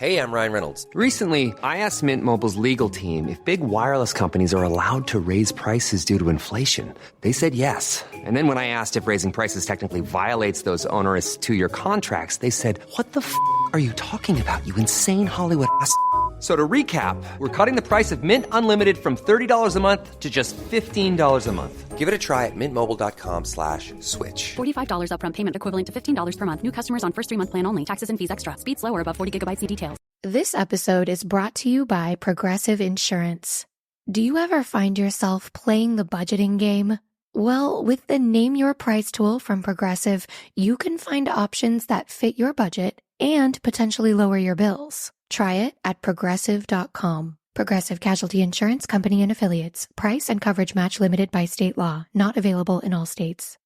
Hey, I'm Ryan Reynolds. Recently, I asked Mint Mobile's legal team if big wireless companies are allowed to raise prices due to inflation. They said yes. And then when I asked if raising prices technically violates those onerous 2-year contracts, they said, "What the f*** are you talking about, you insane Hollywood ass?" So to recap, we're cutting the price of Mint Unlimited from $30 a month to just $15 a month. Give it a try at mintmobile.com/switch. $45 upfront payment equivalent to $15 per month. New customers on first 3-month plan only. Taxes and fees extra. Speed slower above 40 gigabytes. See details. This episode is brought to you by Progressive Insurance. Do you ever find yourself playing the budgeting game? Well, with the Name Your Price tool from Progressive, you can find options that fit your budget and potentially lower your bills. Try it at Progressive.com. Progressive Casualty Insurance Company and Affiliates. Price and coverage match limited by state law. Not available in all states.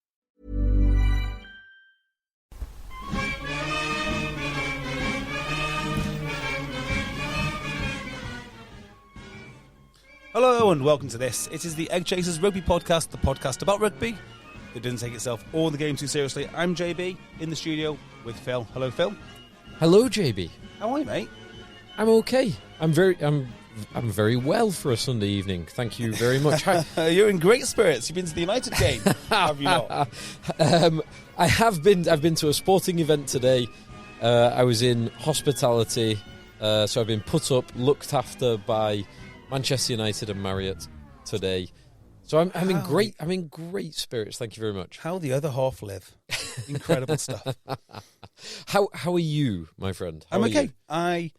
Hello and welcome to this. It is the EggChasers Rugby Podcast, the podcast about rugby that doesn't take itself or the game too seriously. I'm JB in the studio with Phil. Hello, Phil. Hello, JB. How are you, mate? I'm okay. I'm very well for a Sunday evening. Thank you very much. You're in great spirits. You've been to the United game, have you not? I have been. I've been to a sporting event today. I was in hospitality, so I've been put up, looked after by Manchester United and Marriott today. So I'm in great spirits. Thank you very much. How the other half live. Incredible stuff. How are you, my friend? I'm okay. I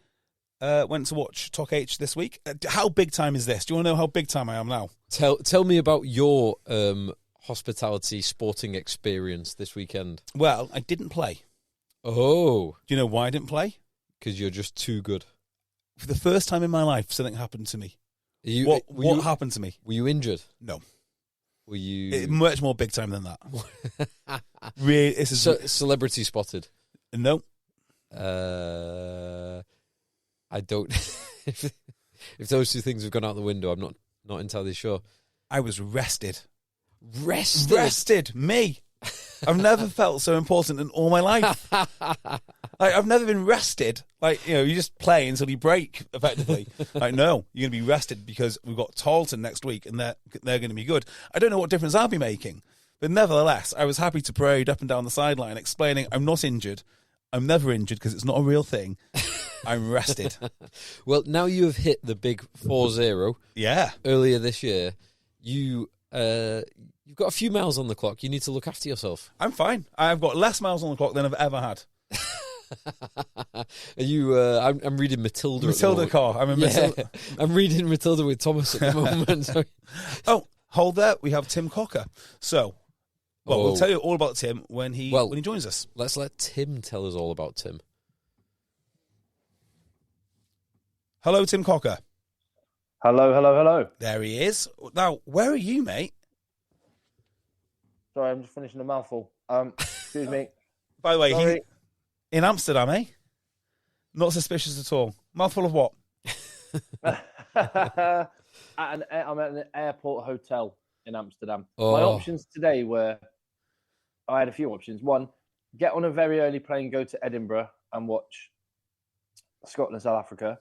went to watch Talk H this week. How big time is this? Do you want to know how big time I am now? Tell me about your hospitality sporting experience this weekend. Well, I didn't play. Oh. Do you know why I didn't play? Because you're just too good. For the first time in my life, something happened to me. What happened to me? Were you injured? No. Were you... It's much more big time than that. Really, this is... Celebrity spotted? No. I don't... if those two things have gone out the window, I'm not entirely sure. I was rested. Rested? Rested. Me. I've never felt so important in all my life. I've never been rested. You just play until you break, effectively. No, you're going to be rested because we've got Tarleton next week and they're going to be good. I don't know what difference I'll be making, but nevertheless, I was happy to parade up and down the sideline explaining I'm not injured. I'm never injured because it's not a real thing. I'm rested. Well, now you have hit the big 4-0. Yeah. Earlier this year, you've got a few miles on the clock. You need to look after yourself. I'm fine. I've got less miles on the clock than I've ever had. Are you? I'm reading Matilda. Matilda car. Matilda. I'm reading Matilda with Thomas at the moment. Sorry. Oh, hold there. We have Tim Cocker. So, we'll tell you all about Tim when he joins us. Let's let Tim tell us all about Tim. Hello, Tim Cocker. Hello. There he is. Now, where are you, mate? Sorry, I'm just finishing a mouthful. Excuse me. By the way, he's in Amsterdam, eh? Not suspicious at all. Mouthful of what? I'm at an airport hotel in Amsterdam. Oh. My options today were, I had a few options. One, get on a very early plane, go to Edinburgh and watch Scotland, South Africa.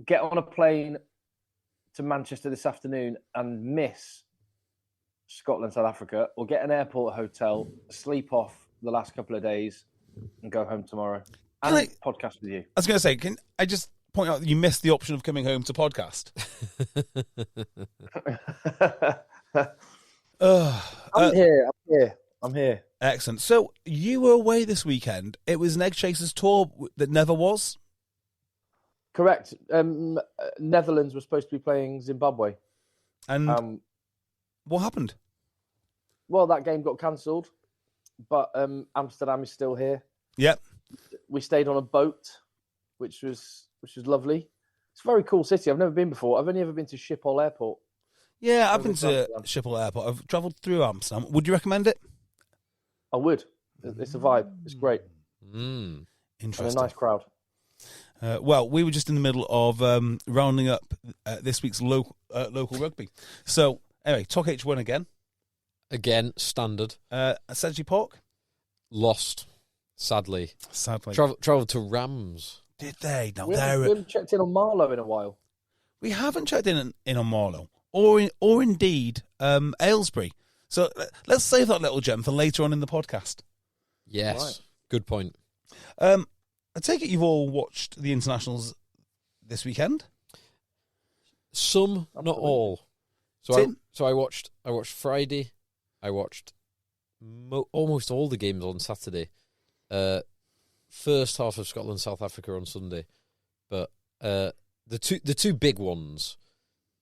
Get on a plane to Manchester this afternoon and miss Scotland, South Africa, or get an airport hotel, sleep off the last couple of days and go home tomorrow and podcast with you. I was going to say, can I just point out that you missed the option of coming home to podcast? I'm here. Excellent. So you were away this weekend. It was an EggChasers tour that never was? Correct. Netherlands were supposed to be playing Zimbabwe. And what happened? Well, that game got cancelled, but Amsterdam is still here. Yep. We stayed on a boat, which was lovely. It's a very cool city. I've never been before. I've only ever been to Schiphol Airport. Yeah, I've been to Schiphol Airport. I've travelled through Amsterdam. Would you recommend it? I would. It's a vibe. It's great. Interesting. And a nice crowd. Well, we were just in the middle of rounding up this week's local rugby. So, anyway, Talk H1 again. Again, standard. Sedgley Park? Lost, sadly. Travelled to Rams Did they? Now We haven't checked in on Marlow in a while. we haven't checked in on Marlow or indeed Aylesbury. So let's save that little gem for later on in the podcast. Yes, Right. Good point. I take it you've all watched the internationals this weekend. Some, not all. Tim? I watched Friday. I watched almost all the games on Saturday. First half of Scotland South Africa on Sunday, but the two big ones,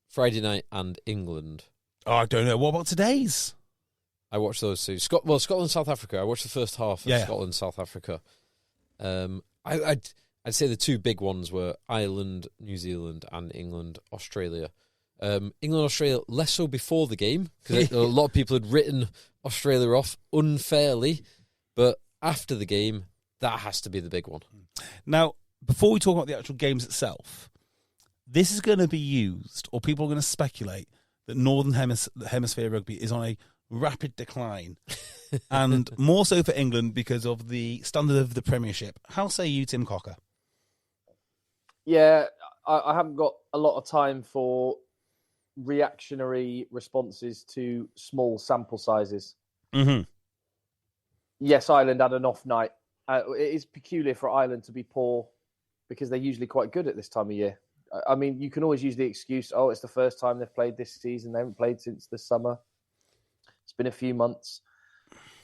Friday night and England. Oh, I don't know. What about today's? I watched those two. Scotland South Africa. I watched the first half of Scotland South Africa. I'd say the two big ones were Ireland, New Zealand, and England, Australia. England, Australia, less so before the game, because a lot of people had written Australia off unfairly, but after the game, that has to be the big one. Now, before we talk about the actual games itself, this is going to be used, or people are going to speculate, that Northern Hemisphere rugby is on a rapid decline, and more so for England because of the standard of the Premiership. How say you, Tim Cocker? Yeah, I haven't got a lot of time for reactionary responses to small sample sizes. Mm-hmm. Yes, Ireland had an off night. It is peculiar for Ireland to be poor because they're usually quite good at this time of year. I mean, you can always use the excuse, oh, it's the first time they've played this season. They haven't played since the summer. It's been a few months.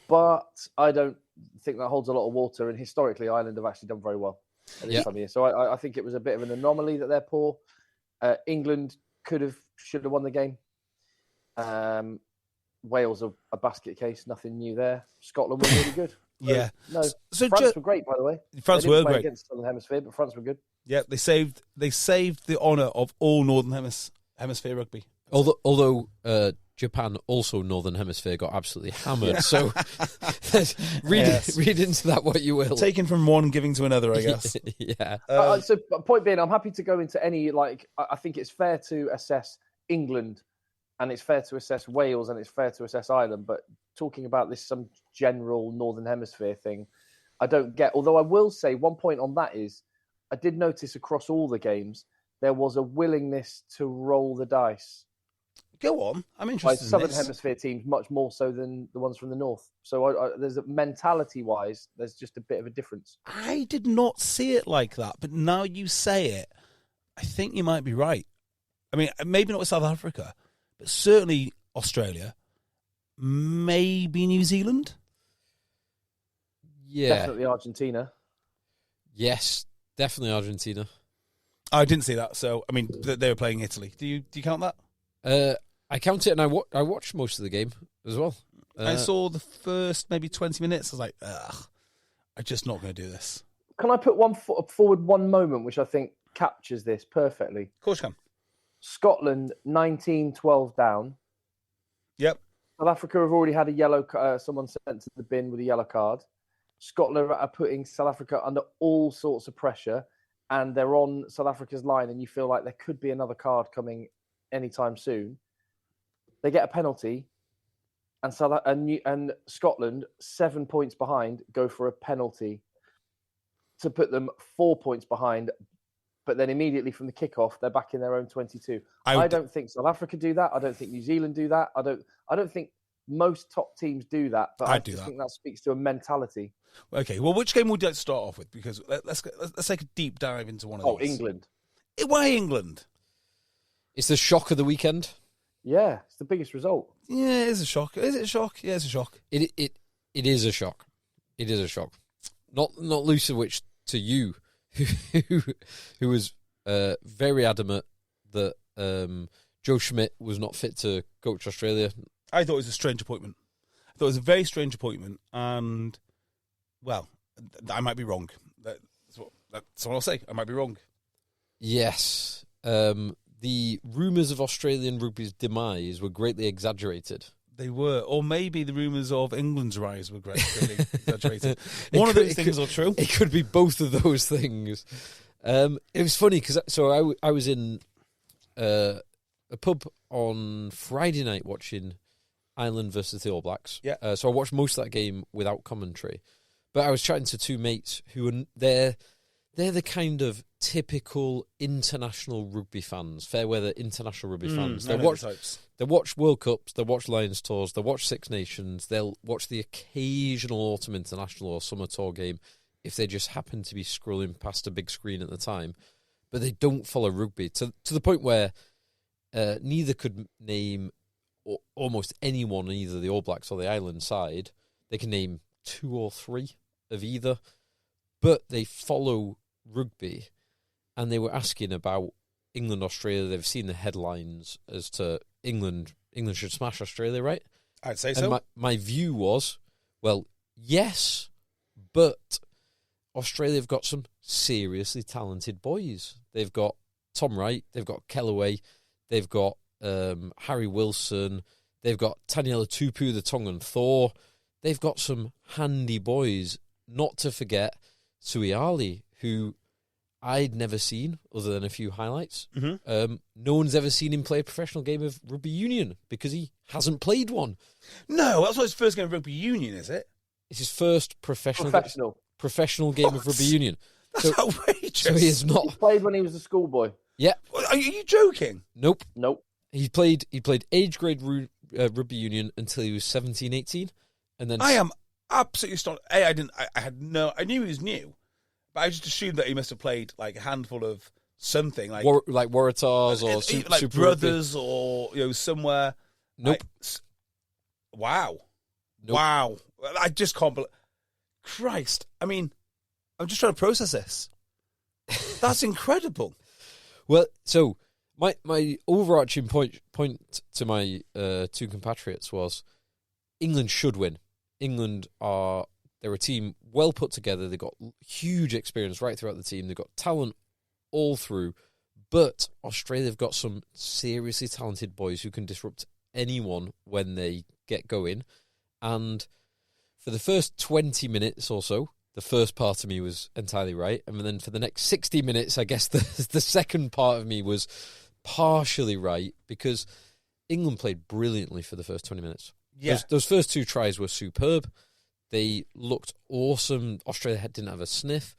But I don't think that holds a lot of water. And historically, Ireland have actually done very well at this time of year. So I think it was a bit of an anomaly that they're poor. England should have won the game. Wales are a basket case, nothing new there. Scotland were really good. Yeah. No, So France were great, by the way. France They didn't were play great against the Southern Hemisphere, but France were good. Yeah, they saved the honour of all Northern Hemisphere rugby. Although Japan, also Northern Hemisphere, got absolutely hammered. So read into that what you will. Taken from one, giving to another, I guess. Yeah. So point being, I'm happy to go into any, I think it's fair to assess England and it's fair to assess Wales and it's fair to assess Ireland, but talking about some general Northern Hemisphere thing, I don't get. Although I will say one point on that is, I did notice across all the games, there was a willingness to roll the dice. Go on. I'm By interested in Southern this. Hemisphere teams, much more so than the ones from the North. So there's a mentality-wise, there's just a bit of a difference. I did not see it like that, but now you say it, I think you might be right. I mean, maybe not with South Africa, but certainly Australia, maybe New Zealand. Yeah. Definitely Argentina. Yes, definitely Argentina. I didn't see that, so I mean, they were playing Italy. Do you count that? I count it, and I watched most of the game as well. I saw the first maybe 20 minutes. I was like, ugh, I'm just not going to do this. Can I put one foot forward one moment, which I think captures this perfectly? Of course you can. Scotland 19-12 down. Yep. South Africa have already had a yellow. Someone sent to the bin with a yellow card. Scotland are putting South Africa under all sorts of pressure, and they're on South Africa's line, and you feel like there could be another card coming anytime soon. They get a penalty, and Scotland, 7 points behind, go for a penalty to put them 4 points behind. But then immediately from the kickoff, they're back in their own 22. I don't think South Africa do that. I don't think New Zealand do that. I don't think most top teams do that. But I just think that speaks to a mentality. Okay, well, which game would you like to start off with? Because let's take a deep dive into one of these. Oh, England. Why England? It's the shock of the weekend. Yeah, it's the biggest result. Yeah, it is a shock. Is it a shock? Yeah, it's a shock. It is a shock. It is a shock. Not least of which to you, who was very adamant that Joe Schmidt was not fit to coach Australia. I thought it was a strange appointment. I thought it was a very strange appointment, and well, I might be wrong. That's what I'll say. I might be wrong. Yes. The rumours of Australian rugby's demise were greatly exaggerated. They were. Or maybe the rumours of England's rise were greatly exaggerated. One of those things are true. It could be both of those things. It was funny because I was in a pub on Friday night watching Ireland versus the All Blacks. Yeah. So I watched most of that game without commentary. But I was chatting to two mates who were they're they're the kind of typical international rugby fans, fair weather international rugby fans. They watch World Cups, they watch Lions Tours, they watch Six Nations, they'll watch the occasional autumn international or summer tour game if they just happen to be scrolling past a big screen at the time. But they don't follow rugby to the point where neither could name almost anyone on either the All Blacks or the Ireland side. They can name 2 or 3 of either, but they follow rugby. And they were asking about England, Australia. They've seen the headlines as to England should smash Australia, right? I'd say and so. My view was, well, yes, but Australia have got some seriously talented boys. They've got Tom Wright, they've got Kellaway, they've got Harry Wilson, they've got Taniela Tupu, the Tongan Thor. They've got some handy boys, not to forget Sui Ali, who I'd never seen other than a few highlights. Mm-hmm. No one's ever seen him play a professional game of rugby union because he hasn't played one. No, that's not his first game of rugby union, is it? It's his first professional game of rugby union. That's outrageous. So he is not. He played when he was a schoolboy. Yeah. Are you joking? Nope. He played age grade rugby union until he was 17, 18. And then I am absolutely astonished. I knew he was new, but I just assumed that he must have played like a handful of something like Waratahs or like Super Brothers Rugby. or somewhere. Nope. Wow. Nope. Wow. I just can't believe. Christ. I mean, I'm just trying to process this. That's incredible. Well, so my overarching point to my 2 compatriots was England should win. They're a team well put together. They've got huge experience right throughout the team. They've got talent all through. But Australia have got some seriously talented boys who can disrupt anyone when they get going. And for the first 20 minutes or so, the first part of me was entirely right. And then for the next 60 minutes, I guess the second part of me was partially right because England played brilliantly for the first 20 minutes. Yeah. Those first 2 tries were superb. They looked awesome. Australia didn't have a sniff.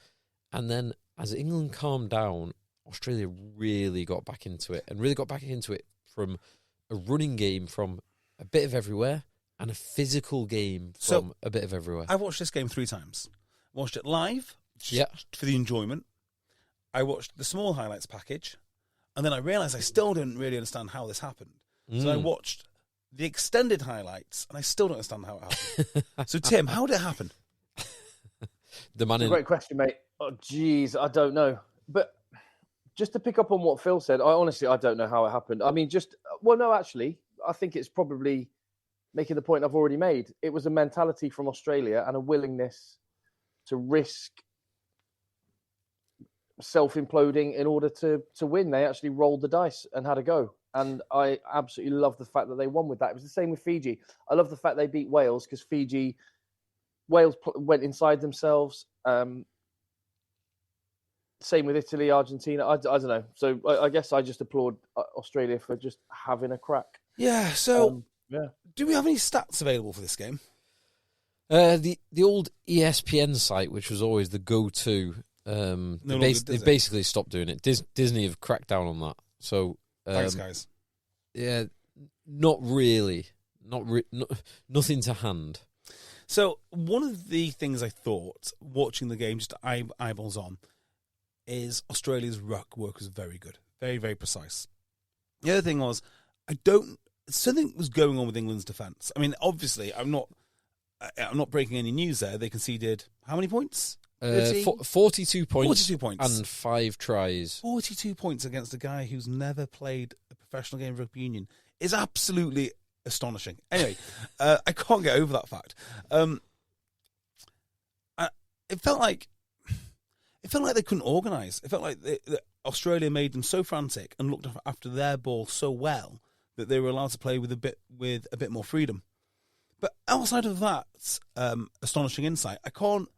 And then as England calmed down, Australia really got back into it from a running game from a bit of everywhere and a physical game from a bit of everywhere. I watched this game 3 times. Watched it live for the enjoyment. I watched the small highlights package, and then I realised I still didn't really understand how this happened. So I watched the extended highlights, and I still don't understand how it happened. So, Tim, how did it happen? Great question, mate. Oh, geez, I don't know. But just to pick up on what Phil said, I don't know how it happened. I mean, actually, I think it's probably making the point I've already made. It was a mentality from Australia and a willingness to risk self-imploding in order to win. They actually rolled the dice and had a go. And I absolutely love the fact that they won with that. It was the same with Fiji. I love the fact they beat Wales because Wales went inside themselves. Same with Italy, Argentina. I don't know. So I guess I just applaud Australia for just having a crack. Yeah. So, do we have any stats available for this game? The old ESPN site, which was always the go-to, they've basically stopped doing it. Disney have cracked down on that. So thanks, guys. Yeah, not really. Nothing to hand. So one of the things I thought watching the game, just eyeballs on, is Australia's ruck work was very good, very very precise. The other thing was something was going on with England's defence. I mean, obviously, I'm not breaking any news there. They conceded how many points? 42 points. 42 points. And 5 tries. 42 points against a guy who's never played a professional game of rugby union is absolutely astonishing. Anyway, I can't get over that fact. It felt like they couldn't organise. It felt like Australia made them so frantic and looked after their ball so well that they were allowed to play with a bit more freedom. But outside of that astonishing insight, I can't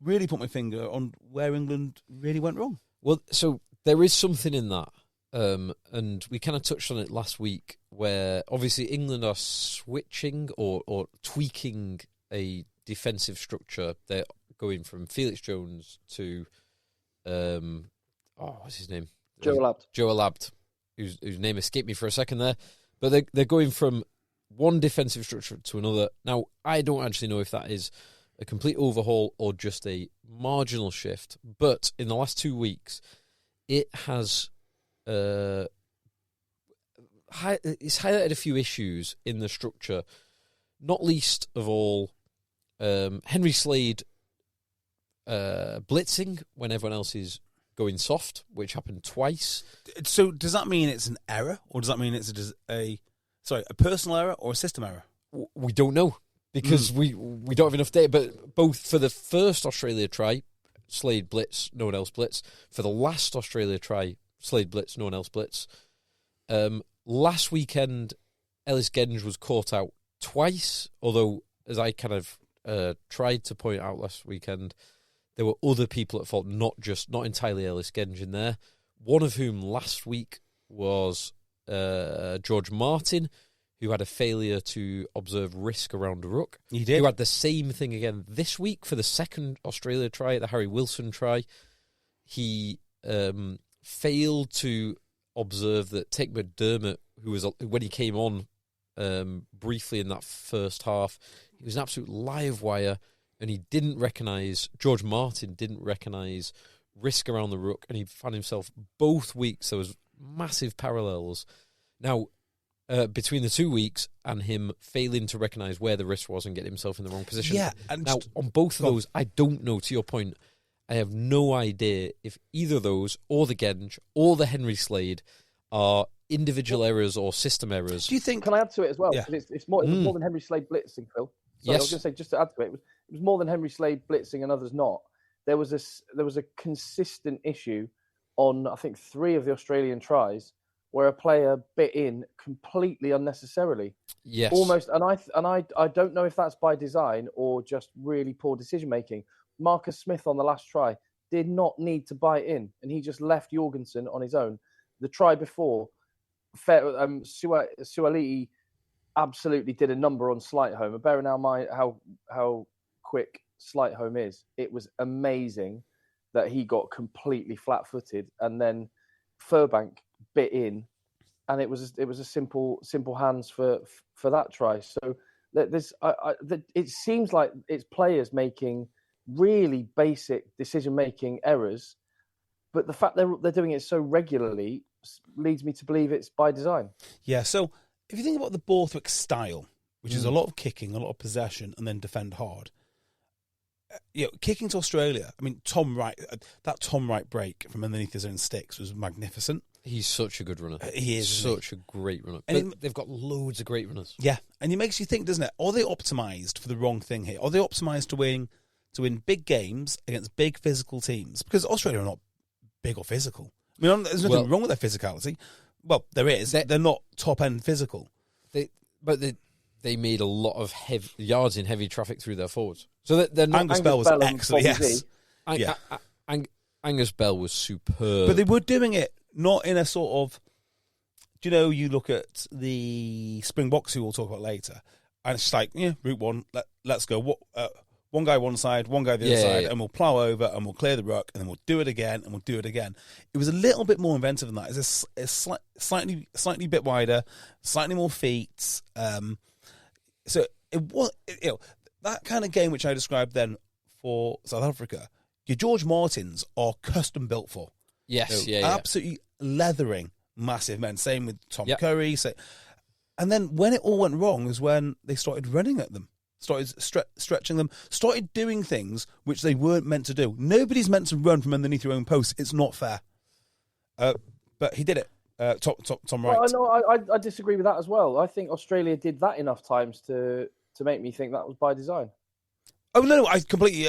really put my finger on where England really went wrong. Well, so there is something in that. And we kind of touched on it last week where obviously England are switching or tweaking a defensive structure. They're going from Felix Jones to what's his name? Joel Abt, whose name escaped me for a second there. But they're going from one defensive structure to another. Now, I don't actually know if that is a complete overhaul or just a marginal shift. But in the last 2 weeks, it has it's highlighted a few issues in the structure. Not least of all, Henry Slade blitzing when everyone else is going soft, which happened twice. So does that mean it's an error, or does that mean it's a personal error or a system error? We don't know, because we don't have enough data. But both for the first Australia try, Slade blitz, no one else blitz. For the last Australia try, Slade blitz, no one else blitz. Last weekend, Ellis Genge was caught out twice, although, as I kind of tried to point out last weekend, there were other people at fault, not entirely Ellis Genge in there. One of whom last week was George Martin, who had a failure to observe risk around a ruck. He did. Who had the same thing again this week for the second Australia try, the Harry Wilson try. He failed to observe that Tate McDermott, who was, when he came on briefly in that first half, he was an absolute live wire, and he didn't recognise, George Martin didn't recognise risk around the ruck, and he found himself both weeks, there was massive parallels. Now, between the 2 weeks and him failing to recognise where the risk was and get himself in the wrong position. Yeah. And now, on both of those, I don't know, to your point, I have no idea if either of those, or the Genge, or the Henry Slade, are individual errors or system errors. Do you think? Can I add to it as well? Yeah. It's more than Henry Slade blitzing, Phil. So Yes. I was going to say, just to add to it, it was more than Henry Slade blitzing and others not. There was a consistent issue on, I think, 3 of the Australian tries where a player bit in completely unnecessarily. Yes. Almost, and I don't know if that's by design or just really poor decision making. Marcus Smith on the last try did not need to bite in, and he just left Jorgensen on his own. The try before, Suaalii absolutely did a number on Slightholme. And bearing in mind how quick Slightholme is, it was amazing that he got completely flat-footed, and then Furbank bit in, and it was a simple hands for that try. So it seems like it's players making really basic decision-making errors, but the fact they're doing it so regularly leads me to believe it's by design. Yeah, so if you think about the Borthwick style, which is a lot of kicking, a lot of possession, and then defend hard, kicking to Australia, I mean, that Tom Wright break from underneath his own sticks was magnificent. He's such a good runner. He is. Such a great runner. And They've got loads of great runners. Yeah, and it makes you think, doesn't it? Are they optimised for the wrong thing here? Are they optimised to win big games against big physical teams? Because Australia are not big or physical. I mean, there's nothing wrong with their physicality. Well, there is. They're not top-end physical. They made a lot of yards in heavy traffic through their forwards. So they're not... Angus Bell was excellent, yes. Angus Bell was superb. But they were doing it not in a sort of... Do you know, you look at the Springboks, who we'll talk about later, and it's just like, route one, let's go. One guy one side, one guy the other side, and we'll plough over and we'll clear the ruck, and then we'll do it again, and we'll do it again. It was a little bit more inventive than that. It's slightly bit wider, slightly more feet. So it was, that kind of game which I described then for South Africa, your George Martins are custom built for. Yes, absolutely leathering massive men. Same with Tom Curry. And then when it all went wrong is when they started running at them. Started stretching them, started doing things which they weren't meant to do. Nobody's meant to run from underneath your own post. It's not fair. But he did it. Tom Wright. Well, no, I disagree with that as well. I think Australia did that enough times to make me think that was by design. Oh no, I completely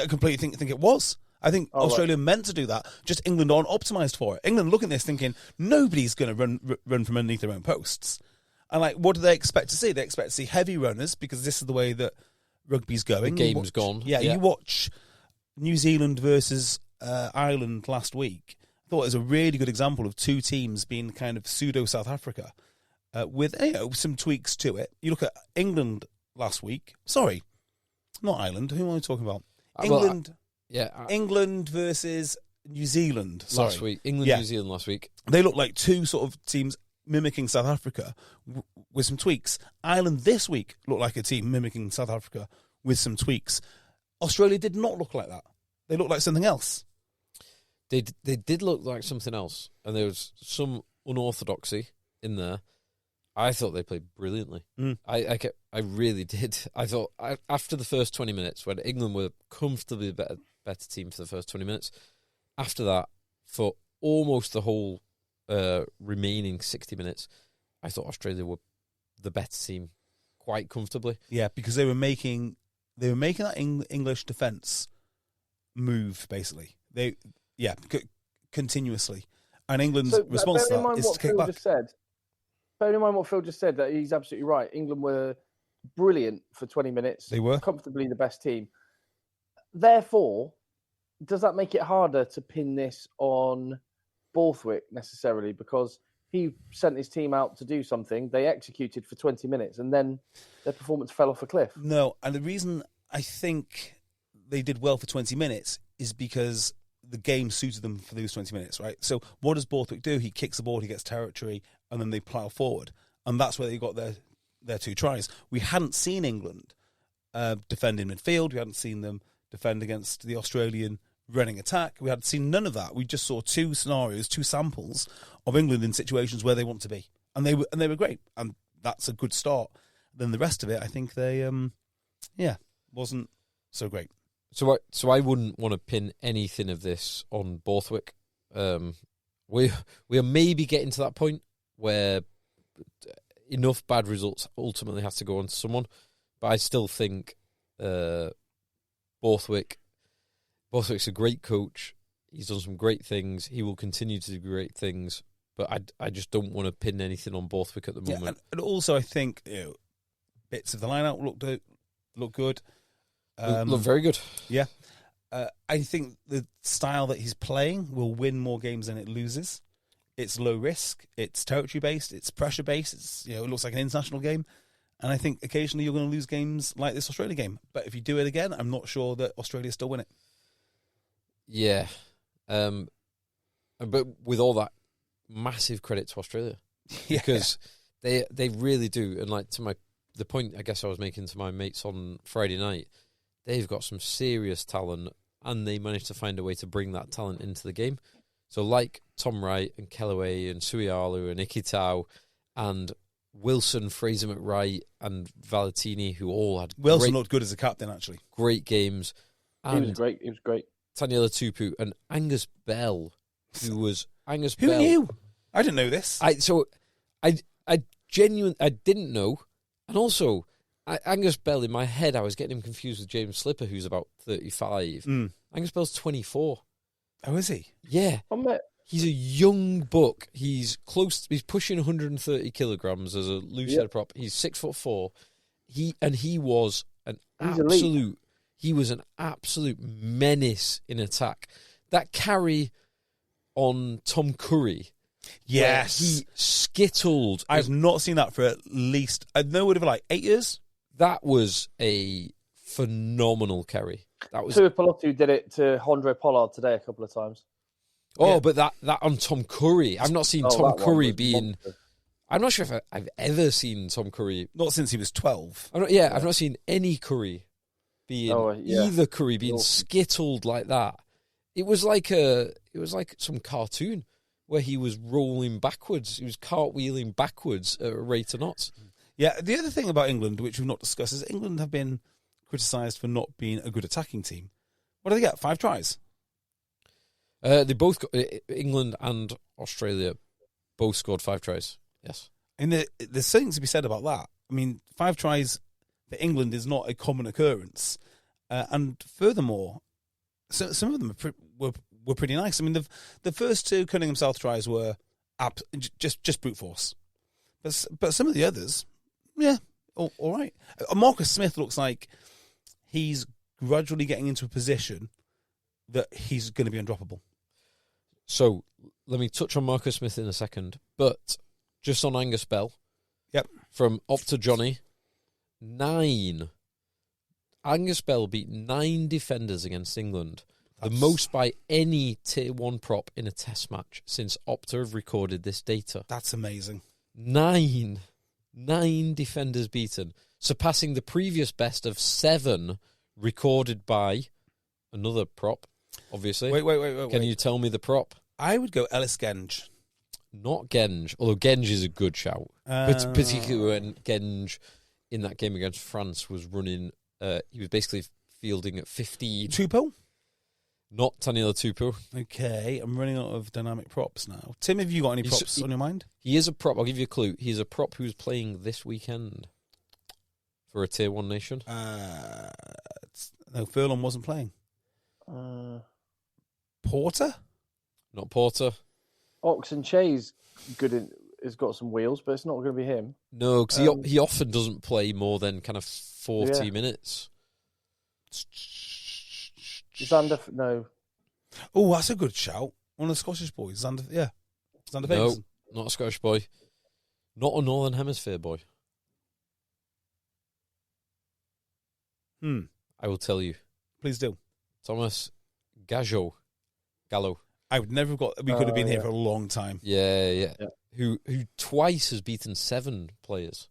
think it was. I think Australia meant to do that. Just England aren't optimised for it. England look at this thinking nobody's going to run from underneath their own posts. And what do they expect to see? They expect to see heavy runners because this is the way that rugby's going. The game's gone. Yeah, you watch New Zealand versus Ireland last week. I thought it was a really good example of two teams being kind of pseudo South Africa with some tweaks to it. You look at England last week. Sorry, not Ireland. Who am I talking about? England. England versus New Zealand last week. England, New Zealand last week. They look like two sort of teams mimicking South Africa with some tweaks. Ireland this week looked like a team mimicking South Africa with some tweaks. Australia did not look like that. They looked like something else. They did look like something else, and there was some unorthodoxy in there. I thought they played brilliantly. I really did. I thought after the first 20 minutes, when England were comfortably a better team for the first 20 minutes, after that, for almost the whole remaining 60 minutes, I thought Australia were the better team quite comfortably. Yeah, because they were making that English defence move, basically. Continuously. And England's response to that is to kick back. Bearing in mind what Phil just said, that he's absolutely right. England were brilliant for 20 minutes. They were. Comfortably the best team. Therefore, does that make it harder to pin this on Borthwick necessarily? Because he sent his team out to do something, they executed for 20 minutes, and then their performance fell off a cliff. No, and the reason I think they did well for 20 minutes is because the game suited them for those 20 minutes, right? So what does Borthwick do? He kicks the ball, he gets territory, and then they plough forward. And that's where they got their 2 tries. We hadn't seen England defend in midfield. We hadn't seen them defend against the Australian running attack. We hadn't seen none of that. We just saw 2 scenarios, 2 samples of England in situations where they want to be. And they were great. And that's a good start. Then the rest of it, I think they, wasn't so great. So I wouldn't want to pin anything of this on Borthwick. We are maybe getting to that point where enough bad results ultimately has to go on to someone, but I still think Borthwick's a great coach. He's done some great things. He will continue to do great things, but I just don't want to pin anything on Borthwick at the moment. And also, I think bits of the lineup look good. Look very good. Yeah. I think the style that he's playing will win more games than it loses. It's low risk, it's territory based, it's pressure based. It looks like an international game, and I think occasionally you're going to lose games like this Australia game. But if you do it again, I'm not sure that Australia still win it. Yeah, but with all that, massive credit to Australia because they really do. And like the point I guess I was making to my mates on Friday night, they've got some serious talent, and they managed to find a way to bring that talent into the game. So like Tom Wright and Kellaway and Suialu and Ikitau and Wilson, Fraser McWright and Valentini, who all had Wilson looked good as a captain, actually. Great games. And he was great. Taniela Tupu and Angus Bell, who was Angus Who Bell. knew? I didn't know this. I genuinely didn't know. And also, Angus Bell, in my head, I was getting him confused with James Slipper, who's about 35. Angus Bell's 24. Oh, is he? Yeah. He's a young buck. He's pushing 130 kilograms as a loose head prop. He's 6'4". He was an absolute menace in attack. That carry on Tom Curry. Yes. He skittled. I've not seen that for at least, I know it would have been like 8 years. That was a phenomenal carry. That was Tuipulotu did it to Andre Pollard today a couple of times. But that on Tom Curry, I've not seen Tom Curry being. Monster. I'm not sure if I've ever seen Tom Curry. Not since he was 12. I've not seen any Curry being either Curry being skittled like that. It was like some cartoon where he was rolling backwards. He was cartwheeling backwards at a rate of knots. Yeah, the other thing about England, which we've not discussed, is England have been criticised for not being a good attacking team. What do they get? 5 tries? They both England and Australia both scored 5 tries. Yes, and there's something to be said about that. I mean, 5 tries for England is not a common occurrence, and furthermore, some of them were pretty nice. I mean, the first 2 Cunningham South tries were just brute force, but some of the others, all right. Marcus Smith looks like he's gradually getting into a position that he's going to be undroppable. So let me touch on Marcus Smith in a second, but just on Angus Bell. Yep. From off to Johnny, 9. Angus Bell beat 9 defenders against England The most by any Tier 1 prop in a test match since Opta have recorded this data. That's amazing. 9 defenders beaten, surpassing the previous best of 7 recorded by another prop, obviously. Wait. Can you tell me the prop? I would go Ellis Genge. Not Genge, although Genge is a good shout. But particularly when Genge, in that game against France, was running, he was basically fielding at 15. Tupou? Not Taniela Tupou. Okay, I'm running out of dynamic props now. Tim, have you got any props on your mind? He is a prop. I'll give you a clue. He is a prop who's playing this weekend for a Tier 1 nation. No, Furlong wasn't playing. Porter? Not Porter. Oxen Che's has got some wheels, but it's not going to be him. No, because he often doesn't play more than kind of 40 minutes. No. Oh, that's a good shout. One of the Scottish boys. Xander No, Ferguson. not a Scottish boy. Not a Northern Hemisphere boy. I will tell you. Please do. Thomas Gallo. I would never have got... We could have been here for a long time. Yeah. Who twice has beaten 7 players.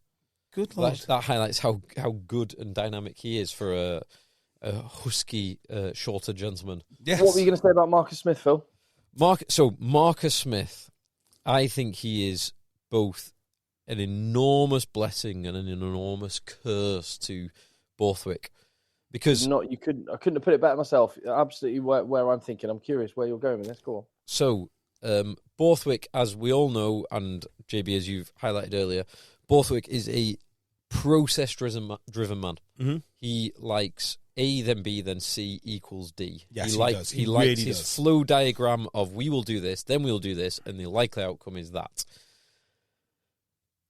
Good lord. That highlights how good and dynamic he is for a husky, shorter gentleman. Yes. What were you going to say about Marcus Smith, Phil? Marcus Smith, I think he is both an enormous blessing and an enormous curse to Borthwick. Because I couldn't have put it better myself. Absolutely where I'm thinking. I'm curious where you're going with this. Go on. So, Borthwick, as we all know, and JB, as you've highlighted earlier, Borthwick is a process-driven man. Mm-hmm. He likes A, then B, then C equals D. Yes, he does. He likes really his does. flow diagram of we will do this, then we'll do this, and the likely outcome is that.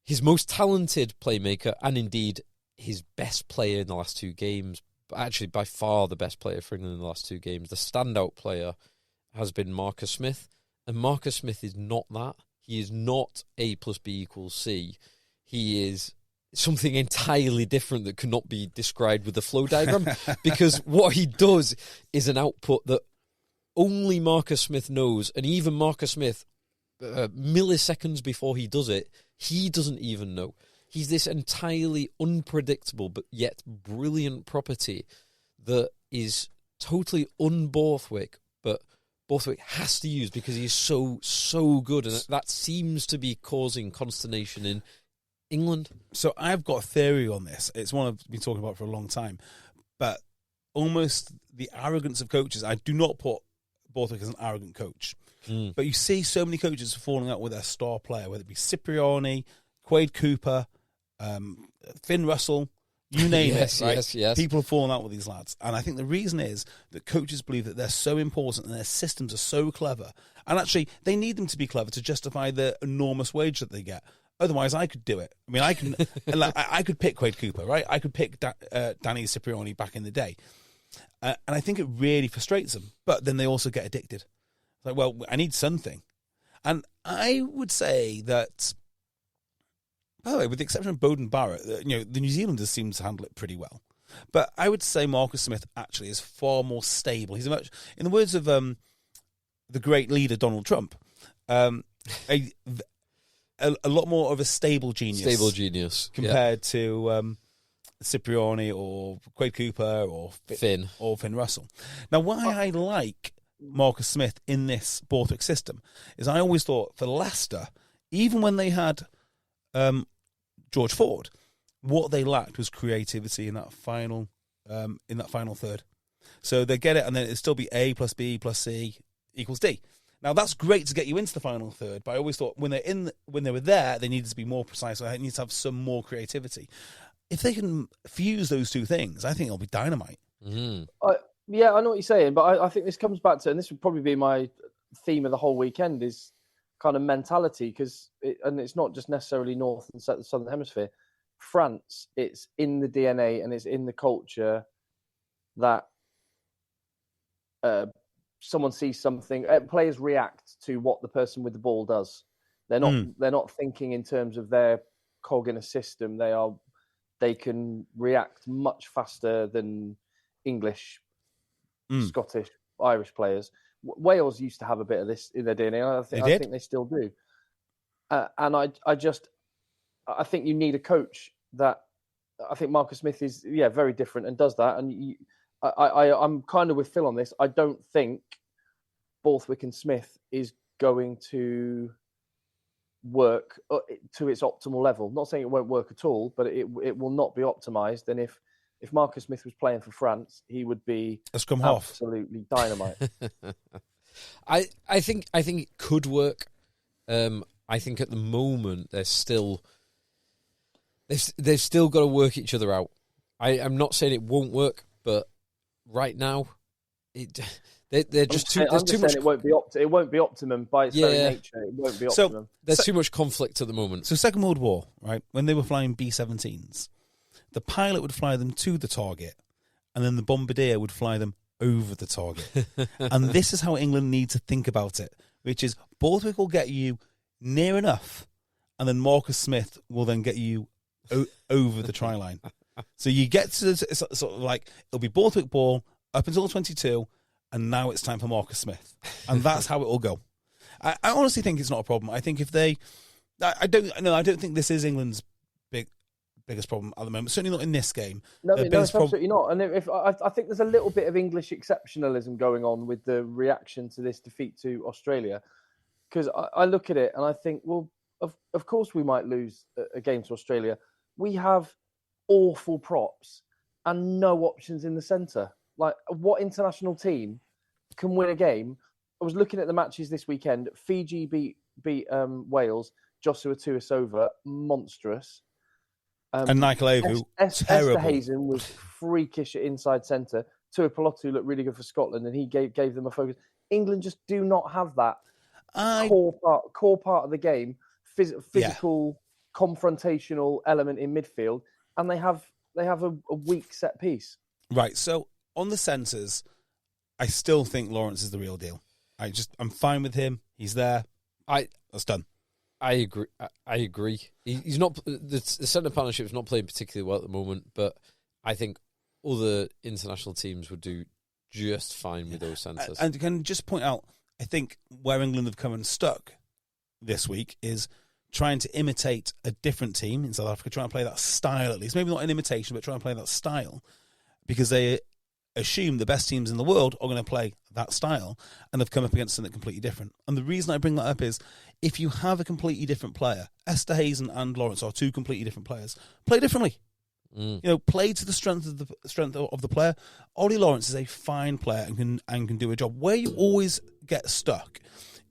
His most talented playmaker, and indeed his best player in the last 2 games, actually by far the best player for England in the last 2 games, the standout player has been Marcus Smith. And Marcus Smith is not that. He is not A plus B equals C. He is something entirely different that cannot be described with a flow diagram, because what he does is an output that only Marcus Smith knows, and even Marcus Smith, milliseconds before he does it, he doesn't even know. He's this entirely unpredictable but yet brilliant property that is totally un-Borthwick, but Borthwick has to use because he's so good, and that seems to be causing consternation in England. So I've got a theory on this. It's one I've been talking about for a long time, but almost the arrogance of coaches. I do not put Borthwick as an arrogant coach, but you see so many coaches falling out with their star player, whether it be Cipriani, Quade Cooper, Finn Russell, you name it, right? Yes. People have fallen out with these lads. And I think the reason is that coaches believe that they're so important and their systems are so clever. And actually, they need them to be clever to justify the enormous wage that they get. Otherwise, I could do it. I mean, I could pick Quade Cooper, right? I could pick Danny Cipriani back in the day. And I think it really frustrates them. But then they also get addicted. Like, well, I need something. And I would say that... By the way, with the exception of Bowden Barrett, the New Zealanders seem to handle it pretty well. But I would say Marcus Smith actually is far more stable. He's much, in the words of the great leader Donald Trump, a lot more of a stable genius. Compared to Cipriani or Quade Cooper or Finn Russell. Now, why I like Marcus Smith in this Borthwick system is I always thought for Leicester, even when they had George Ford, what they lacked was creativity in that final third. So they get it, and then it'd still be A plus B plus C equals D. Now that's great to get you into the final third, but I always thought when they were there, they needed to be more precise. So they need to have some more creativity. If they can fuse those 2 things, I think it'll be dynamite. Mm-hmm. Yeah, I know what you're saying, but I think this comes back to, and this would probably be my theme of the whole weekend, is kind of mentality, because it's not just necessarily North and Southern Hemisphere. France, it's in the DNA and it's in the culture that someone sees something, players react to what the person with the ball does. They're not thinking in terms of their cog in a system. They can react much faster than English, Scottish Irish players. Wales used to have a bit of this in their DNA. I think they still do. And I think you need a coach that. I think Marcus Smith is very different and does that. And I'm kind of with Phil on this. I don't think Borthwick and Smith is going to work to its optimal level. Not saying it won't work at all, but it will not be optimized. And if Marcus Smith was playing for France, he would be a scrum half, absolutely dynamite. I think it could work. I think at the moment they've still got to work each other out. I'm not saying it won't work, but right now, they're just too. There's too much. It won't be optimum by its very nature. It won't be optimum. There's too much conflict at the moment. So, Second World War, right? When they were flying B-17s, the pilot would fly them to the target, and then the bombardier would fly them over the target. And this is how England need to think about it, which is Borthwick will get you near enough, and then Marcus Smith will then get you over the try line. So you get to sort of like, it'll be Borthwick ball up until 22, and now it's time for Marcus Smith. And that's how it will go. I honestly think it's not a problem. I think if they... I don't think this is England's biggest problem at the moment. Certainly not in this game. No, it's absolutely not. And I think there's a little bit of English exceptionalism going on with the reaction to this defeat to Australia. Because I look at it and I think, well, of course we might lose a game to Australia. We have awful props and no options in the centre. Like, what international team can win a game? I was looking at the matches this weekend. Fiji beat Wales. Joshua Tuisova, monstrous. And Nikolaevu, terrible. Esterhazen was freakish at inside centre. Tuipulotu looked really good for Scotland, and he gave them a focus. England just do not have that core part of the game, physical, confrontational element in midfield, and they have a weak set piece. Right. So on the centres, I still think Lawrence is the real deal. I'm fine with him. He's there. That's done. I agree. He's not the centre partnership is not playing particularly well at the moment, but I think other international teams would do just fine with those centres. And can just point out, I think where England have come unstuck this week is trying to imitate a different team in South Africa, trying to play that style at least. Maybe not an imitation, but trying to play that style, because they assume the best teams in the world are going to play that style, and they've come up against something completely different. And the reason I bring that up is, if you have a completely different player, Esterhazen and Lawrence are two completely different players, play differently. Play to the strength of the player. Ollie Lawrence is a fine player and can do a job. Where you always get stuck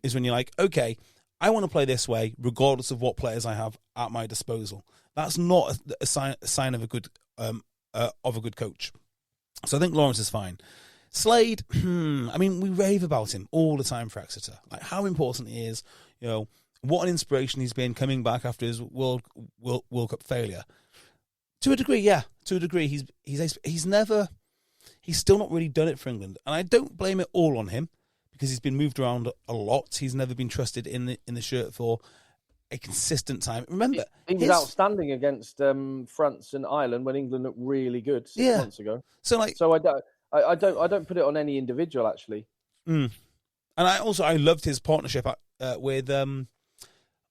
is when you're like, okay, I want to play this way regardless of what players I have at my disposal. That's not a sign of a good coach. So I think Lawrence is fine. Slade, I mean, we rave about him all the time for Exeter. Like, how important he is, what an inspiration he's been coming back after his World Cup failure. To a degree, yeah. To a degree, he's still not really done it for England, and I don't blame it all on him because he's been moved around a lot. He's never been trusted in the shirt for a consistent time. Remember, he was outstanding against France and Ireland when England looked really good 6 months ago. So I don't put it on any individual actually. And I loved his partnership with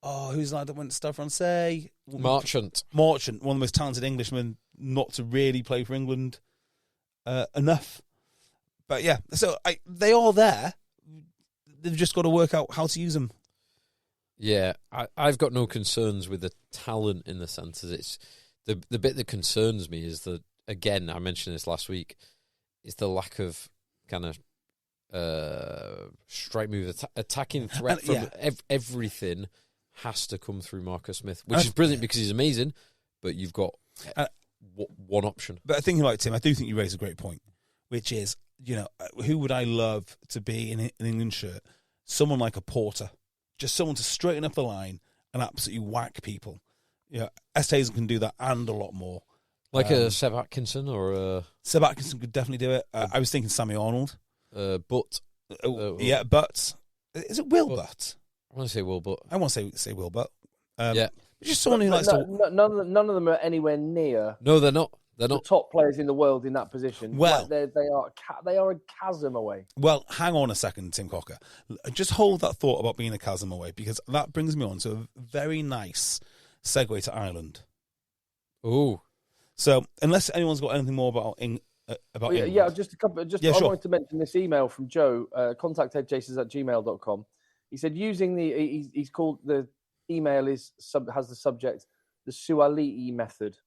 who's the lad that went to Stade Francais? Marchant, one of the most talented Englishmen not to really play for England enough. But yeah, so they are there. They've just got to work out how to use them. Yeah, I've got no concerns with the talent in the centres. It's the bit that concerns me is that, again, I mentioned this last week, is the lack of kind of strike move, attacking threat from everything has to come through Marcus Smith, which is brilliant because he's amazing, but you've got one option. But I think you're right, Tim. I do think you raise a great point, which is, who would I love to be in an England shirt? Someone like a Porter. Just someone to straighten up the line and absolutely whack people. Esterhazen can do that and a lot more. Like a Seb Atkinson or a... Seb Atkinson could definitely do it. I was thinking Sammy Arnold. But. But. Is it Will Butt? I want to say Will Butt. I want to say Will Butt. Yeah. Just someone who likes to... None of them are anywhere near... No, they're not. They're the not. top players in the world in that position. Well- Like, they are a chasm away. Well, hang on a second, Tim Cocker. Just hold that thought about being a chasm away, because that brings me on to a very nice segue to Ireland. Oh, So, unless anyone's got anything more about England. Yeah, just a couple. Yeah, I sure. wanted to mention this email from Joe. Contact eggchasers@gmail.com. He said he's called the email has the subject the Sualiti method.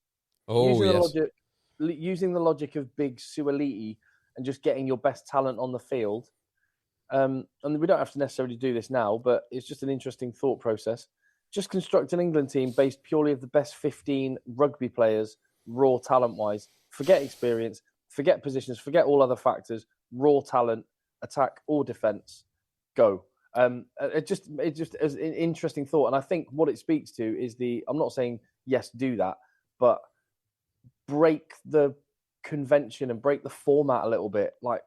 Using the logic of big Sualiti and just getting your best talent on the field. And we don't have to necessarily do this now, but it's just an interesting thought process. Just construct an England team based purely of the best 15 rugby players, raw talent-wise. Forget experience, forget positions, forget all other factors. Raw talent, attack or defence, go. It just is an interesting thought, and I think what it speaks to is I'm not saying yes, do that, but break the convention and break the format a little bit. Like,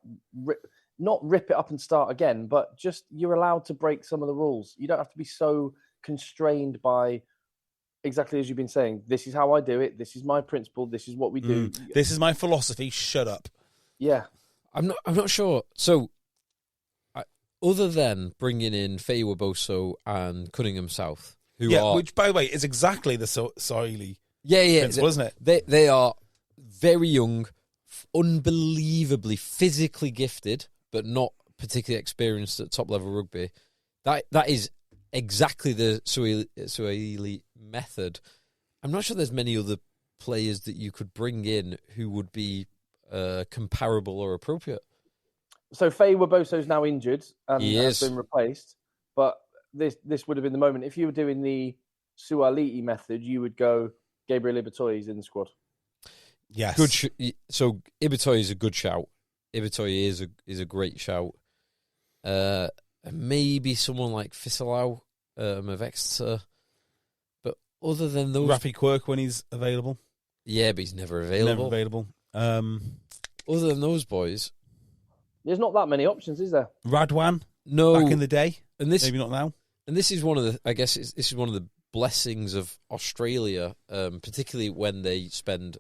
not rip it up and start again, but just you're allowed to break some of the rules. You don't have to be so constrained by exactly as you've been saying. This is how I do it. This is my principle. This is what we do. This is my philosophy. Shut up. Yeah, I'm not sure. So, other than bringing in Faye Waboso and Cunningham South, which by the way is exactly the Soili principle, isn't it? They are very young, unbelievably physically gifted, but not particularly experienced at top level rugby. That is exactly the Suaili method. I'm not sure there's many other players that you could bring in who would be comparable or appropriate. So Faye Waboso's now injured and He has is. been replaced, but this would have been the moment. If you were doing the Sualiti method, you would go Gabriel Ibitoi's in the squad. Yes. Good. So Ibitoy is a good shout. Ibitoy is a great shout. Maybe someone like Fisalau of Exeter, but other than those, Rafi Quirk when he's available. yeah, but he's never available. Never available. Other than those boys, There's not that many options, is there? Radwan no. back in the day. And this, Maybe not now. and this is one of the. I guess this is one of the blessings of Australia, particularly when they spend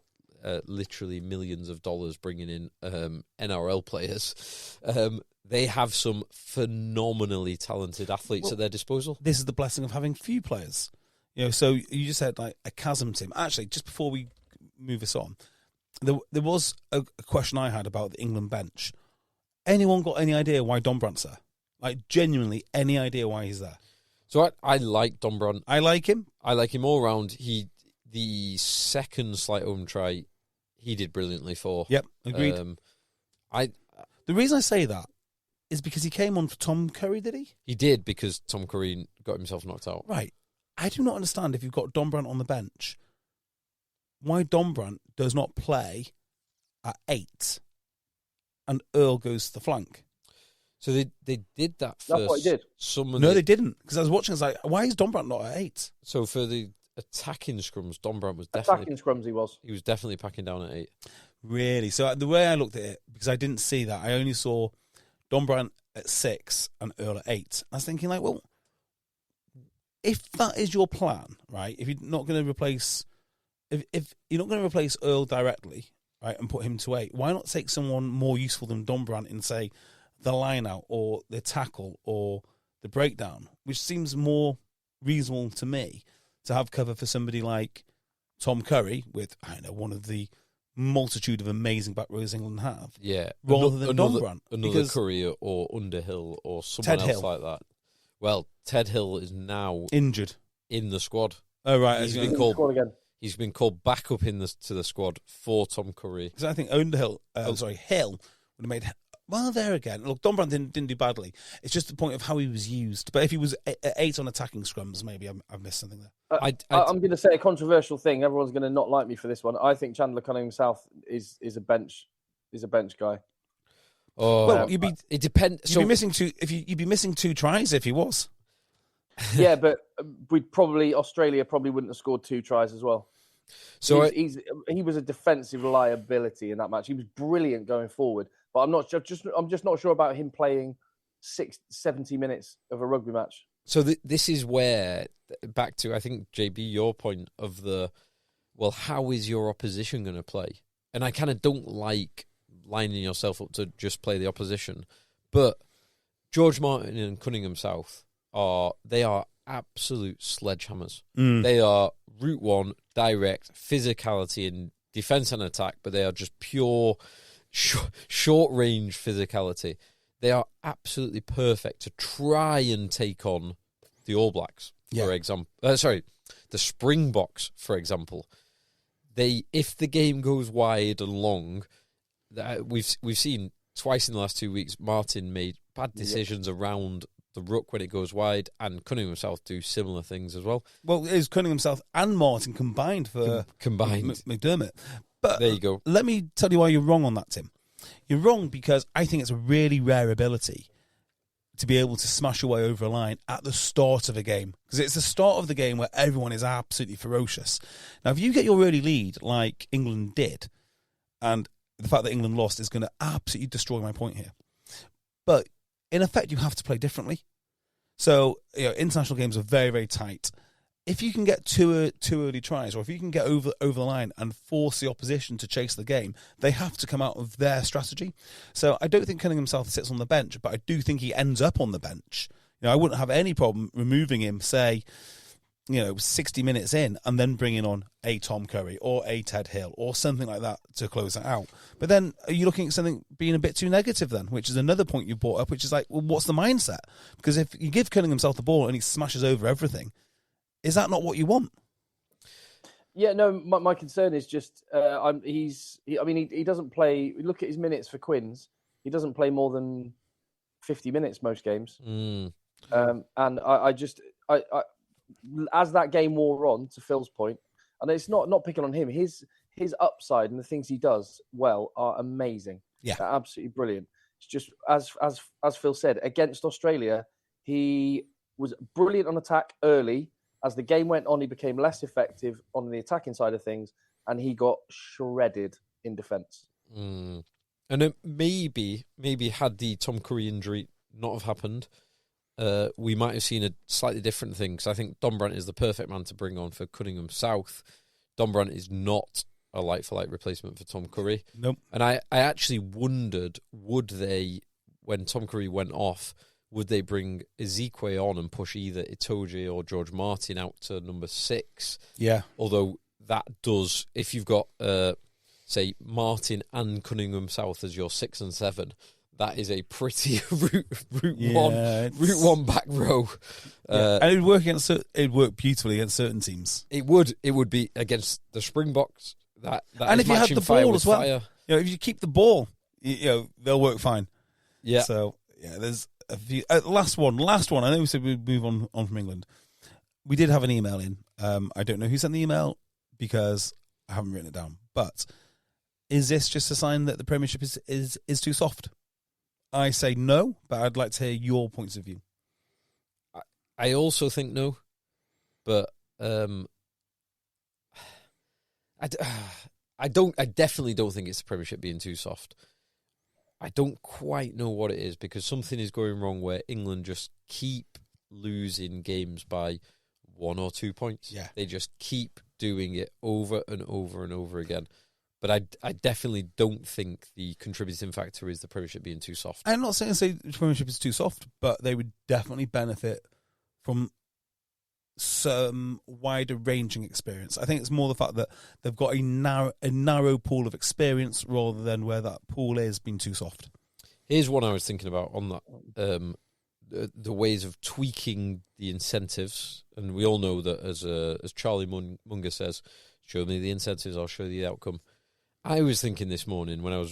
literally millions of dollars bringing in NRL players. They have some phenomenally talented athletes at their disposal. This is the blessing of having few players. So you just said like a chasm team. Actually, just before we move this on, there was a question I had about the England bench. Anyone got any idea why Dombrandt's there? Like, genuinely, any idea why he's there? So I like Dombrand. I like him. I like him all round. The second slight home try, he did brilliantly for. Yep, agreed. The reason I say that is because he came on for Tom Curry, did he? He did, because Tom Curry got himself knocked out. Right. I do not understand, if you've got Dombrandt on the bench, why Dombrandt does not play at 8 and Earl goes to the flank. So they did that first. That's what he did. They didn't. Because I was watching, I was like, why is Dombrandt not at 8? So for the attacking scrums, Dombrandt was Attacking scrums, he was definitely packing down at 8. Really? So the way I looked at it, because I didn't see that, I only saw Dombrandt at 6 and Earl at 8. I was thinking, like, well, if that is your plan, right? If you're not going to replace, if you're not going to replace Earl directly, right, and put him to 8, why not take someone more useful than Dombrandt in, say, the line out or the tackle or the breakdown, which seems more reasonable to me to have cover for somebody like Tom Curry with, I don't know, one of the multitude of amazing back rows England have. Yeah. Rather than Dombrandt. Another Curry or Underhill or someone Ted else Hill. like that. Well, Ted Hill is now Injured. in the squad. Oh, right. He's Because been called again. He's been called back up to the squad for Tom Curry. I think Hill would have made... Well, there again. Look, Dombrandt didn't do badly. It's just the point of how he was used. But if he was at 8 on attacking scrums, maybe I've missed something there. I'm going to say a controversial thing. Everyone's going to not like me for this one. I think Chandler Cunningham South is a bench Well, guy. It depends. You'd be missing two. You'd be missing 2 tries if he was. Yeah, but Australia probably wouldn't have scored 2 tries as well. So he was a defensive liability in that match. He was brilliant going forward, but I'm just not sure about him playing 70 minutes of a rugby match. So this is where, back to, I think, JB, your point of how is your opposition going to play? and I kind of don't like lining yourself up to just play the opposition. But George Martin and Cunningham South are absolute sledgehammers. They are route one, direct, physicality in defence and attack, but they are just pure short-range physicality. They are absolutely perfect to try and take on the All Blacks, for example. The Springboks, for example. If the game goes wide and long, we've seen twice in the last 2 weeks, Martin made bad decisions around the ruck when it goes wide, and Cunningham South do similar things as well. Well, it was Cunningham South and Martin combined for McDermott. But there you go. Let me tell you why you're wrong on that, Tim. You're wrong because I think it's a really rare ability to be able to smash your way over a line at the start of a game. Because it's the start of the game where everyone is absolutely ferocious. Now, if you get your early lead like England did, and the fact that England lost is going to absolutely destroy my point here. But in effect, you have to play differently. So, international games are very, very tight. If you can get two early tries, or if you can get over the line and force the opposition to chase the game, they have to come out of their strategy. So I don't think Cunningham South sits on the bench, but I do think he ends up on the bench. I wouldn't have any problem removing him, say, 60 minutes in, and then bringing on a Tom Curry or a Ted Hill or something like that to close it out. But then are you looking at something being a bit too negative then, which is another point you brought up, which is like, well, what's the mindset? Because if you give Cunningham South the ball and he smashes over everything, is that not what you want? Yeah, no, my concern is just he doesn't play. Look at his minutes for Quins. He doesn't play more than 50 minutes most games. And I as that game wore on, to Phil's point, and it's not picking on him. His upside and the things he does well are amazing. Yeah, they're absolutely brilliant. It's just as Phil said, against Australia, he was brilliant on attack early. As the game went on, he became less effective on the attacking side of things, and he got shredded in defence. And it maybe had the Tom Curry injury not have happened, we might have seen a slightly different thing, because I think Don Brandt is the perfect man to bring on for Cunningham South. Don Brandt is not a like-for-like replacement for Tom Curry. Nope. And I actually wondered, would they, when Tom Curry went off, would they bring Ezekwe on and push either Itoje or George Martin out to number 6? Yeah. Although that does, if you've got, say, Martin and Cunningham South as your 6 and 7, that is a pretty route one back row. And it'd work beautifully against certain teams. It would be against the Springboks. And if you had the ball as well, if you keep the ball, they'll work fine. Yeah. So there's a few. Last one. I know we said we'd move on from England. We did have an email in. I don't know who sent the email because I haven't written it down. But is this just a sign that the Premiership is too soft? I say no, but I'd like to hear your points of view. I also think no, but I definitely don't think it's the Premiership being too soft. I don't quite know what it is, because something is going wrong where England just keep losing games by 1 or 2 points. Yeah. They just keep doing it over and over and over again. But I definitely don't think the contributing factor is the Premiership being too soft. I'm not saying the Premiership is too soft, but they would definitely benefit from some wider ranging experience. I think it's more the fact that they've got a narrow pool of experience rather than where that pool is being too soft. Here's one I was thinking about on that, the ways of tweaking the incentives. And we all know that as Charlie Munger says, show me the incentives, I'll show you the outcome. I was thinking this morning when I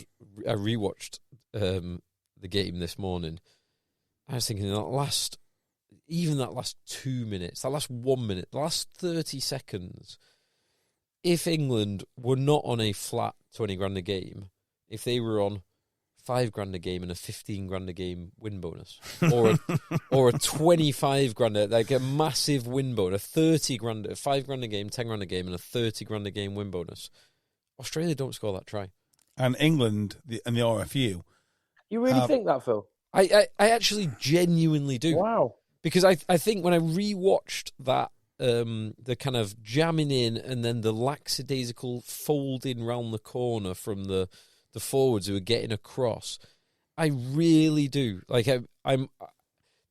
rewatched the game this morning, I was thinking that last 2 minutes, that last 1 minute, the last 30 seconds, if England were not on a flat 20 grand a game, if they were on 5 grand a game and a 15 grand a game win bonus, or a 25 grand, like a massive win bonus, 30 grand, 5 grand a game, 10 grand a game, and a 30 grand a game win bonus, Australia don't score that try. And England and the RFU. You really think that, Phil? I actually genuinely do. Wow. Because I think when I rewatched that the kind of jamming in and then the lackadaisical folding round the corner from the forwards who are getting across. I really do. Like, I'm.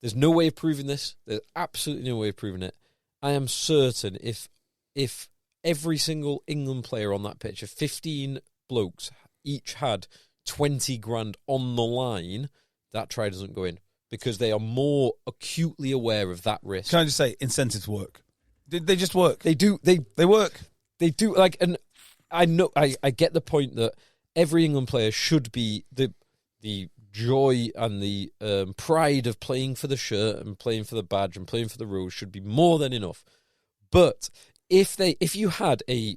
There's no way of proving this. There's absolutely no way of proving it. I am certain if every single England player on that pitch, if 15 blokes each had 20 grand on the line, that try doesn't go in because they are more acutely aware of that risk. Can I just say, incentives work? They just work. They do. They work. They do. Like, and I know. I get the point that every England player should be the joy and the pride of playing for the shirt and playing for the badge and playing for the rose should be more than enough. But if you had a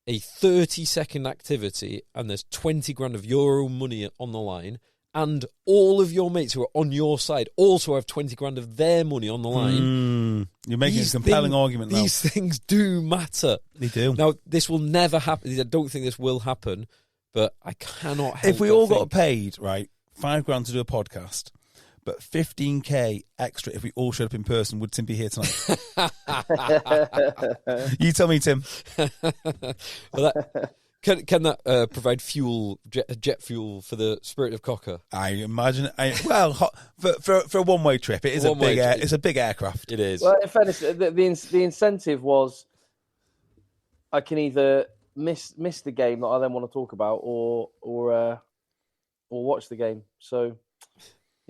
30-second activity and there's 20 grand of your own money on the line and all of your mates who are on your side also have 20 grand of their money on the line. You're making a compelling argument now. These things do matter. They do. Now, this will never happen. I don't think this will happen, but I cannot help if we all got paid, right, 5 grand to do a podcast, but 15k extra if we all showed up in person, would Tim be here tonight? You tell me, Tim. Well, can that provide fuel, jet fuel for the Spirit of Cocker? I imagine. For a one-way trip, it is it's a big aircraft. It is. Well, in fairness, the incentive was I can either miss the game that I then want to talk about, or watch the game. So,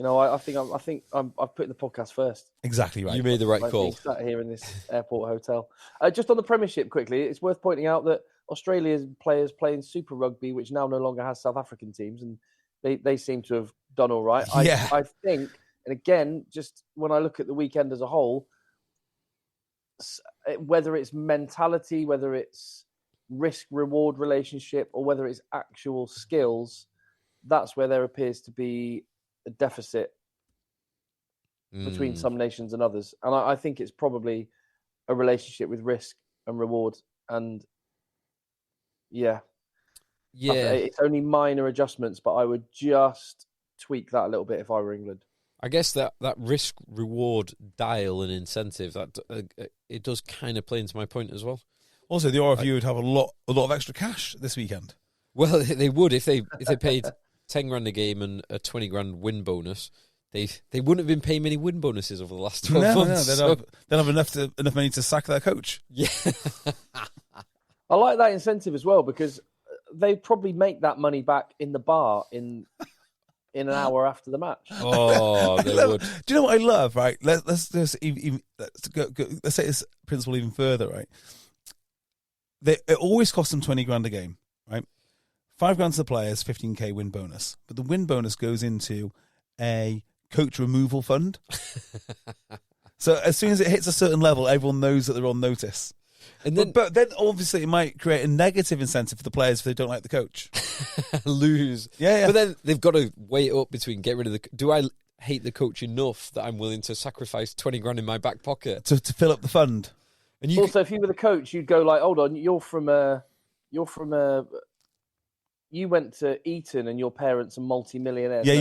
I think I've put in the podcast first. Exactly right. You made the right call. Sat here in this airport hotel. Just on the Premiership, quickly, it's worth pointing out that Australia's players playing Super Rugby, which now no longer has South African teams, and they seem to have done all right. I think, and again, just when I look at the weekend as a whole, whether it's mentality, whether it's risk-reward relationship, or whether it's actual skills, that's where there appears to be a deficit between some nations and others. And I think it's probably a relationship with risk and reward. And it's only minor adjustments, but I would just tweak that a little bit if I were England. I guess that risk-reward dial and incentive, that it does kind of play into my point as well. Also, the RFU would have a lot of extra cash this weekend. Well, they would if they paid 10 grand a game and a 20 grand win bonus. They wouldn't have been paying many win bonuses over the last 12 months. No, they'd have enough money to sack their coach. Yeah. I like that incentive as well, because they probably make that money back in the bar in an hour after the match. Oh, they would. Do you know what I love? Right, let's take this principle even further. Right, it always costs them 20 grand a game. Right, 5 grand to the players, 15k win bonus, but the win bonus goes into a coach removal fund. So as soon as it hits a certain level, everyone knows that they're on notice. And then, but then obviously it might create a negative incentive for the players if they don't like the coach. Lose. Yeah. But then they've got to weigh it up between get rid of do I hate the coach enough that I'm willing to sacrifice 20 grand in my back pocket to fill up the fund? And also, if you were the coach, you'd go like, hold on, you went to Eton and your parents are multi-millionaires. Yeah,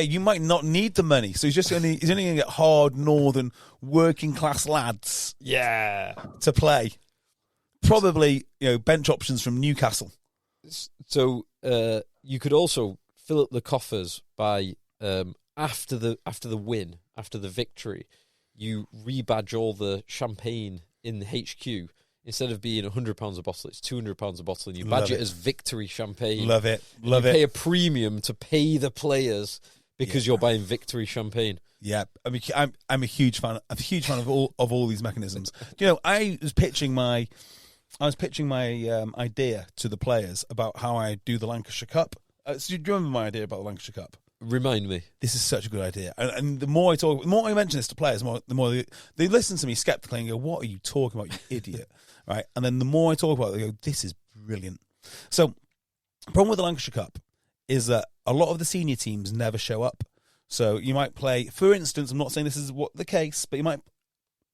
you might not need the money. So he's only going to get hard northern working class lads. Yeah, to play. Probably, bench options from Newcastle. So you could also fill up the coffers by after the win, after the victory, you rebadge all the champagne in the HQ. Instead of being £100 a bottle, it's £200 a bottle, and you badge it as victory champagne. Love it. You pay a premium to pay the players because you're buying victory champagne. Yeah, I mean, I'm a huge fan. I'm a huge fan of all these mechanisms. I was pitching my idea to the players about how I do the Lancashire Cup. So do you remember my idea about the Lancashire Cup? Remind me. This is such a good idea, and the more I mention this to players, the more they listen to me skeptically and go, "What are you talking about, you idiot?" Right? And then the more I talk about it, they go, "This is brilliant." So, the problem with the Lancashire Cup is that a lot of the senior teams never show up. So you might play, for instance, I'm not saying this is the case, but you might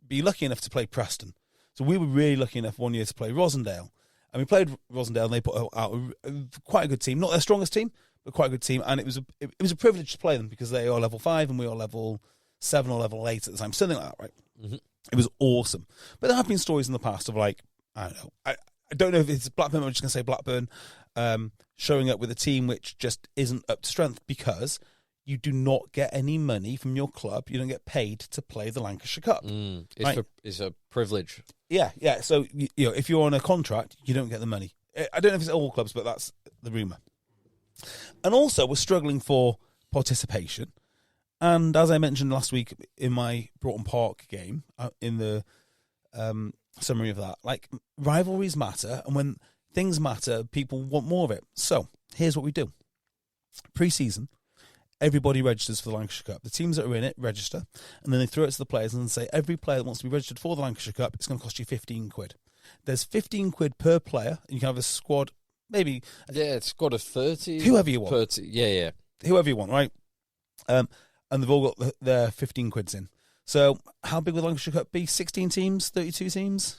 be lucky enough to play Preston. So we were really lucky enough one year to play Rosendale, and we played Rosendale, and they put out quite a good team, not their strongest team, but quite a good team, and it was a privilege to play them because they are level 5 and we are level 7 or level 8 at the time, something like that, right? Mm-hmm. It was awesome. But there have been stories in the past of like, I don't know. I don't know if it's Blackburn. I'm just going to say Blackburn showing up with a team which just isn't up to strength because you do not get any money from your club. You don't get paid to play the Lancashire Cup. It's a privilege. Yeah. So, if you're on a contract, you don't get the money. I don't know if it's all clubs, but that's the rumour. And also, we're struggling for participation. And as I mentioned last week in my Broughton Park game, in the summary of that, like, rivalries matter, and when things matter, people want more of it. So, here's what we do. Pre-season, everybody registers for the Lancashire Cup. The teams that are in it register, and then they throw it to the players and say, every player that wants to be registered for the Lancashire Cup, it's going to cost you 15 quid. There's 15 quid per player, and you can have a squad, maybe... Yeah, it's squad of 30. Whoever you want. 30, yeah. Whoever you want, right? And they've all got their 15 quids in. So how big would the Lancashire Cup be? 16 teams? 32 teams?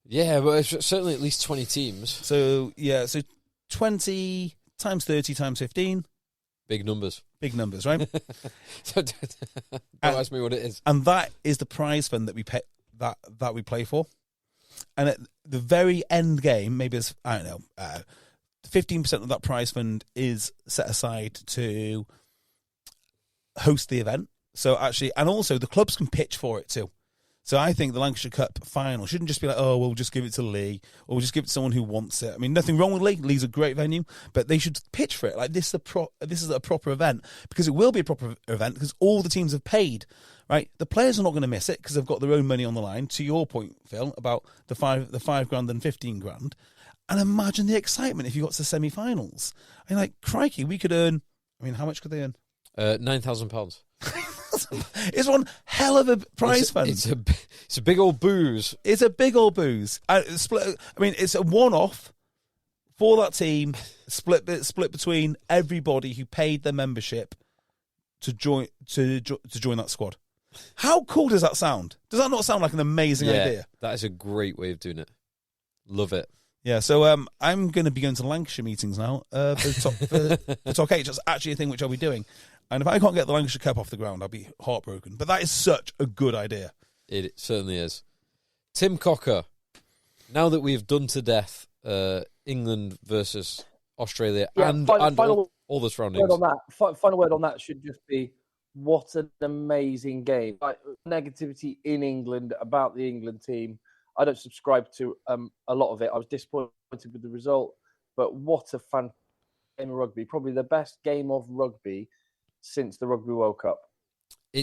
Yeah, but it's certainly at least 20 teams. So 20 times 30 times 15. Big numbers. Big numbers, right? Don't ask me what it is. And that is the prize fund that we pay, that we play for. And at the very end game, maybe it's, 15% of that prize fund is set aside to host the event. So actually, and also the clubs can pitch for it too. So I think the Lancashire Cup final shouldn't just be like, oh, we'll just give it to Lee, or we'll just give it to someone who wants it. I mean, nothing wrong with Lee. Lee's a great venue, but they should pitch for it. Like, this is a proper event, because it will be a proper event because all the teams have paid, right? The players are not going to miss it because they've got their own money on the line. To your point, Phil, about the five grand and 15 grand. And imagine the excitement if you got to the semi-finals. I mean, like, crikey, we could earn, how much could they earn? £9,000. It's one hell of a prize fund. It's a big old booze. It's a big old booze. It's a one-off for that team, split between everybody who paid their membership to join that squad. How cool does that sound? Does that not sound like an amazing idea? That is a great way of doing it. Love it. Yeah, so I'm going to be going to Lancashire meetings now for Talk H. That's actually a thing which I'll be doing. And if I can't get the Lancashire Cup off the ground, I'll be heartbroken. But that is such a good idea. It certainly is. Tim Cocker, now that we've done to death England versus Australia and all the surroundings. Final word on that should just be, what an amazing game. Like, negativity in England about the England team. I don't subscribe to a lot of it. I was disappointed with the result, but what a fan game of rugby. Probably the best game of rugby since the Rugby World Cup.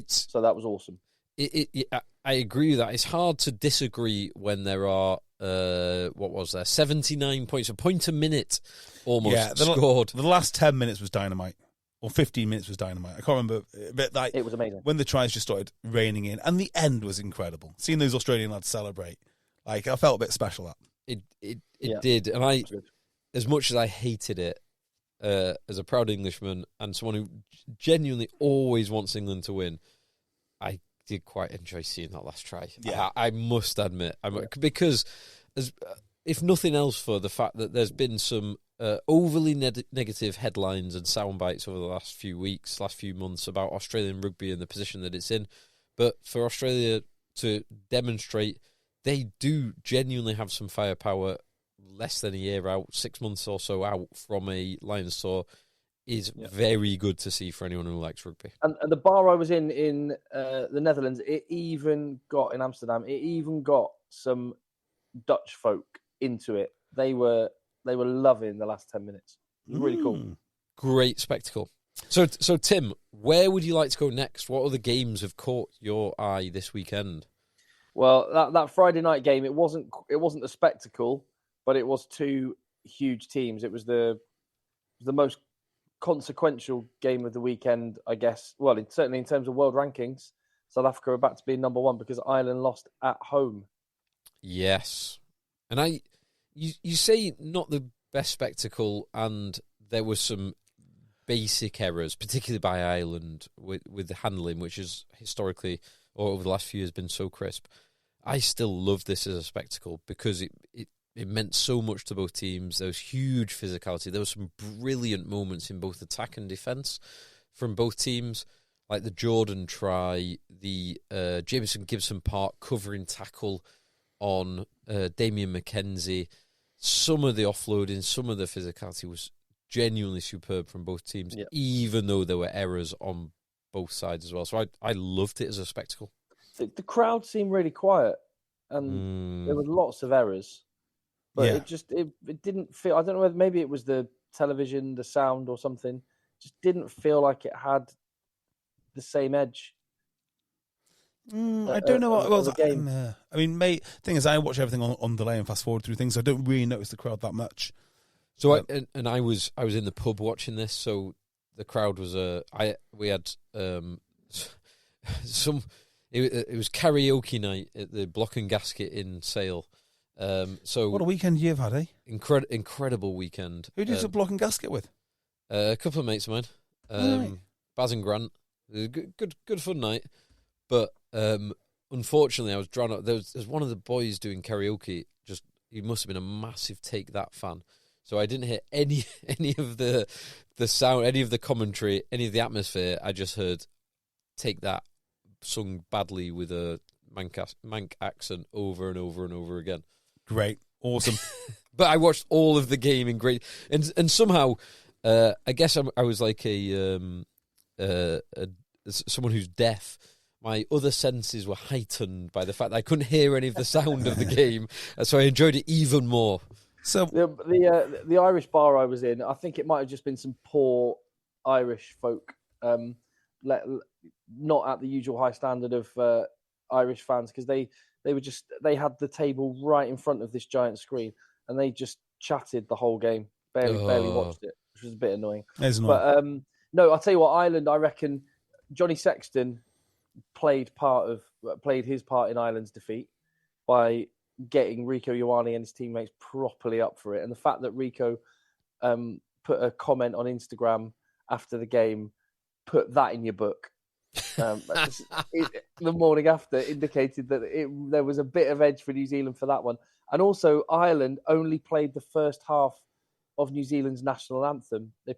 So that was awesome. I agree with that. It's hard to disagree when there are 79 points, a point a minute almost scored. The last 10 minutes was dynamite, or 15 minutes was dynamite. I can't remember, but like, it was amazing when the tries just started raining in, and the end was incredible. Seeing those Australian lads celebrate, like, I felt a bit special. That it did, and as much as I hated it, as a proud Englishman and someone who genuinely always wants England to win, I did quite enjoy seeing that last try. Yeah. I must admit, because if nothing else, for the fact that there's been some overly negative headlines and sound bites over the last few months about Australian rugby and the position that it's in, but for Australia to demonstrate they do genuinely have some firepower less than a year out, 6 months or so out from a Lions tour, is very good to see for anyone who likes rugby. And the bar I was in the Netherlands, it even got some Dutch folk into it. They were loving the last 10 minutes. It was really cool. Great spectacle. So Tim, where would you like to go next? What other games have caught your eye this weekend? Well, that Friday night game, it wasn't a spectacle, but it was two huge teams. It was the most consequential game of the weekend, I guess. Well, certainly in terms of world rankings, South Africa are about to be number one because Ireland lost at home. Yes, and you say not the best spectacle, and there was some basic errors, particularly by Ireland with the handling, which is historically or over the last few years been so crisp. I still love this as a spectacle because it meant so much to both teams. There was huge physicality. There was some brilliant moments in both attack and defence from both teams. like the Jordan try, the Jameson Gibson Park covering tackle on Damien McKenzie. Some of the offloading, some of the physicality was genuinely superb from both teams, even though there were errors on both sides as well. So I loved it as a spectacle. The crowd seemed really quiet, and there were lots of errors. But it didn't feel. I don't know whether maybe it was the television, the sound, or something. Just didn't feel like it had the same edge. I don't know what it was. I mean, thing is, I watch everything on delay and fast forward through things. So I don't really notice the crowd that much. So I was in the pub watching this. So the crowd was we had some. It was karaoke night at the Block and Gasket in Sale. So what a weekend you've had, eh? Incredible weekend. Who did you Block and Gasket with? A couple of mates of mine, Right. Baz and Grant. It was a good fun night, but unfortunately I was drawn up. There's one of the boys doing karaoke. Just he must have been a massive Take That fan. So I didn't hear any of the sound, any of the commentary, any of the atmosphere. I just heard Take That sung badly with a Manc accent over and over and over again. Great, awesome. But I watched all of the game in great, and somehow I guess I was like someone who's deaf. My other senses were heightened by the fact that I couldn't hear any of the sound of the game, so I enjoyed it even more. So the Irish bar I was in, I think it might have just been some poor Irish folk, not at the usual high standard of Irish fans, because they had the table right in front of this giant screen, and they just chatted the whole game, barely watched it, which was a bit annoying. It's annoying. But no, I'll tell you what, Ireland, I reckon Johnny Sexton played his part in Ireland's defeat by getting Rico Ioane and his teammates properly up for it. And the fact that Rico put a comment on Instagram after the game, put that in your book. The morning after indicated that there was a bit of edge for New Zealand for that one. And also Ireland only played the first half of New Zealand's national anthem. They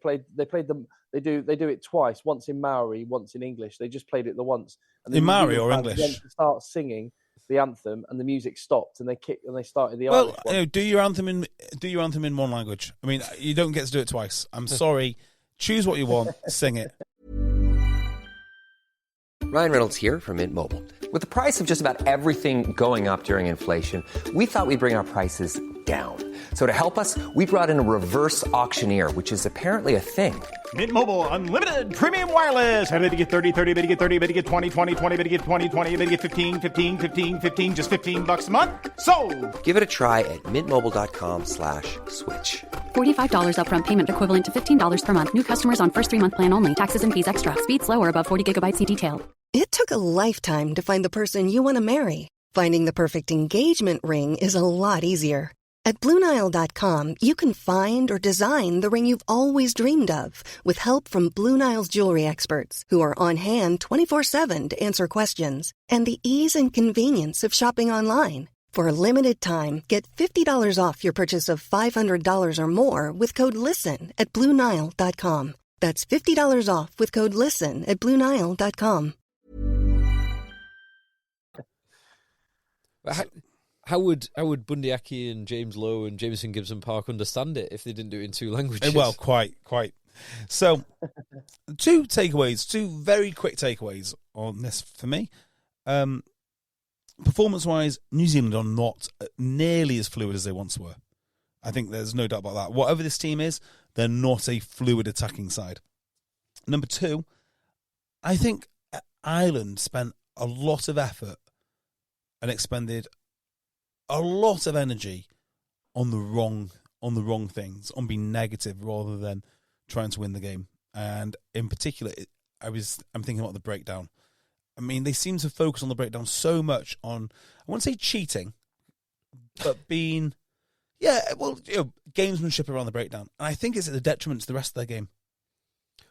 do it twice, once in Maori, once in English. They just played it the once. And in Maori or English? Went to start singing the anthem, and the music stopped, and they started the Irish one. Do your anthem in one language. I mean, you don't get to do it twice. I'm sorry. Choose what you want. Sing it. Ryan Reynolds here from Mint Mobile. With the price of just about everything going up during inflation, we thought we'd bring our prices down. So to help us, we brought in a reverse auctioneer, which is apparently a thing. Mint Mobile Unlimited Premium Wireless. How to get 30, 30, bit to get 30, bit to get 20, 20, 20, bit to get 20, 20, bit to get 15, 15, 15, 15, just $15 a month? Sold! Give it a try at mintmobile.com/switch. $45 upfront payment equivalent to $15 per month. New customers on first 3-month plan only. Taxes and fees extra. Speed slower above 40 gigabytes. See detail. It took a lifetime to find the person you want to marry. Finding the perfect engagement ring is a lot easier. At BlueNile.com, you can find or design the ring you've always dreamed of, with help from Blue Nile's jewelry experts, who are on hand 24/7 to answer questions, and the ease and convenience of shopping online. For a limited time, get $50 off your purchase of $500 or more with code LISTEN at BlueNile.com. That's $50 off with code LISTEN at BlueNile.com. How would Bundy Aki and James Lowe and Jameson Gibson Park understand it if they didn't do it in two languages? Well, quite. So, two very quick takeaways on this for me. Performance-wise, New Zealand are not nearly as fluid as they once were. I think there's no doubt about that. Whatever this team is, they're not a fluid attacking side. Number two, I think Ireland spent a lot of effort and expended a lot of energy on the wrong things, on being negative rather than trying to win the game. And in particular, I'm thinking about the breakdown. I mean, they seem to focus on the breakdown so much on, I won't say cheating, but being, gamesmanship around the breakdown. And I think it's at the detriment to the rest of their game.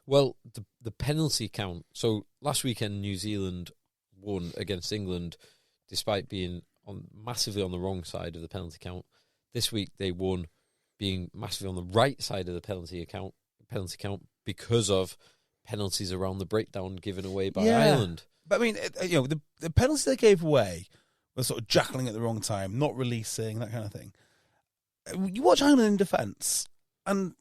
Well, the penalty count. So last weekend, New Zealand won against England despite being massively on the wrong side of the penalty count. This week, they won being massively on the right side of the penalty count because of penalties around the breakdown given away by Yeah. Ireland. But I mean, the penalties they gave away were sort of jackling at the wrong time, not releasing, that kind of thing. You watch Ireland in defence, and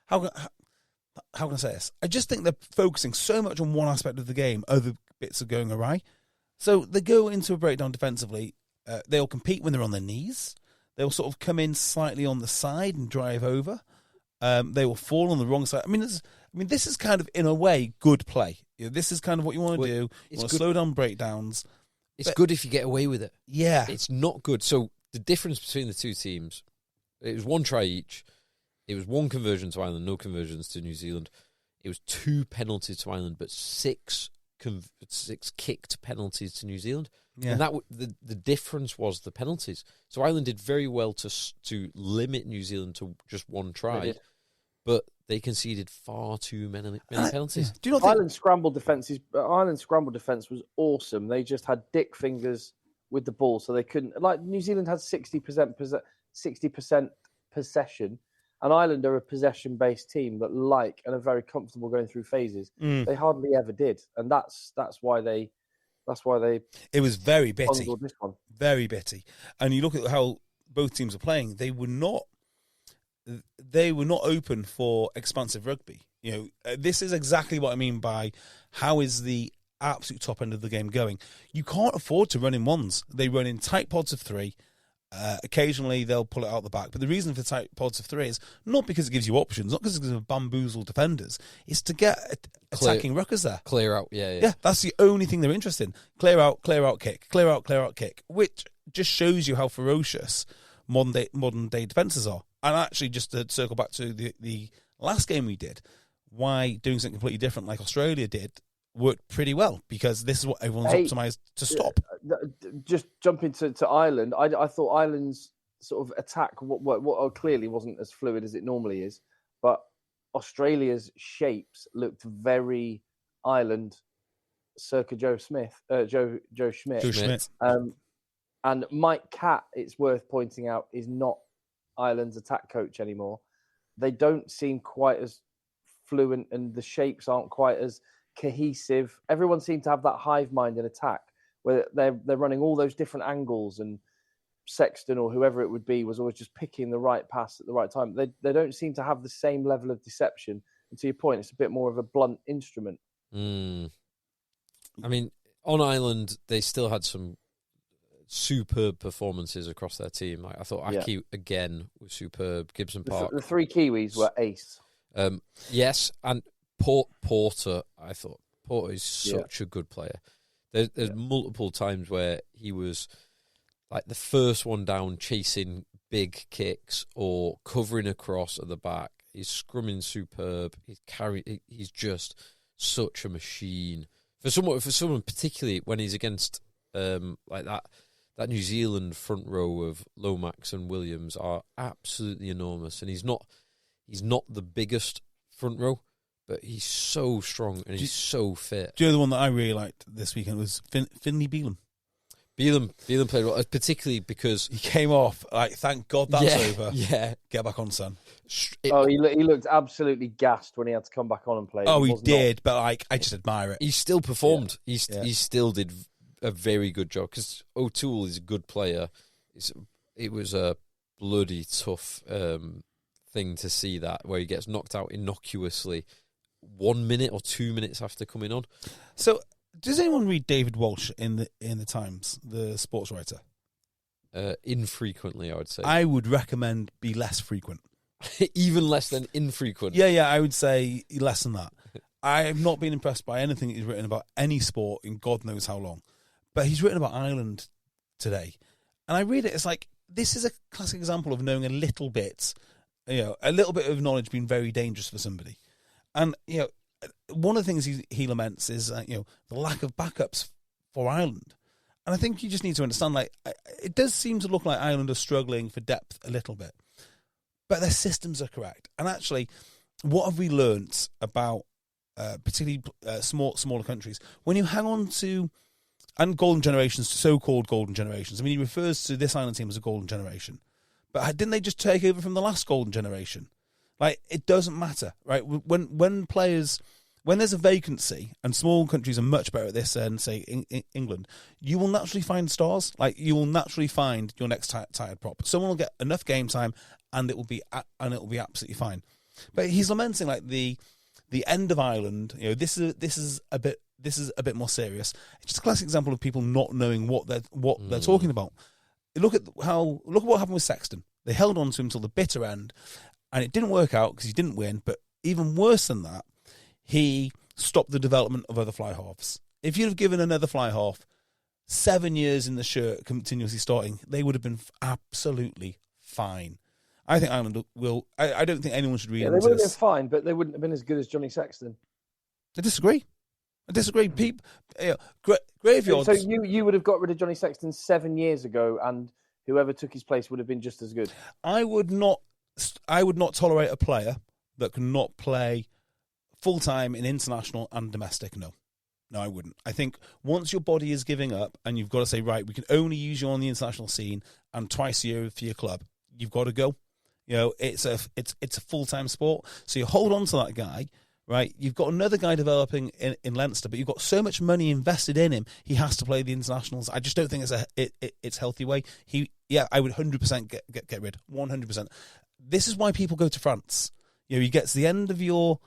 how can I say this? I just think they're focusing so much on one aspect of the game, other bits are going awry. So they go into a breakdown defensively. They'll compete when they're on their knees. They'll sort of come in slightly on the side and drive over. They will fall on the wrong side. I mean, this is kind of, in a way, good play. This is kind of what you want to do. You want to slow down breakdowns. It's good if you get away with it. Yeah. It's not good. So the difference between the two teams, it was 1 try each. It was 1 conversion to Ireland, no conversions to New Zealand. It was 2 penalties to Ireland, but 6 kicked penalties to New Zealand. Yeah. And the difference was the penalties. So Ireland did very well to limit New Zealand to just 1 try, but they conceded far too many penalties. Do you not think Ireland's scramble defence was awesome. They just had dick fingers with the ball, so they couldn't. Like New Zealand had 60% possession, and Ireland are a possession-based team that and are very comfortable going through phases. They hardly ever did, and that's why they. It was very bitty. This one. Very bitty. And you look at how both teams are playing, they were not open for expansive rugby. This is exactly what I mean by how is the absolute top end of the game going. You can't afford to run in ones. They run in tight pods of 3. Occasionally they'll pull it out the back. But the reason for tight pods of 3 is not because it gives you options, not because it gives you bamboozle defenders. It's to get attacking ruckers there. Clear out, yeah. Yeah, that's the only thing they're interested in. Clear out, kick. Clear out, kick. Which just shows you how ferocious modern day defences are. And actually, just to circle back to the last game we did, why doing something completely different like Australia did worked pretty well, because this is what everyone's optimised to stop. Just jumping to Ireland, I thought Ireland's sort of attack what clearly wasn't as fluid as it normally is, but Australia's shapes looked very Ireland circa Joe Schmidt. And Mike Catt, it's worth pointing out, is not Ireland's attack coach anymore. They don't seem quite as fluent, and the shapes aren't quite as cohesive. Everyone seemed to have that hive mind in attack, where they're running all those different angles, and Sexton or whoever it would be was always just picking the right pass at the right time. They don't seem to have the same level of deception. And to your point, it's a bit more of a blunt instrument. I mean, on Ireland, they still had some superb performances across their team. I thought Aki again was superb. Gibson Park. The 3 Kiwis were ace. Yes, and Porter, I thought Porter is such a good player. There's multiple times where he was like the first one down, chasing big kicks or covering across at the back. He's scrumming superb. He's just such a machine. For someone particularly when he's against like that New Zealand front row of Lomax and Williams are absolutely enormous, and he's not the biggest front row, but he's so strong and he's so fit. Do you know the one that I really liked this weekend was Finlay Bealham? Bealham played well, particularly because he came off like, thank God that's over. Yeah, get back on, son. He looked absolutely gassed when he had to come back on and play. Oh, he did, but like I just admire it. He still performed. He still did a very good job, because O'Toole is a good player. It was a bloody tough thing to see that, where he gets knocked out innocuously 1 minute or 2 minutes after coming on. So, does anyone read David Walsh in the Times, the sports writer? Infrequently, I would say. I would recommend be less frequent. Even less than infrequent. Yeah, I would say less than that. I have not been impressed by anything he's written about any sport in God knows how long. But he's written about Ireland today. And I read it, it's like, this is a classic example of knowing a little bit of knowledge being very dangerous for somebody. And, one of the things he laments is, the lack of backups for Ireland. And I think you just need to understand, it does seem to look like Ireland are struggling for depth a little bit. But their systems are correct. And actually, what have we learnt about particularly smaller countries? When you hang on to, and golden generations, so-called golden generations. I mean, he refers to this Ireland team as a golden generation. But didn't they just take over from the last golden generation? Like, it doesn't matter, right? When when there's a vacancy, and small countries are much better at this than, say, England, you will naturally find stars. Like, you will naturally find your next tired prop. Someone will get enough game time, and it will be absolutely fine. But he's lamenting like the end of Ireland. You know, this is a bit more serious. It's just a classic example of people not knowing what they're talking about. Look at what happened with Sexton. They held on to him till the bitter end, and it didn't work out because he didn't win. But even worse than that, he stopped the development of other fly halves. If you'd have given another fly half 7 years in the shirt continuously starting, they would have been absolutely fine. I think Ireland will. I don't think anyone should read into this. They would have been fine, but they wouldn't have been as good as Johnny Sexton. I disagree. People, graveyards. So you would have got rid of Johnny Sexton 7 years ago, and whoever took his place would have been just as good. I would not tolerate a player that cannot play full time in international and domestic. No, I wouldn't. I think once your body is giving up, and you've got to say, right, we can only use you on the international scene and twice a year for your club, you've got to go. You know, it's a full time sport. So you hold on to that guy. Right, you've got another guy developing in Leinster, but you've got so much money invested in him. He has to play the internationals. I just don't think it's a healthy way. I would 100% get rid, 100%. This is why people go to France. You know, you get to the end of your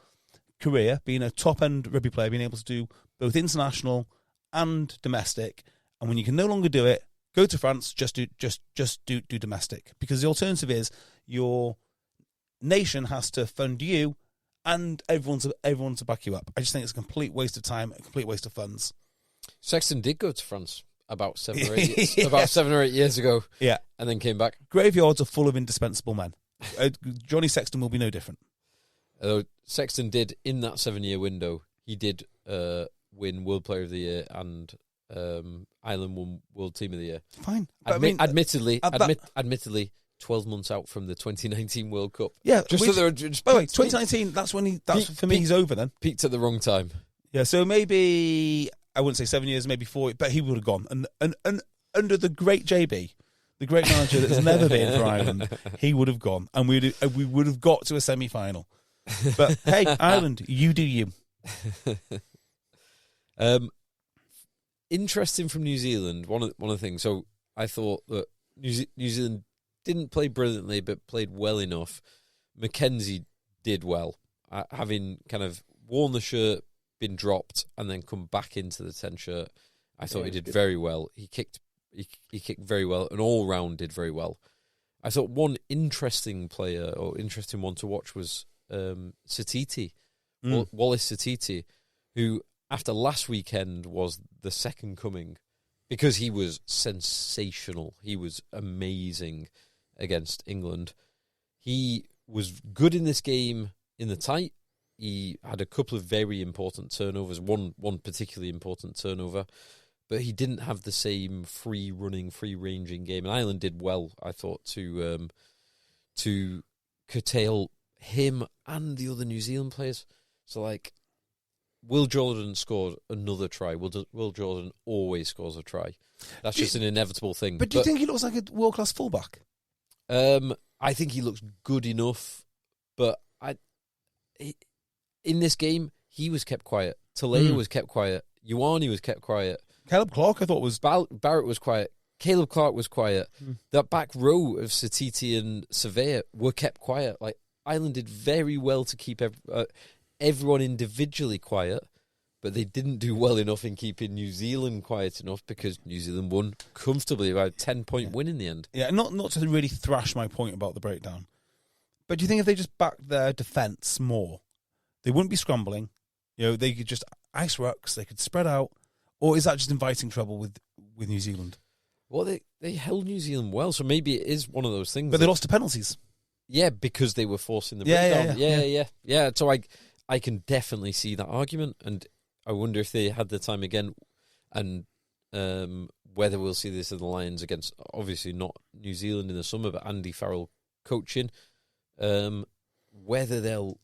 career being a top end rugby player, being able to do both international and domestic, and when you can no longer do it, go to France. Just do domestic, because the alternative is your nation has to fund you. And everyone to back you up. I just think it's a complete waste of time, a complete waste of funds. Sexton did go to France about 7 or 8 years, about 7 or 8 years ago. Yeah, and then came back. Graveyards are full of indispensable men. Johnny Sexton will be no different. Sexton did, in that 7-year window, he did win World Player of the Year, and Ireland won World Team of the Year. Fine, admittedly, 12 months out from the 2019 World Cup. Yeah, just so they're just. By the way, 2019. That's when for me, he's over then. Peaked at the wrong time. Yeah, so maybe I wouldn't say 7 years, maybe 4, but he would have gone. And under the great JB, the great manager that's never been for Ireland, he would have gone, and we would have got to a semi-final. But hey, Ireland, you do you. Interesting from New Zealand. One of the things. So I thought that New Zealand didn't play brilliantly, but played well enough. Mackenzie did well, having kind of worn the shirt, been dropped, and then come back into the 10 shirt. I thought he did very well. He kicked very well, and all round did very well. I thought one interesting player or interesting one to watch was Satiti, Wallace Satiti, who after last weekend was the second coming, because he was sensational. He was amazing against England. He was good in this game in the tight. He had a couple of very important turnovers, one particularly important turnover, but he didn't have the same free running, free ranging game. And Ireland did well, I thought, to curtail him and the other New Zealand players. So, like, Will Jordan scored another try. Will Jordan always scores a try. That's just an inevitable thing. But do you think he looks like a world-class fullback? I think he looks good enough, but in this game, he was kept quiet. Talea was kept quiet. Ioane was kept quiet. Caleb Clark, I thought, was... Barrett was quiet. Caleb Clark was quiet. That back row of Satiti and Surveyor were kept quiet. Like, Ireland did very well to keep everyone individually quiet, but they didn't do well enough in keeping New Zealand quiet enough, because New Zealand won comfortably, about 10-point win in the end. Yeah, not to really thrash my point about the breakdown, but do you think if they just backed their defence more, they wouldn't be scrambling? You know, they could just ice rucks, they could spread out, or is that just inviting trouble with New Zealand? Well, they held New Zealand well, so maybe it is one of those things. But they lost to penalties. Yeah, because they were forcing the breakdown. Yeah. So I can definitely see that argument, and I wonder if they had the time again, and whether we'll see this in the Lions against, obviously not New Zealand in the summer, but Andy Farrell coaching, whether they'll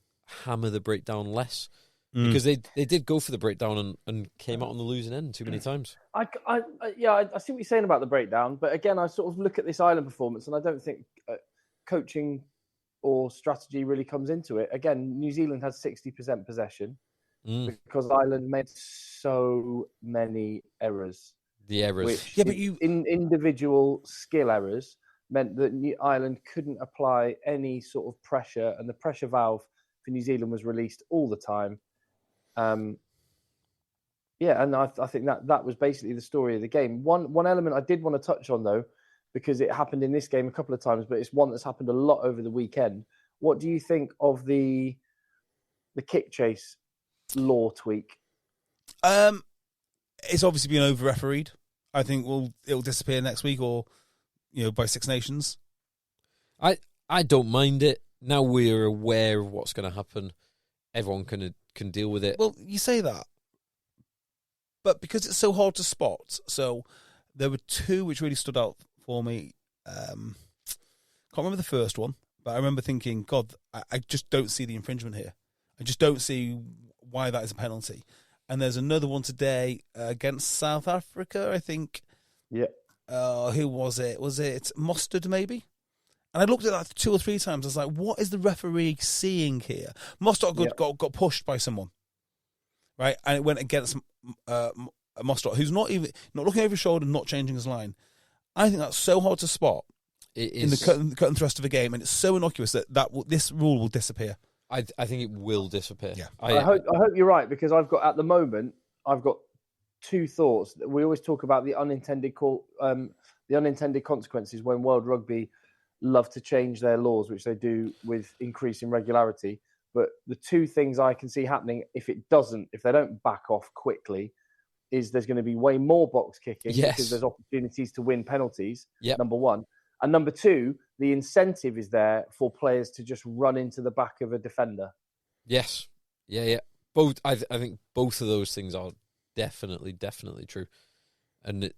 hammer the breakdown less. Because they did go for the breakdown and came out on the losing end too many times. I see what you're saying about the breakdown, but again, I sort of look at this Ireland performance, and I don't think coaching or strategy really comes into it. Again, New Zealand had 60% possession. because Ireland made so many errors. The errors. Which But individual skill errors meant that Ireland couldn't apply any sort of pressure, and the pressure valve for New Zealand was released all the time. And I think that was basically the story of the game. One element I did want to touch on, though, because it happened in this game a couple of times, but it's one that's happened a lot over the weekend. What do you think of the kick chase law tweak? It's obviously been over-refereed. I think it'll disappear next week, or by Six Nations. I don't mind it. Now we're aware of what's going to happen. Everyone can deal with it. Well, you say that, but because it's so hard to spot, so there were two which really stood out for me. Can't remember the first one, but I remember thinking, God, I just don't see the infringement here. I just don't see why that is a penalty. And there's another one today against South Africa, I think. Yeah. Who was it? Was it Mustard, maybe? And I looked at that 2 or 3 times. I was like, what is the referee seeing here? Mustard got pushed by someone, right? And it went against Mustard, who's not looking over his shoulder, not changing his line. I think that's so hard to spot in the cut and thrust of a game, and it's so innocuous that this rule will disappear. I think it will disappear. Yeah. I hope you're right, because I've got 2 thoughts. We always talk about the unintended consequences when World Rugby love to change their laws, which they do with increasing regularity. But the 2 things I can see happening if they don't back off quickly, is there's going to be way more box kicking because there's opportunities to win penalties. Number 1. And number 2, the incentive is there for players to just run into the back of a defender. Yes. Yeah. Both. I think both of those things are definitely true. And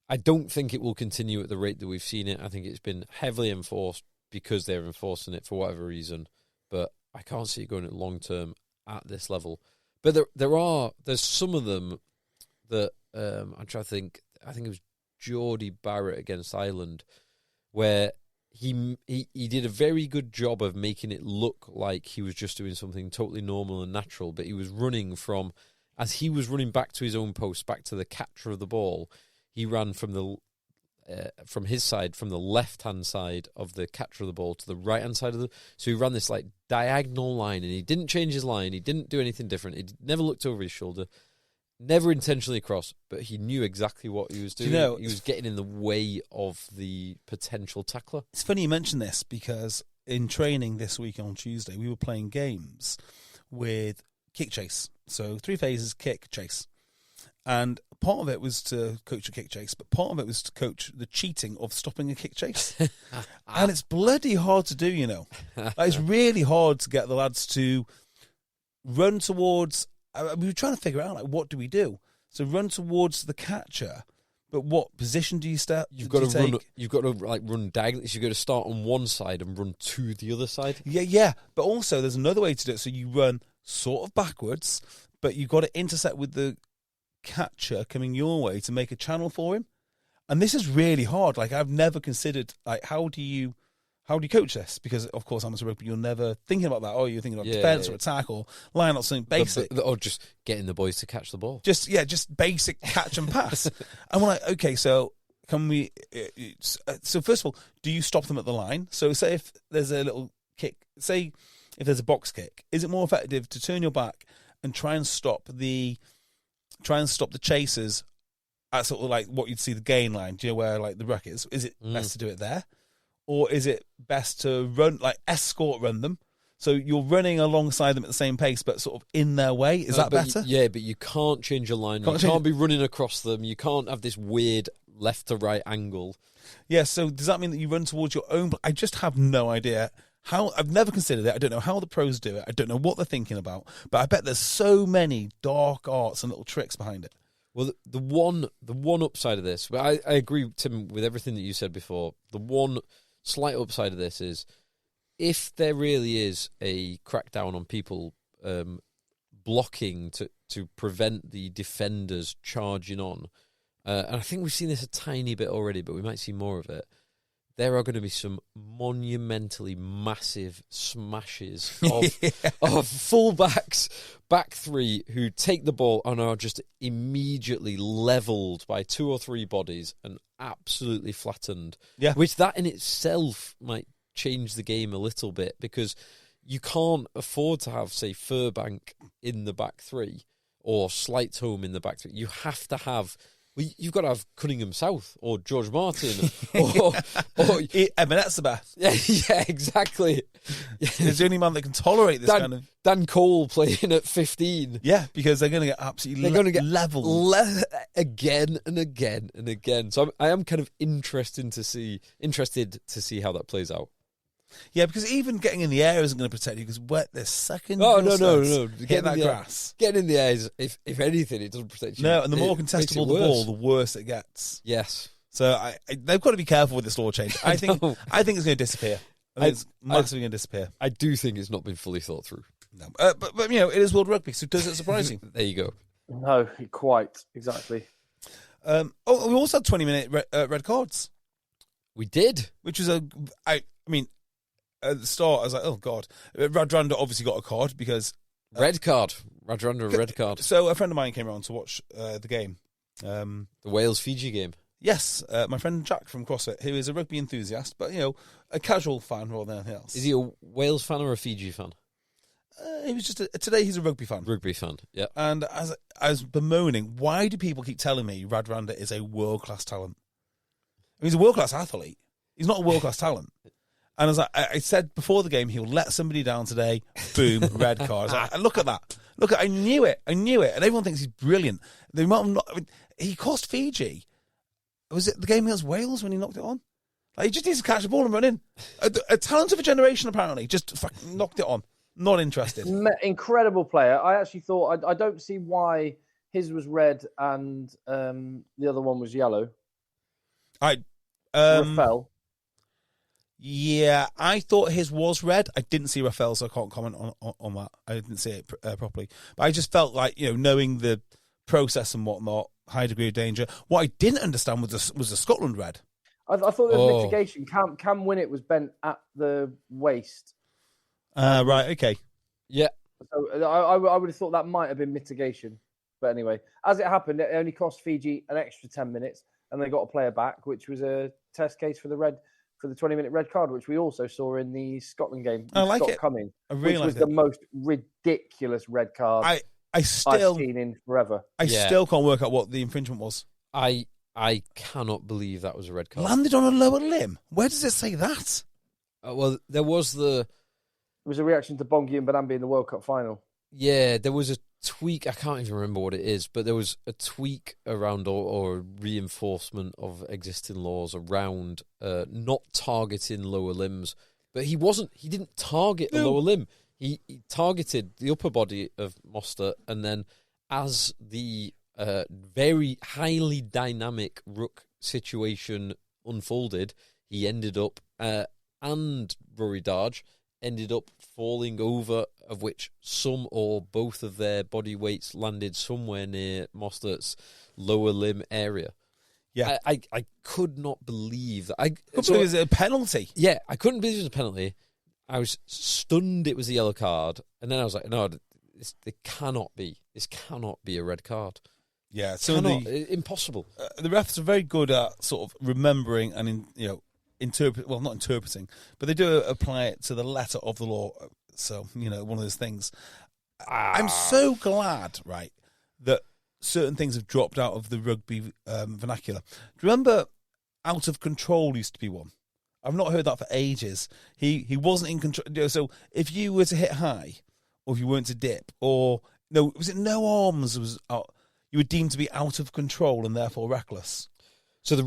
I don't think it will continue at the rate that we've seen it. I think it's been heavily enforced because they're enforcing it for whatever reason. But I can't see it going long term at this level. But there's some of them that I'm trying to think. I think it was Geordie Barrett against Ireland, where he did a very good job of making it look like he was just doing something totally normal and natural, but he was running as he was running back to his own post, back to the catcher of the ball, he ran from his side, from the left-hand side of the catcher of the ball to the right-hand side of so he ran this like diagonal line, and he didn't change his line, he didn't do anything different, he never looked over his shoulder, never intentionally across, but he knew exactly what he was doing. He was getting in the way of the potential tackler. It's funny you mention this, because in training this week on Tuesday, we were playing games with kick chase. So 3 phases, kick, chase. And part of it was to coach a kick chase, but part of it was to coach the cheating of stopping a kick chase. And it's bloody hard to do, It's really hard to get the lads to run towards... we were trying to figure out, what do we do? So run towards the catcher, but what position do you step? You've got to run diagonally. So you've got to start on one side and run to the other side. Yeah. But also, there's another way to do it. So you run sort of backwards, but you've got to intersect with the catcher coming your way to make a channel for him. And this is really hard. I've never considered, how do you coach this? Because, of course, amateur rugby, you're never thinking about that. Oh, you're thinking about defence or attack or line up something basic. Or just getting the boys to catch the ball. Just basic catch and pass. And we're like, okay, so can we... So first of all, do you stop them at the line? So say if there's a little kick, say if there's a box kick, is it more effective to turn your back and try and stop the chasers at sort of like what you'd see the gain line, do you know where the ruck is? Is it best to do it there? Or is it best to run, escort run them? So you're running alongside them at the same pace, but sort of in their way. Is that better? But you can't change your line. You can't be running across them. You can't have this weird left to right angle. Yeah, so does that mean that you run towards your own? I just have no idea how. I've never considered it. I don't know how the pros do it. I don't know what they're thinking about. But I bet there's so many dark arts and little tricks behind it. Well, the one upside of this, I agree, Tim, with everything that you said before. The one slight upside of this is, if there really is a crackdown on people blocking to prevent the defenders charging on, and I think we've seen this a tiny bit already, but we might see more of it, there are going to be some monumentally massive smashes of fullbacks, back three, who take the ball and are just immediately levelled by 2 or 3 bodies and absolutely flattened. Yeah. Which that in itself might change the game a little bit, because you can't afford to have, say, Furbank in the back three or Slightholme in the back three. You have to have... Well, you've got to have Cunningham South or George Martin or Ep7. Yeah, exactly. He's the only man that can tolerate this kind of... Dan Cole playing at 15. Yeah, because they're going to get absolutely leveled. Again and again and again. So I am kind of interested to see how that plays out. Yeah, because even getting in the air isn't going to protect you, because the second... Oh, no. Get that grass. Getting in the air is, if anything, it doesn't protect you. No, and the more contestable the ball, the worse it gets. Yes. So they've got to be careful with this law change. I think it's going to disappear. I think it's massively going to disappear. I do think it's not been fully thought through. No. But it is World Rugby, so does it surprise you? There you go. No, quite. Exactly. We also had 20-minute red cards. We did. Which was at the start, I was like, oh, God. Radranda obviously got a card because... red card. Radranda, a red card. So a friend of mine came around to watch the game. The Wales-Fiji game. Yes, my friend Jack from CrossFit, who is a rugby enthusiast, but, a casual fan rather than anything else. Is he a Wales fan or a Fiji fan? He was just... today he's a rugby fan. Rugby fan, yeah. And as I was bemoaning, why do people keep telling me Radranda is a world-class talent? He's a world-class athlete. He's not a world-class talent. And as I said before the game, he'll let somebody down today. Boom, red card. I was like, look at that. I knew it. And everyone thinks he's brilliant. He cost Fiji. Was it the game against Wales when he knocked it on? He just needs to catch the ball and run in. A talent of a generation, apparently. Just fucking knocked it on. Not interested. Incredible player. I actually thought, I don't see why his was red and the other one was yellow. Rafael. Yeah, I thought his was red. I didn't see Rafael, so I can't comment on that. I didn't see it properly. But I just felt like, knowing the process and whatnot, high degree of danger. What I didn't understand was the Scotland red. I thought there was mitigation. Cam Winnett was bent at the waist. Right, okay. Yeah. So I would have thought that might have been mitigation. But anyway, as it happened, it only cost Fiji an extra 10 minutes, and they got a player back, which was a test case for the 20-minute red card, which we also saw in the Scotland game. I like Scott it. Cumming, which was the most ridiculous red card I've seen in forever. I still can't work out what the infringement was. I cannot believe that was a red card. Landed on a lower limb? Where does it say that? Well, there was It was a reaction to Bongi and Banambi in the World Cup final. Yeah, there was a tweak. I can't even remember what it is, but there was a tweak around or reinforcement of existing laws around not targeting lower limbs. But he didn't target a lower limb. He targeted the upper body of Mostert, and then as the very highly dynamic ruck situation unfolded, he ended up, and Rory Darge ended up falling over, of which some or both of their body weights landed somewhere near Mostert's lower limb area. Yeah, I could not believe that. It was a penalty. Yeah, I couldn't believe it was a penalty. I was stunned it was a yellow card, and then I was like, no, it cannot be. This cannot be a red card. Yeah, so impossible. The refs are very good at sort of remembering and interpret. Well, not interpreting, but they do apply it to the letter of the law. So one of those things. I'm so glad, right, that certain things have dropped out of the rugby vernacular. Do you remember out of control used to be one? I've not heard that for ages. He wasn't in control. So if you were to hit high, or if you weren't to dip, or was it no arms was out, you were deemed to be out of control and therefore reckless. So the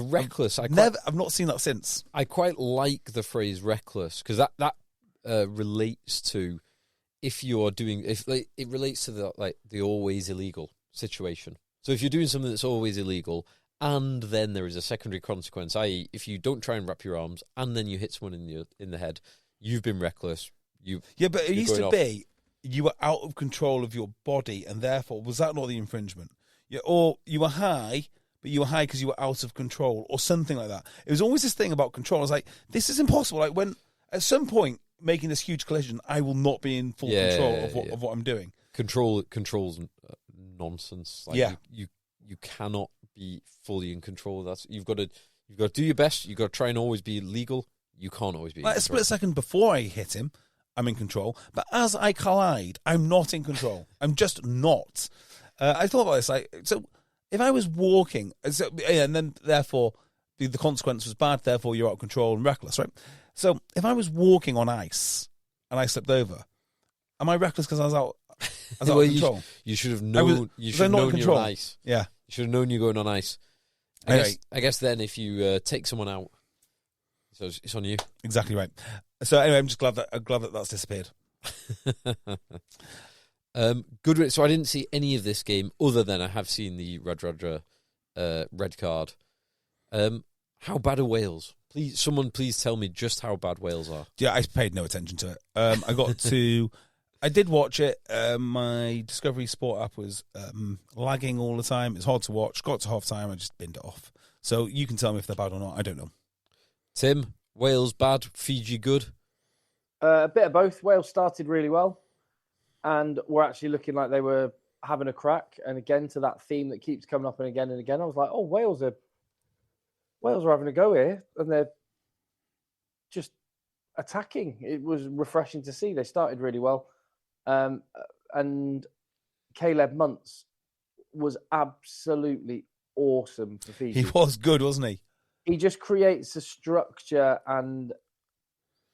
reckless. I've not seen that since. I quite like the phrase reckless because that relates to if you're doing it relates to the always illegal situation. So if you're doing something that's always illegal, and then there is a secondary consequence, i.e., if you don't try and wrap your arms and then you hit someone in the head, you've been reckless. But it used to be you were out of control of your body, and therefore was that not the infringement? Yeah, or you were high, but but you were high because you were out of control or something like that. It was always this thing about control. I was like, this is impossible. Like when at some point making this huge collision, I will not be in full control of what I'm doing. Control's nonsense. Like you cannot be fully in control of that. You've got to do your best. You've got to try and always be legal. You can't always be. Like a split second before I hit him, I'm in control. But as I collide, I'm not in control. I'm just not. I thought about this. Like, so if I was walking, and then therefore the consequence was bad, therefore you're out of control and reckless, right? So if I was walking on ice and I slipped over, am I reckless because I was out of control? You should have known. You should have known you're on ice. Yeah, you should have known you're going on ice. I guess then if you take someone out, so it's on you. Exactly right. So anyway, I'm just glad that that's disappeared. Good. So I didn't see any of this game other than I have seen the Radradra red card. How bad are Wales? Someone please tell me just how bad Wales are. Yeah, I paid no attention to it. I did watch it. My Discovery Sport app was lagging all the time. It's hard to watch. Got to half time, I just binned it off. So you can tell me if they're bad or not. I don't know. Tim, Wales bad, Fiji good? A bit of both. Wales started really well and were actually looking like they were having a crack. And again, to that theme that keeps coming up and again, I was like, oh, Wales are having a go here. And they're just attacking. It was refreshing to see. They started really well. And Caleb Muntz was absolutely awesome for Fiji. He was good, wasn't he? He just creates a structure and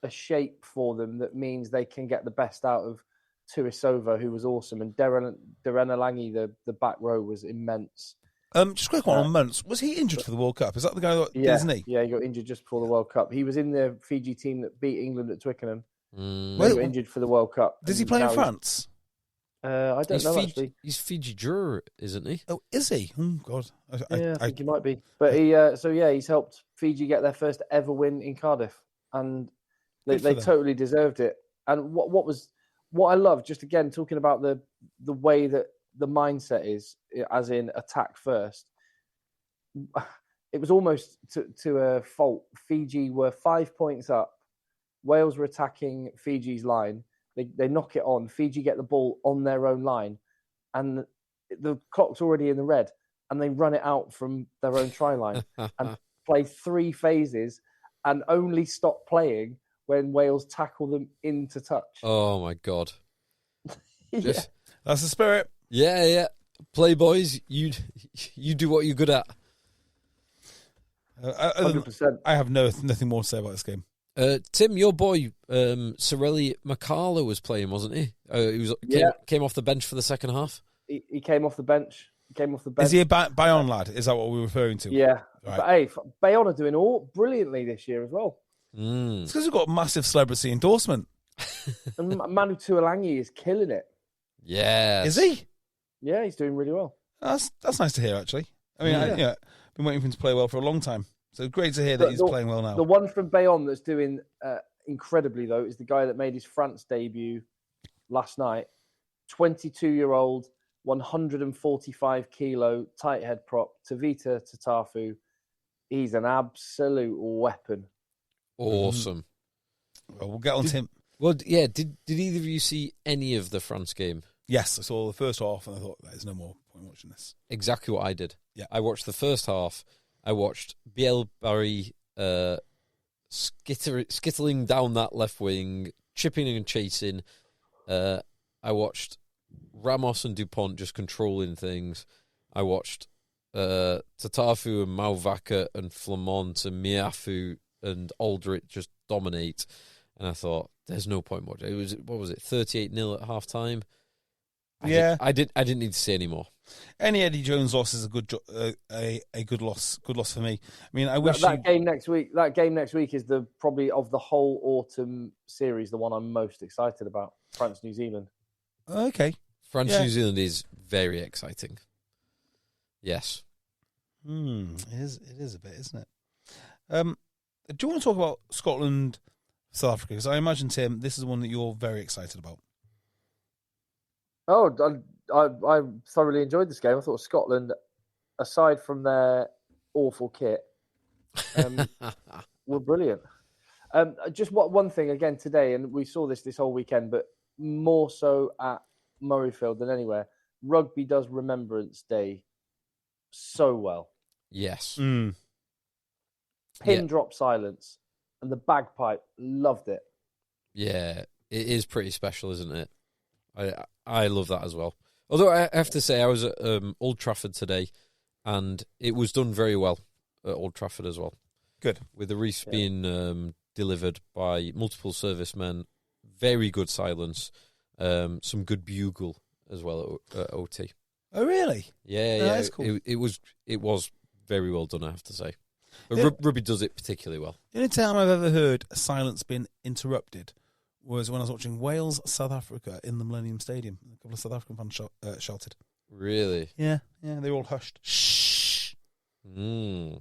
a shape for them that means they can get the best out of Tuisova, who was awesome, and Darren Alangi, the back row, was immense. Just a quick one on Muntz. Was he injured for the World Cup? Is that the guy that did his knee? Yeah, he got injured just before the World Cup. He was in the Fiji team that beat England at Twickenham. He got injured for the World Cup. Does he play in France? I don't know, actually. He's Fiji juror, isn't he? Oh, is he? Oh, God. I think he might be. But he's helped Fiji get their first ever win in Cardiff. And they totally deserved it. And what I love, just again, talking about the way that the mindset is, as in attack first, it was almost to a fault. Fiji were 5 points up. Wales were attacking Fiji's line. They knock it on. Fiji get the ball on their own line, and the clock's already in the red, and they run it out from their own try line and play 3 phases and only stop playing when Wales tackle them into touch. Oh, my God. Yeah. That's the spirit. Yeah. Play, boys. You do what you're good at. 100%. I have nothing more to say about this game. Tim, your boy Sorelli Makala was playing, wasn't he? Came off the bench for the second half. He came off the bench. Is he a Bayonne lad? Is that what we're referring to? Yeah. Right. But hey, Bayonne are doing all brilliantly this year as well. It's because we've got massive celebrity endorsement. And Manu Tuolangi is killing it. Yeah. Is he? Yeah, he's doing really well. That's nice to hear, actually. I mean, I've been waiting for him to play well for a long time. So great to hear that he's playing well now. The one from Bayonne that's doing incredibly, though, is the guy that made his France debut last night. 22-year-old, 145 kilo tight head prop, Tavita Tatafu. He's an absolute weapon. Awesome. Well, we'll get on to him. Well, yeah. Did either of you see any of the France game? Yes, I saw the first half, and I thought there's no more point watching this. Exactly what I did. Yeah, I watched the first half. I watched Biel Barry skittling down that left wing, chipping and chasing. I watched Ramos and Dupont just controlling things. I watched Tatafu and Mauvaka and Flamont and Miafu and Aldrich just dominate. And I thought, there's no point watching. It was, 38-0 at half time. I didn't need to see any more. Any Eddie Jones loss is a good loss. Good loss for me. I mean, I wish that game next week. That game next week is probably of the whole autumn series the one I'm most excited about. France New Zealand. Okay, France New Zealand is very exciting. Yes. It is a bit, isn't it? Do you want to talk about Scotland, South Africa? Because I imagine, Tim, this is the one that you're very excited about. Oh, I thoroughly enjoyed this game. I thought Scotland aside from their awful kit, were brilliant. Just one thing again today, and we saw this whole weekend, but more so at Murrayfield than anywhere. Rugby does Remembrance Day so well. Yes. Mm. Pin drop silence, and the bagpipe, loved it. Yeah, it is pretty special, isn't it? I love that as well. Although I have to say, I was at Old Trafford today, and it was done very well at Old Trafford as well. Good. With the wreaths being delivered by multiple servicemen, very good silence, some good bugle as well at OT. Oh, really? Yeah, yeah. That's cool. It was very well done, I have to say. But Rugby does it particularly well. The only time I've ever heard a silence been interrupted was when I was watching Wales, South Africa in the Millennium Stadium. A couple of South African fans shouted. Really? Yeah, they were all hushed. Shh. Right,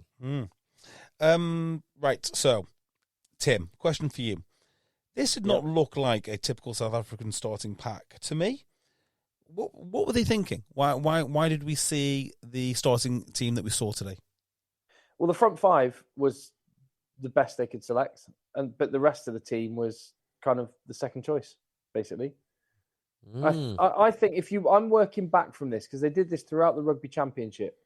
so, Tim, question for you. This did not look like a typical South African starting pack to me. What were they thinking? Why did we see the starting team that we saw today? Well, the front five was the best they could select, but the rest of the team was kind of the second choice, basically. I think I'm working back from this because they did this throughout the Rugby Championship.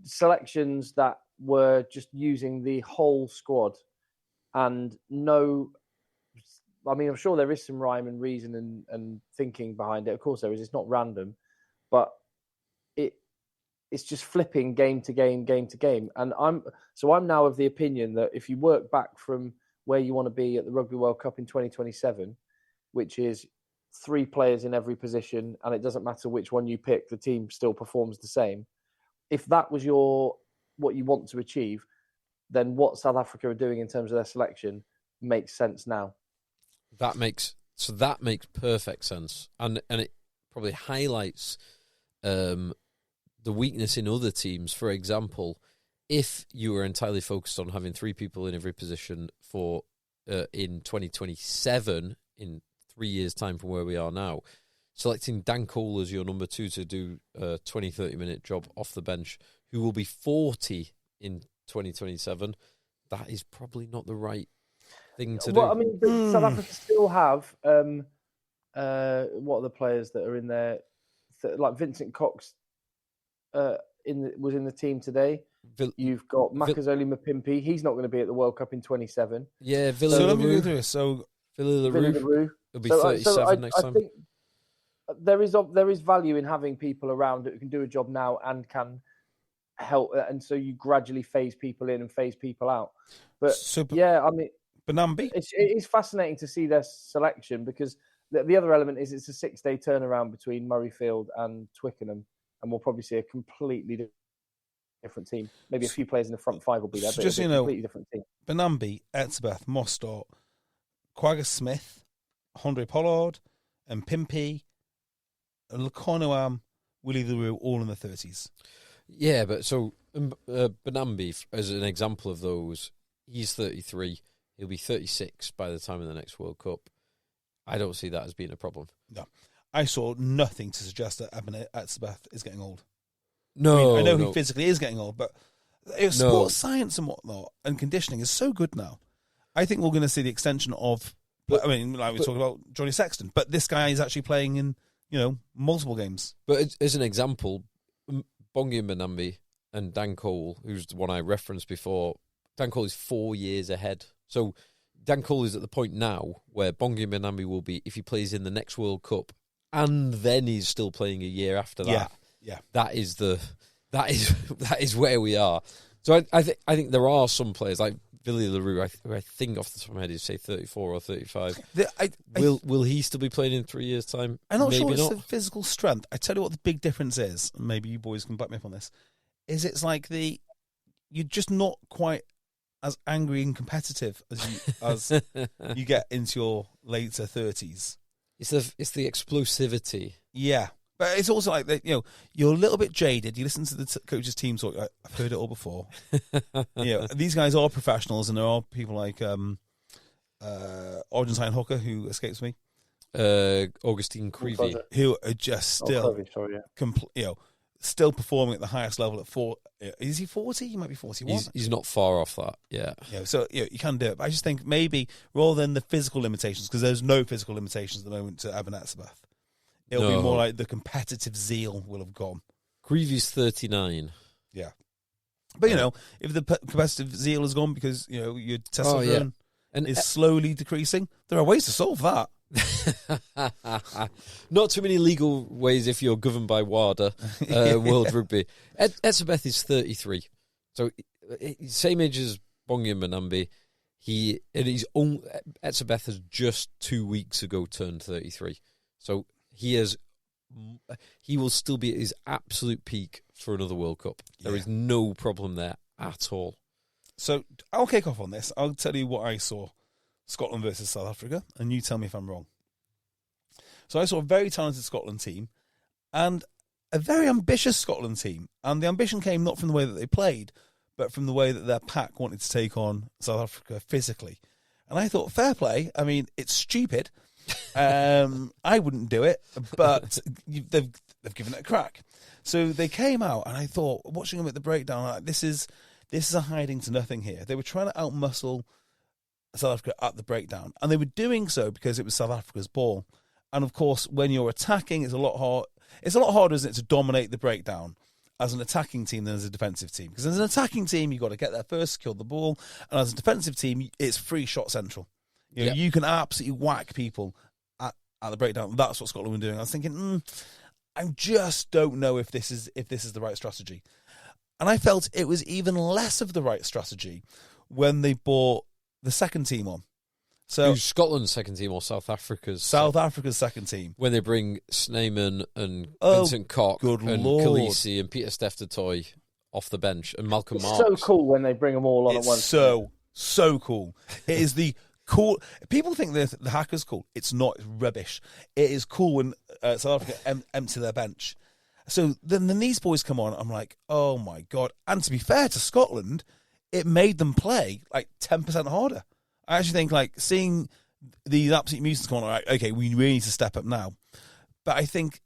Selections that were just using the whole squad and I'm sure there is some rhyme and reason and thinking behind it. Of course there is. It's not random, but it's just flipping game to game. And I'm now of the opinion that if you work back from where you want to be at the Rugby World Cup in 2027, which is 3 players in every position, and it doesn't matter which one you pick, the team still performs the same. If that was what you want to achieve, then what South Africa are doing in terms of their selection makes sense now. That makes perfect sense, and it probably highlights the weakness in other teams. For example, if you were entirely focused on having 3 people in every position for in 2027, in 3 years' time from where we are now, selecting Dan Cole as your number 2 to do a 20, 30-minute job off the bench, who will be 40 in 2027, that is probably not the right thing to do. Well, I mean, South Africa still have what are the players that are in there? Like Vincent Cox was in the team today. You've got Makazole Mapimpi. He's not going to be at the World Cup in 27. Yeah, Vili LaRue. Vili LaRue will be 37 next time. I think there is value in having people around who can do a job now and can help, and so you gradually phase people in and phase people out. But I mean, Benambi? It is fascinating to see their selection because the other element is it's a 6-day turnaround between Murrayfield and Twickenham, and we'll probably see a completely different team. Maybe a few players in the front 5 will be there, but it's a completely different team. Benambi, Etzebeth, Mostert, Quagga Smith, Andre Pollard, and Pimpy, Lekonoam, Willie LaRue, all in the 30s. Yeah, but so Benambi, as an example of those, he's 33. He'll be 36 by the time of the next World Cup. I don't see that as being a problem. No. I saw nothing to suggest that Eben Etzebeth is getting old. No. I know he physically is getting old, but sports science and whatnot and conditioning is so good now. I think we're going to see the extension of, like we talked about Johnny Sexton, but this guy is actually playing in, multiple games. But as an example, Bongi Benambi and Dan Cole, who's the one I referenced before, Dan Cole is 4 years ahead. So Dan Cole is at the point now where Bongi Benambi will be, if he plays in the next World Cup, and then he's still playing a year after that. Yeah. That is where we are. So I think there are some players like Vili LaRue, who I think off the top of my head is say 34 or 35. Will he still be playing in 3 years' time? I'm not sure it's not. the physical strength. I tell you what the big difference is, and maybe you boys can back me up on this, is it's like you're just not quite as angry and competitive as you get into your later 30s. It's the explosivity. Yeah. But it's also like that, you're a little bit jaded. You listen to the coach's team talk. I've heard it all before. These guys are professionals, and there are people like Argentine hooker who escapes me, Augustine Creevy, who are just still, still performing at the highest level at 4. Is he 40? He might be 41. He's not far off that, yeah. So you can do it. But I just think maybe rather than the physical limitations, because there's no physical limitations at the moment to Evan Ep7, it'll be more like the competitive zeal will have gone. Greavy's 39. Yeah. But, if the competitive zeal has gone because, your testosterone is slowly decreasing, there are ways to solve that. Not too many legal ways if you're governed by WADA, World Rugby. Ep7 is 33, so same age as Bongi Mbonambi. Ep7 has just 2 weeks ago turned 33, so he will still be at his absolute peak for another World Cup. There is no problem there at all. So I'll kick off on this. I'll tell you what I saw. Scotland versus South Africa, and you tell me if I'm wrong. So I saw a very talented Scotland team and a very ambitious Scotland team. And the ambition came not from the way that they played, but from the way that their pack wanted to take on South Africa physically. And I thought, fair play. I mean, it's stupid. I wouldn't do it, but they've given it a crack. So they came out, and I thought, watching them at the breakdown, this is a hiding to nothing here. They were trying to outmuscle South Africa at the breakdown, and they were doing so because it was South Africa's ball. And of course, when you're attacking, it's a lot harder, isn't it, to dominate the breakdown as an attacking team than as a defensive team? Because as an attacking team, you've got to get there first, secure the ball, and as a defensive team, it's free shot central. You can absolutely whack people at the breakdown. That's what Scotland were doing. I was thinking, I just don't know if this is the right strategy. And I felt it was even less of the right strategy when they brought the second team on. So who's Scotland's second team or South Africa's? South Africa's second team. When they bring Snyman and Vincent Koch and Khaleesi and Peter Steph-Toy off the bench and Malcolm Marks. It's so cool when they bring them all on at once. So cool. It is the cool. People think the Hacker's cool. It's not. It's rubbish. It is cool when South Africa empty their bench. So then these boys come on. I'm like, oh my God. And to be fair to Scotland, it made them play like 10% harder. I actually think seeing these absolute mutants come on, like, okay, we really need to step up now. But I think,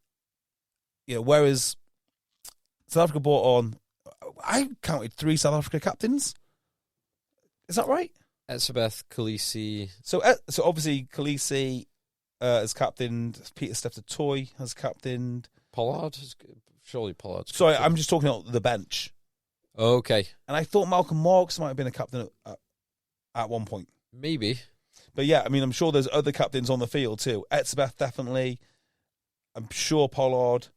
whereas South Africa brought on, I counted 3 South Africa captains. Is that right? Ep7, Khaleesi. So obviously Khaleesi has captained, Peter Steph-Toy has captained. Pollard? Surely Pollard's Sorry, I'm just talking about the bench. Okay. And I thought Malcolm Marks might have been a captain at one point. Maybe. But yeah, I mean, I'm sure there's other captains on the field too. Ep7 definitely. I'm sure Pollard.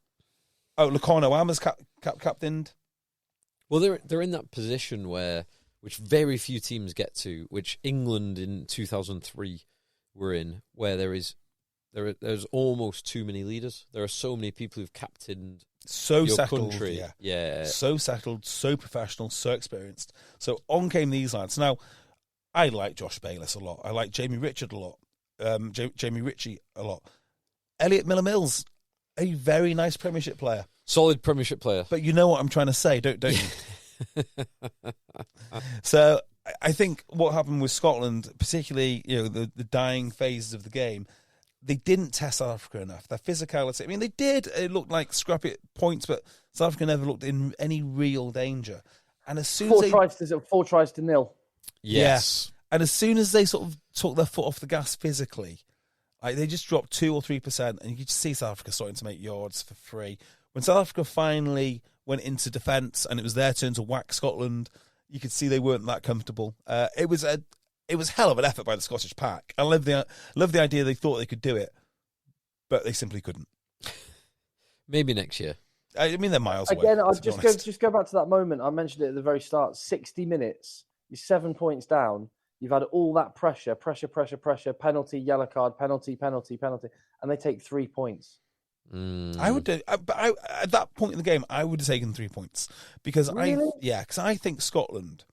Oh, Lukano Ama's captained. Well, they're in that position which very few teams get to, which England in 2003 were in, where there's almost too many leaders. There are so many people who've captained your settled, country. Yeah. So settled, so professional, so experienced. So on came these lads. Now, I like Josh Bayliss a lot. I like Jamie Richard a lot. Jamie Ritchie a lot. Elliot Miller-Mills, a very nice Premiership player. Solid Premiership player. But you know what I'm trying to say, don't you? So I think what happened with Scotland, particularly the dying phases of the game, they didn't test South Africa enough. Their physicality, I mean, they did. It looked like scrappy at points, but South Africa never looked in any real danger. And as soon as 4 tries to 0. Yes. Yeah. And as soon as they sort of took their foot off the gas physically, they just dropped 2 or 3%, and you could just see South Africa starting to make yards for free. When South Africa finally went into defence and it was their turn to whack Scotland, you could see they weren't that comfortable. It was hell of an effort by the Scottish pack. I love the idea they thought they could do it, but they simply couldn't. Maybe next year. I mean, they're miles away. Again, I'll just go back to that moment. I mentioned it at the very start. 60 minutes, you're 7 points down. You've had all that pressure, penalty, yellow card, penalty, and they take 3 points. I would do, but at that point in the game, I would have taken 3 points because I think Scotland,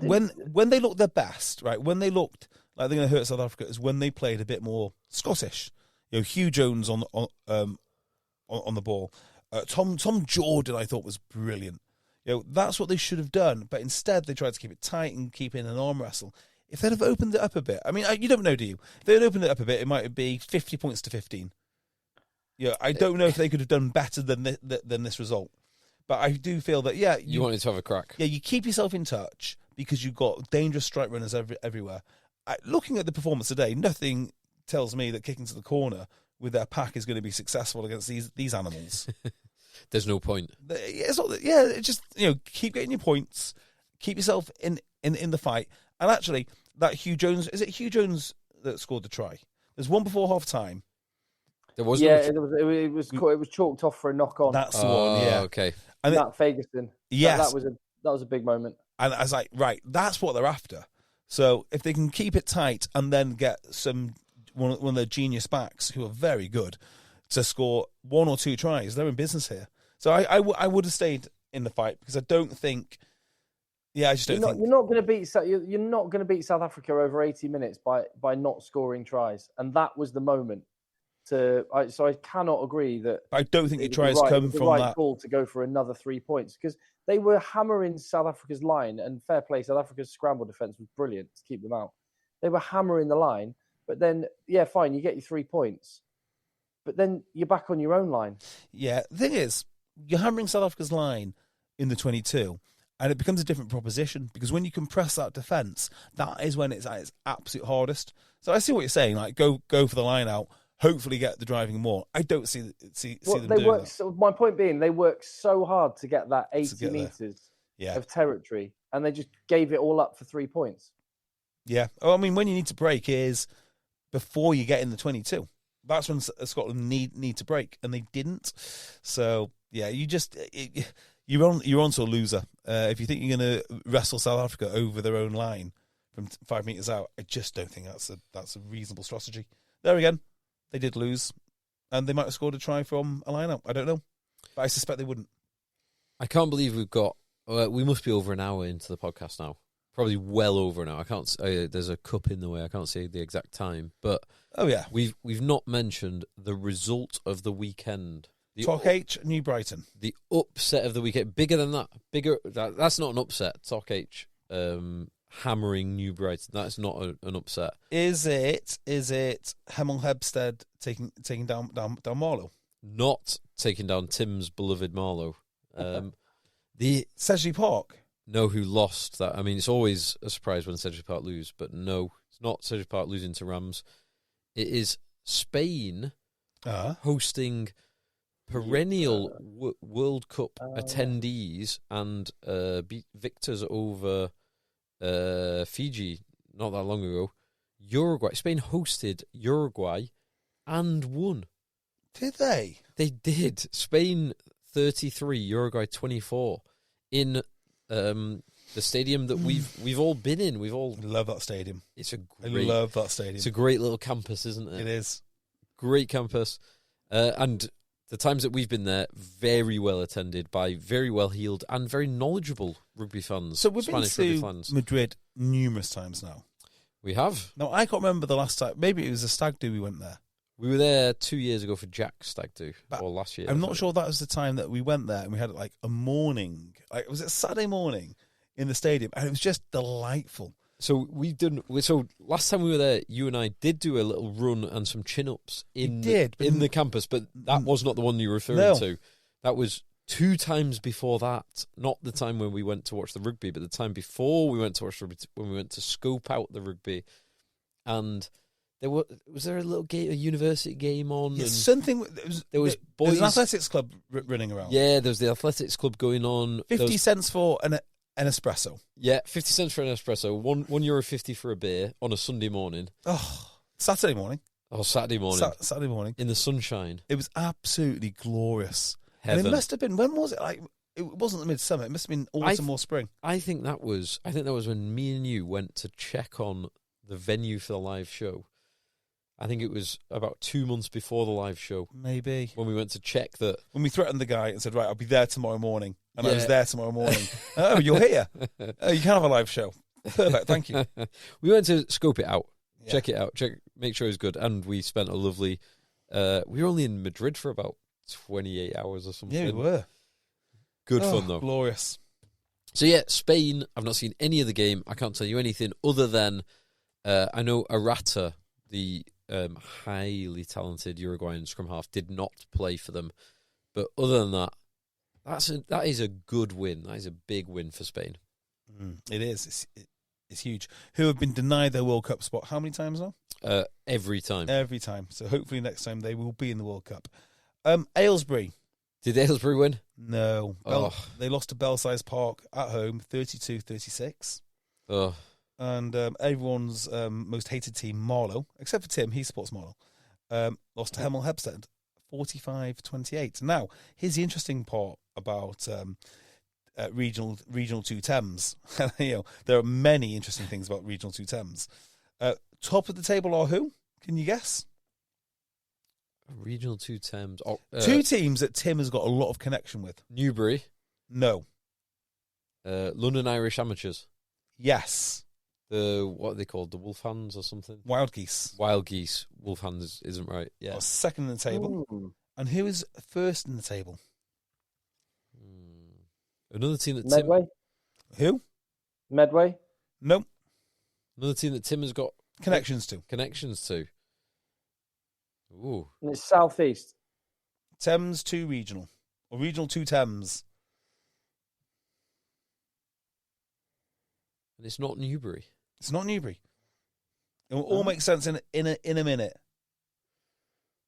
when they looked their best, right, when they looked like they're going to hurt South Africa, is when they played a bit more Scottish. Hugh Jones on the ball, Tom Jordan, I thought was brilliant. That's what they should have done, but instead they tried to keep it tight and keep in an arm wrestle. If they'd have opened it up a bit, I mean, you don't know, do you? If they'd opened it up a bit, it might be 50 points to 15. I don't know if they could have done better than this result. But I do feel that, you wanted to have a crack. Yeah, you keep yourself in touch because you've got dangerous strike runners everywhere. Looking at the performance today, nothing tells me that kicking to the corner with their pack is going to be successful against these animals. There's no point. It's just keep getting your points, keep yourself in the fight. And actually, that Hugh Jones, is it Hugh Jones that scored the try? There's one before half time. There was it was chalked off for a knock on. That's the one. Yeah, okay. And Matt Fagerson. Yes, that was a big moment. And I was like, right, that's what they're after. So if they can keep it tight and then get one of their genius backs who are very good to score 1 or 2 tries, they're in business here. So I would have stayed in the fight because I don't think. Yeah, I just don't think you're not going to beat South Africa over 80 minutes by not scoring tries, and that was the moment. So I cannot agree that. I don't think your tries come from right that call to go for another 3 points because they were hammering South Africa's line, and fair play, South Africa's scramble defense was brilliant to keep them out. They were hammering the line, but then fine, you get your 3 points, but then you're back on your own line. Yeah, the thing is, you're hammering South Africa's line in the 22, and it becomes a different proposition because when you compress that defence, that is when it's at its absolute hardest. So I see what you're saying, like go for the line out. Hopefully get the driving more. I don't see them doing that. So my point being, they worked so hard to get that 80 metres of territory, and they just gave it all up for 3 points. Yeah. Oh, I mean, when you need to break is before you get in the 22. That's when Scotland need to break, and they didn't. So, yeah, you're onto a loser. If you think you're going to wrestle South Africa over their own line from 5 metres out, I just don't think that's a reasonable strategy. There again. They did lose, and they might have scored a try from a line-out. I don't know, but I suspect they wouldn't. I can't believe we've got. We must be over an hour into the podcast now. Probably well over an hour. I can't. There's a cup in the way. I can't say the exact time, but we've not mentioned the result of the weekend. Talk H, New Brighton. The upset of the weekend. Bigger than that. That's not an upset. Talk H. Hammering New Brighton. That's not an upset. Is it Hemel Hempstead taking down Marlow? Not taking down Tim's beloved Marlow. The Sedgley Park. No, who lost that? I mean, it's always a surprise when Sedgley Park lose, but no, it's not Sedgley Park losing to Rams. It is Spain hosting perennial World Cup attendees and victors over Fiji not that long ago. Uruguay. Spain hosted Uruguay and won. Did they? They did. Spain 33, Uruguay 24 in the stadium that we've all been in. We've all love that stadium. I love that stadium. It's a great little campus, isn't it? It is. Great campus. And the times that we've been there, very well attended by very well-heeled and very knowledgeable rugby fans. So we've Spanish been rugby to fans. Madrid numerous times now. We have. No, I can't remember the last time. Maybe it was a stag do we went there. We were there 2 years ago for Jack's stag do, or last year. I'm not sure that was the time that we went there and we had like a morning. Like, was it Saturday morning in the stadium? And it was just delightful. So last time we were there, you and I did do a little run and some chin-ups in the campus, but that was not the one you were referring to. That was 2 times before that. Not the time when we went to watch the rugby, but the time before we went to watch the rugby, when we went to scope out the rugby. And was there a little a university game on? Yeah, something. There was boys. There's an athletics club running around. Yeah, there was the athletics club going on. 50 cents for an espresso. Yeah, 50 cents for an espresso. €1.50 for a beer on a Sunday morning. Oh, Saturday morning. Oh, Saturday morning. Saturday morning. In the sunshine. It was absolutely glorious. Heaven. And it must have been, when was it? Like, it wasn't the midsummer. It must have been autumn or spring. I think that was when me and you went to check on the venue for the live show. I think it was about 2 months before the live show. Maybe. When we went to check that. When we threatened the guy and said, right, I'll be there tomorrow morning. And I was there tomorrow morning. Oh, you're here. Oh, you can have a live show. Perfect, thank you. We went to scope it out, check it out, make sure it's good. And we spent a lovely... we were only in Madrid for about 28 hours or something. Yeah, we were. Good fun, though. Glorious. So, yeah, Spain, I've not seen any of the game. I can't tell you anything other than I know Arata, the highly talented Uruguayan scrum half, did not play for them. But other than that, that is a good win. That is a big win for Spain. It is. It's huge. Who have been denied their World Cup spot how many times now? Every time. Every time. So hopefully next time they will be in the World Cup. Aylesbury. Did Aylesbury win? No. Oh. They lost to Belsize Park at home, 32-36. Oh. And everyone's most hated team, Marlow, except for Tim, he supports Marlow, lost to Hemel Hempstead, 45-28. Now, here's the interesting part about regional 2 Thames. There are many interesting things about regional 2 Thames. Top of the table are who? Can you guess? Regional 2 Thames. Two teams that Tim has got a lot of connection with. Newbury. No. London Irish Amateurs. Yes. What are they called? The Wolfhands or something? Wild Geese. Wild Geese. Wolfhands isn't right. Yeah. Second in the table. Ooh. And who is first in the table? Another team that Medway? Who? Medway? No. Another team that Tim has got Connections to. Ooh. And it's South East. Thames 2 Regional. Or Regional 2 Thames. And it's not Newbury. It's not Newbury. It will all make sense in a minute.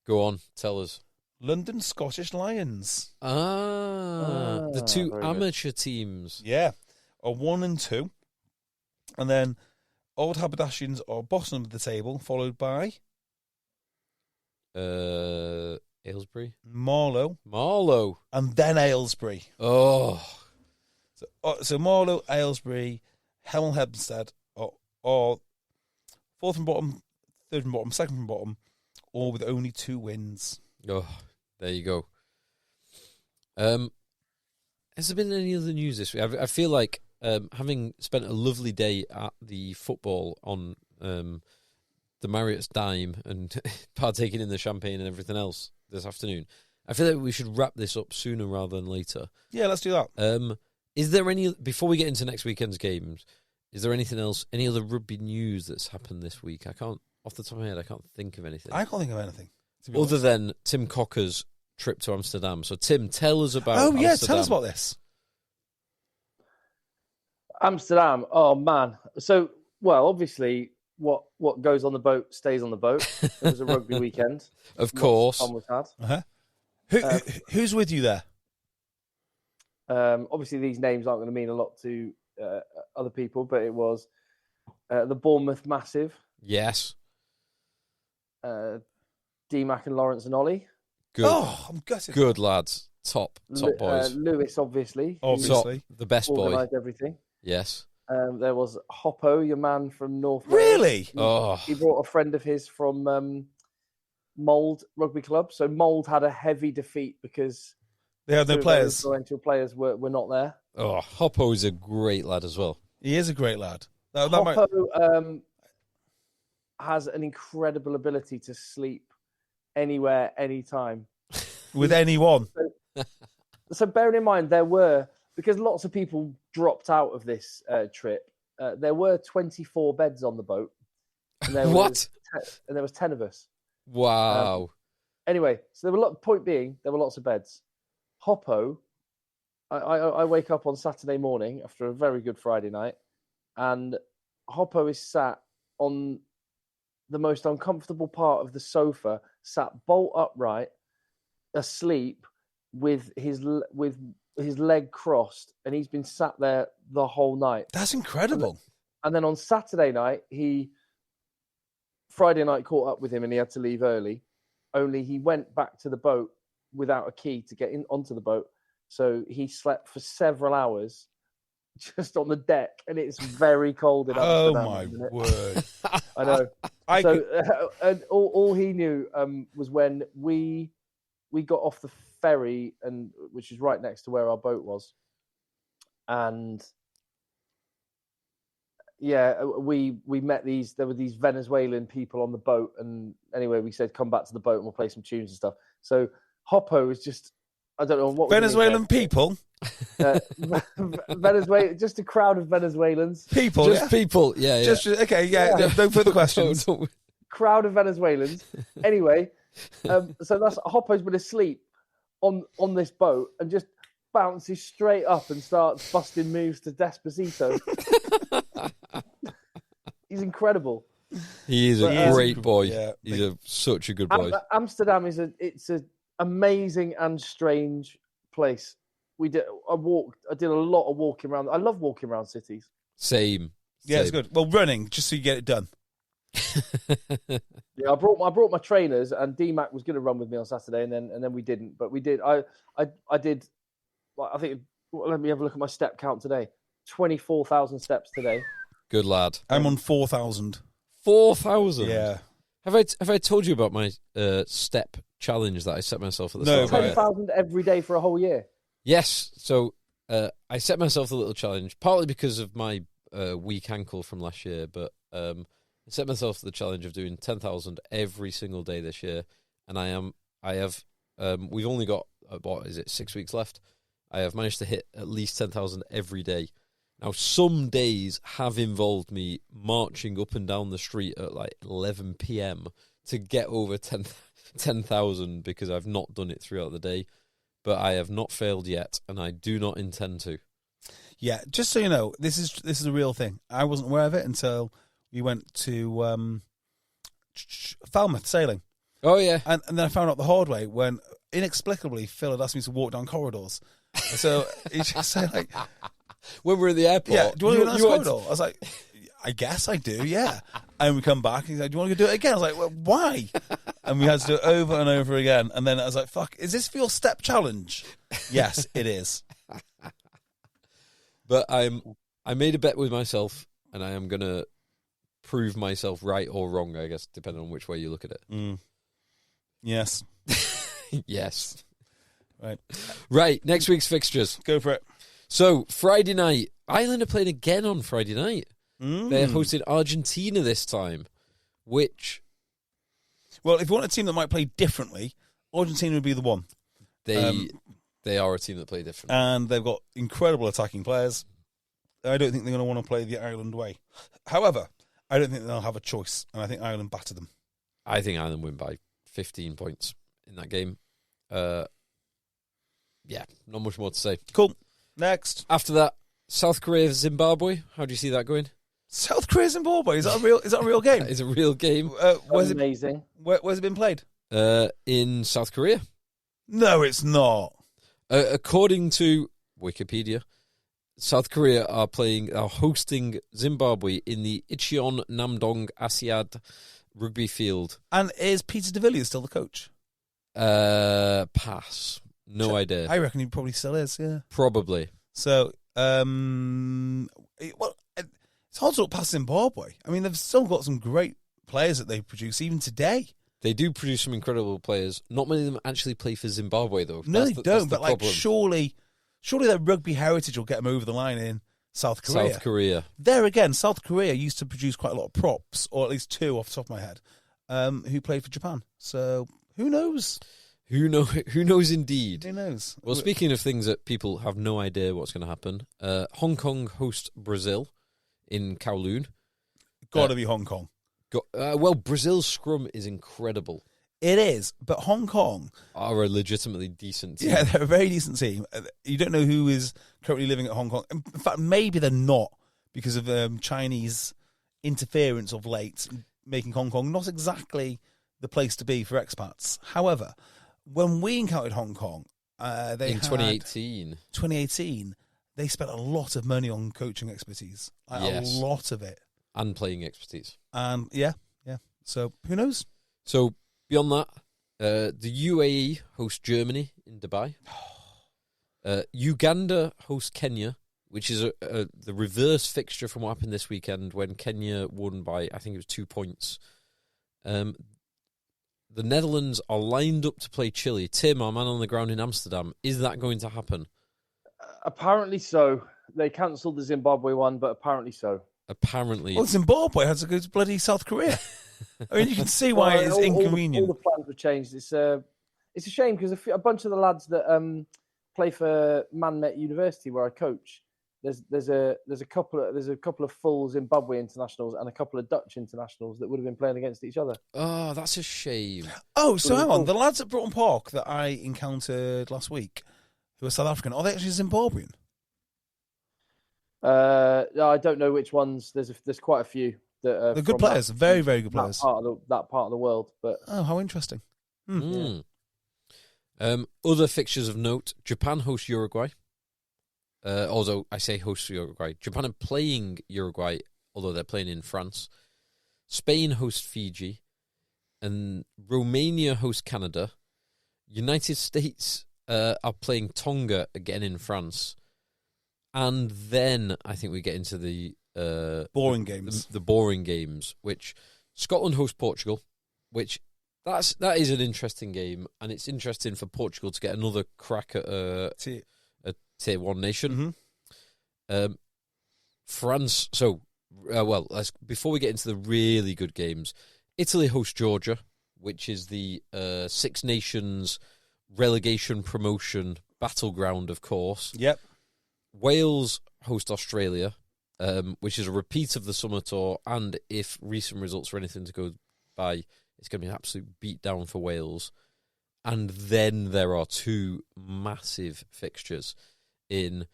Go on, tell us. London Scottish Lions. The two very amateur teams. Yeah. Are 1 and 2. And then Old Haberdashers are bottom of the table, followed by Aylesbury. Marlow. And then Aylesbury. Oh. So Marlow, Aylesbury, Hemel Hempstead are fourth from bottom, third from bottom, second from bottom, all with only 2 wins. Oh, there you go. Has there been any other news this week? I feel like having spent a lovely day at the football on the Marriott's dime and partaking in the champagne and everything else this afternoon, I feel like we should wrap this up sooner rather than later. Yeah, let's do that. Is there any, before we get into next weekend's games, is there anything else, any other rugby news that's happened this week? I can't, off the top of my head, I can't think of anything. I can't think of anything. Other than Tim Cocker's trip to Amsterdam. So, Tim, tell us about Amsterdam. Tell us about this. Amsterdam. Oh, man. So, well, obviously, what goes on the boat stays on the boat. It was a rugby weekend. Of course. Fun was had. Uh-huh. Who's with you there? Obviously, these names aren't going to mean a lot to other people, but it was the Bournemouth Massive. Yes. D-Mac and Lawrence and Ollie. Good. Oh, I'm gutted. Good lads. Top boys. Lewis, obviously. Obviously. The best boy. Organised everything. Yes. There was Hoppo, your man from North Really? Wales. He brought a friend of his from Mould Rugby Club. So Mould had a heavy defeat because they had no players. Influential players were not there. Oh, Hoppo is a great lad as well. He is a great lad. Hoppo has an incredible ability to sleep anywhere, anytime. With anyone. So bearing in mind, because lots of people dropped out of this trip, there were 24 beds on the boat. And there What? And there was 10 of us. Wow. Anyway, so point being, there were lots of beds. Hoppo, I wake up on Saturday morning after a very good Friday night, and Hoppo is sat on the most uncomfortable part of the sofa, sat bolt upright, asleep, with his leg crossed, and he's been sat there the whole night. That's incredible. And then on Saturday night, Friday night caught up with him, and he had to leave early. Only he went back to the boat without a key to get onto the boat. So he slept for several hours just on the deck, and it's very cold in Amsterdam. Oh, my word. I know. And all he knew was when we got off the ferry, which is right next to where our boat was. And yeah, we met there were these Venezuelan people on the boat. And anyway, we said, come back to the boat and we'll play some tunes and stuff. So Hoppo is just, I don't know what Venezuelan people. Venezuela, just a crowd of Venezuelans. People, just people, yeah. Okay, yeah. No further questions. crowd of Venezuelans. Anyway, so that's Hoppo's been asleep on this boat and just bounces straight up and starts busting moves to Despacito. He's incredible. He is a great boy. Yeah, He's such a good boy. Amsterdam it's an amazing and strange place. I did a lot of walking around. I love walking around cities. Same. Yeah, it's good. Well, running, just so you get it done. Yeah, I brought my trainers, and DMAC was going to run with me on Saturday, and then we didn't. But we did. I did. I think. Let me have a look at my step count today. 24,000 steps today. Good lad. I'm on 4,000. 4,000. Yeah. Have I told you about my step challenge that I set myself at the start? 10,000 every day for a whole year. Yes. So I set myself a little challenge, partly because of my weak ankle from last year, but I set myself the challenge of doing 10,000 every single day this year, and we've only got 6 weeks left. I have managed to hit at least 10,000 every day. Now, some days have involved me marching up and down the street at like 11 p.m. to get over 10,000 because I've not done it throughout the day, but I have not failed yet, and I do not intend to. Yeah, just so you know, this is a real thing. I wasn't aware of it until we went to Falmouth sailing. Oh, yeah. And then I found out the hard way when, inexplicably, Phil had asked me to walk down corridors. So he just said, like... When we're at the airport... Yeah, do you want to go down this corridor? I was like, I guess I do, yeah. And we come back, and he's like, do you want to go do it again? I was like, well, why? And we had to do it over and over again. And then I was like, fuck, is this for your step challenge? Yes, it is. But I made a bet with myself, and I am going to prove myself right or wrong, I guess, depending on which way you look at it. Mm. Yes. Yes. Right, next week's fixtures. Go for it. So, Friday night. Ireland are playing again on Friday night. They're hosting Argentina this time, which... Well, if you want a team that might play differently, Argentina would be the one. They are a team that play differently. And they've got incredible attacking players. I don't think they're going to want to play the Ireland way. However, I don't think they'll have a choice, and I think Ireland batter them. I think Ireland win by 15 points in that game. Yeah, not much more to say. Cool. Next. After that, South Korea, Zimbabwe. How do you see that going? South Korea, Zimbabwe. Is that a real game? That is a real game. Amazing. Where's it been played? In South Korea. No, it's not. According to Wikipedia, South Korea are hosting Zimbabwe in the Incheon Namdong Asiad rugby field. And is Peter de Villiers still the coach? Pass. No idea. I reckon he probably still is, yeah. Probably. So, it's hard to look past Zimbabwe. I mean, they've still got some great players that they produce, even today. They do produce some incredible players. Not many of them actually play for Zimbabwe, though. No, they don't. But like, surely their rugby heritage will get them over the line in South Korea. South Korea. There again, South Korea used to produce quite a lot of props, or at least two off the top of my head, who played for Japan. So who knows? Who knows indeed? Who knows? Well, speaking of things that people have no idea what's going to happen, Hong Kong host Brazil in Kowloon. Got to be Hong Kong. Well, Brazil's scrum is incredible. It is, but Hong Kong are a legitimately decent team. Yeah, they're a very decent team. You don't know who is currently living at Hong Kong. In fact, maybe they're not because of Chinese interference of late, making Hong Kong not exactly the place to be for expats. However, when we encountered Hong Kong, in 2018, they spent a lot of money on coaching expertise. A lot of it. And playing expertise. Yeah. So, who knows? So, beyond that, the UAE hosts Germany in Dubai. Uganda hosts Kenya, which is the reverse fixture from what happened this weekend when Kenya won by, I think it was 2 points. The Netherlands are lined up to play Chile. Tim, our man on the ground in Amsterdam, is that going to happen? Apparently so. They cancelled the Zimbabwe one, but apparently so. Apparently. Well, Zimbabwe had to go to bloody South Korea. I mean, you can see why it's inconvenient. All the plans were changed. It's a shame because a bunch of the lads that play for Man Met University, where I coach, there's a couple of full Zimbabwe internationals and a couple of Dutch internationals that would have been playing against each other. Oh, that's a shame. Oh, so hang on. The lads at Broughton Park that I encountered last week, who are South African, are they actually Zimbabwean? I don't know which ones. There's quite a few that are They're good players, very, very good players. That part of the world. But oh, how interesting. Yeah. Other fixtures of note: Japan hosts Uruguay. Although I say host Uruguay, Japan are playing Uruguay, although they're playing in France. Spain hosts Fiji, and Romania hosts Canada. United States are playing Tonga again in France. And then I think we get into the boring games. The boring games, which Scotland hosts Portugal, which that is an interesting game, and it's interesting for Portugal to get another crack at a Tier 1 nation. Mm-hmm. France. So, before we get into the really good games, Italy hosts Georgia, which is the Six Nations relegation promotion battleground, of course. Yep. Wales host Australia, which is a repeat of the summer tour, and if recent results are anything to go by, it's going to be an absolute beatdown for Wales. And then there are two massive fixtures in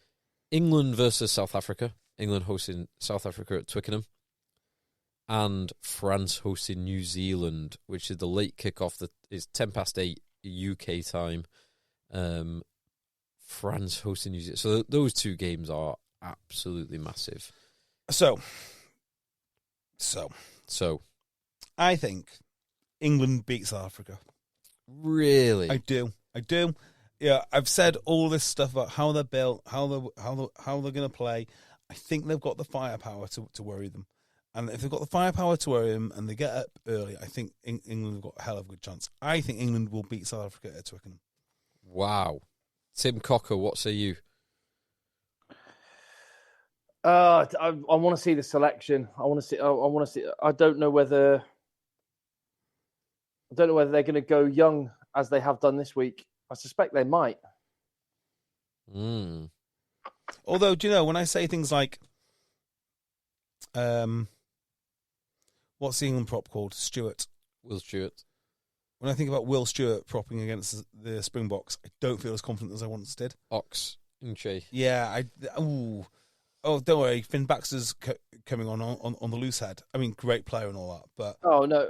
England versus South Africa. England hosting South Africa at Twickenham, and France hosting New Zealand, which is the late kickoff. That is 8:10 UK time. France hosting New Zealand. So those two games are absolutely massive. So I think England beats South Africa. Really? I do. Yeah, I've said all this stuff about how they're built, how they're going to play. I think they've got the firepower to worry them. And if they've got the firepower to worry them and they get up early, I think England have got a hell of a good chance. I think England will beat South Africa at Twickenham. Wow. Tim Cocker, what say you? I want to see the selection. I want to see. I don't know whether they're going to go young as they have done this week. I suspect they might. Although, do you know, when I say things like, what's the England prop called? Will Stewart. When I think about Will Stewart propping against the Springboks, I don't feel as confident as I once did. Ox, Inche. Yeah, don't worry. Finn Baxter's coming on the loose head. I mean, great player and all that, but oh no,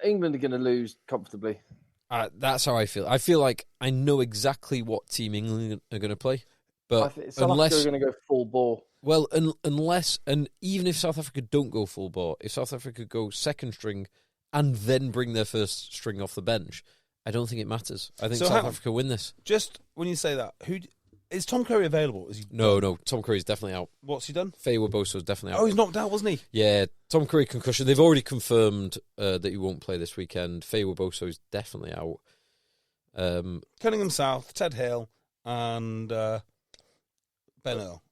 England are going to lose comfortably. That's how I feel. I feel like I know exactly what team England are going to play, but South Africa are going to go full bore. Well, unless even if South Africa don't go full bore, if South Africa go second string and then bring their first string off the bench, I don't think it matters. I think South Africa win this. Just when you say that, is Tom Curry available? No, Tom Curry's definitely out. What's he done? Faye Boso's definitely out. Oh, he's knocked out, wasn't he? Yeah, Tom Curry concussion. They've already confirmed that he won't play this weekend. Faye Boso's definitely out. Cunningham South, Ted Hill, and Ben Earl.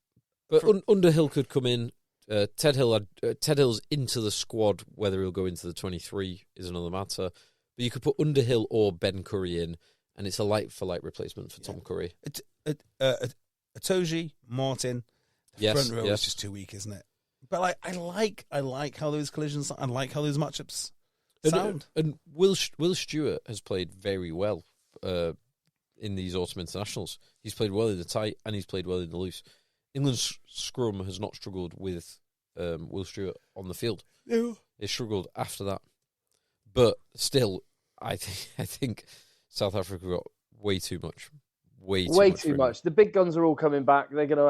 But Underhill could come in. Ted Hill's into the squad. Whether he'll go into the 23 is another matter. But you could put Underhill or Ben Curry in, and it's a light-for-light replacement for Tom Curry. Atoji, Martin, front row is just too weak, isn't it? But I like how those collisions. I like how those matchups sound. And Will Stewart has played very well in these autumn internationals. He's played well in the tight and he's played well in the loose. England's scrum has not struggled with Will Stewart on the field. No. It struggled after that. But still, I think South Africa got way too much. Way too much. The big guns are all coming back. They're going to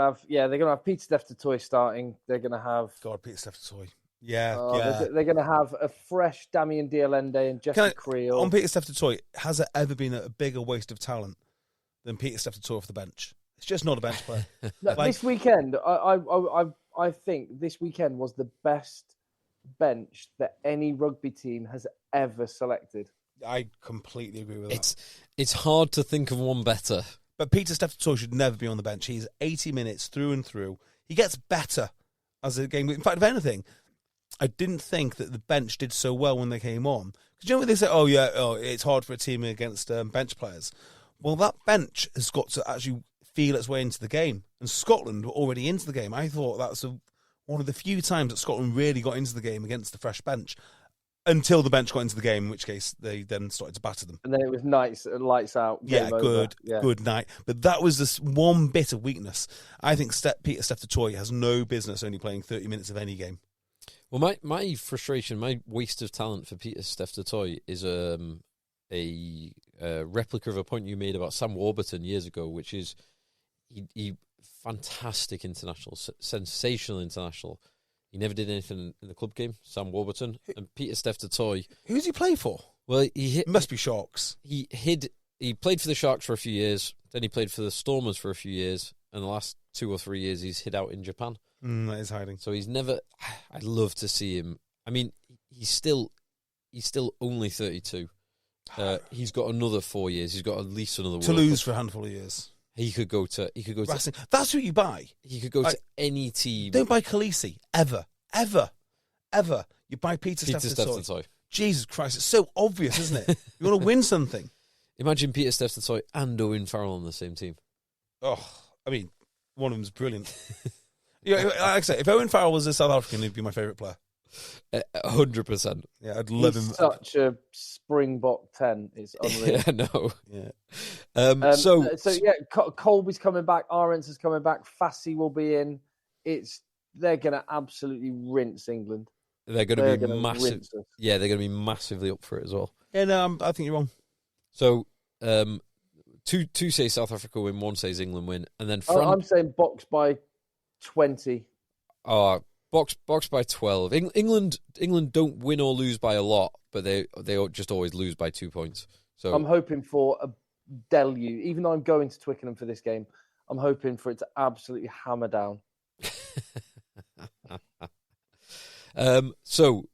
have Peter Steph Toy starting. They're going to have Peter Steph Toy. Yeah. They're going to have a fresh Damien Dialende and Jesse Creel. On Peter Steph Toy, has there ever been a bigger waste of talent than Peter Steph Toy off the bench? It's just not a bench player. This weekend, I think this weekend was the best bench that any rugby team has ever selected. I completely agree with that. It's hard to think of one better. But Peter Steph Toy should never be on the bench. He's 80 minutes through and through. He gets better as the game. In fact, if anything, I didn't think that the bench did so well when they came on. Because you know when they say, it's hard for a team against bench players. Well, that bench has got to actually feel its way into the game. And Scotland were already into the game. I thought that's one of the few times that Scotland really got into the game against the fresh bench, until the bench got into the game, in which case they then started to batter them. And then it was lights out. Yeah, good night. But that was this one bit of weakness. I think Peter Steph has no business only playing 30 minutes of any game. Well, my frustration, my waste of talent for Peter Steph is a replica of a point you made about Sam Warburton years ago, which is he fantastic international, sensational international. He never did anything in the club game, Sam Warburton. And Peter Steph Who's he play for? Well, must be Sharks. He played for the Sharks for a few years, then he played for the Stormers for a few years, and the last 2 or 3 years he's hid out in Japan. That is hiding. So he's never... I'd love to see him. I mean, he's still only 32. He's got another 4 years. He's got at least another Toulouse for a handful of years. He could go to Racing. That's who you buy. He could go to any team. Don't buy Khaleesi ever. You buy Peter Steph. Jesus Christ, it's so obvious, isn't it? You want to win something. Imagine Peter Steph and Owen Farrell on the same team. Oh, I mean, one of them's brilliant. Like I say, if Owen Farrell was a South African, he'd be my favourite player. 100%. Yeah, I'd love him. Such a Springbok 10. It's unreal. Yeah, no. Yeah. So yeah, Colby's coming back. Arendts is coming back. Fassi will be in. They're going to absolutely rinse England. They're going to be massive. Yeah, they're going to be massively up for it as well. Yeah, no, I think you're wrong. So, two say South Africa win, one says England win, and then France. I'm saying box by 20. Box by 12. England don't win or lose by a lot, but they just always lose by 2 points. So I'm hoping for a deluge. Even though I'm going to Twickenham for this game, I'm hoping for it to absolutely hammer down. So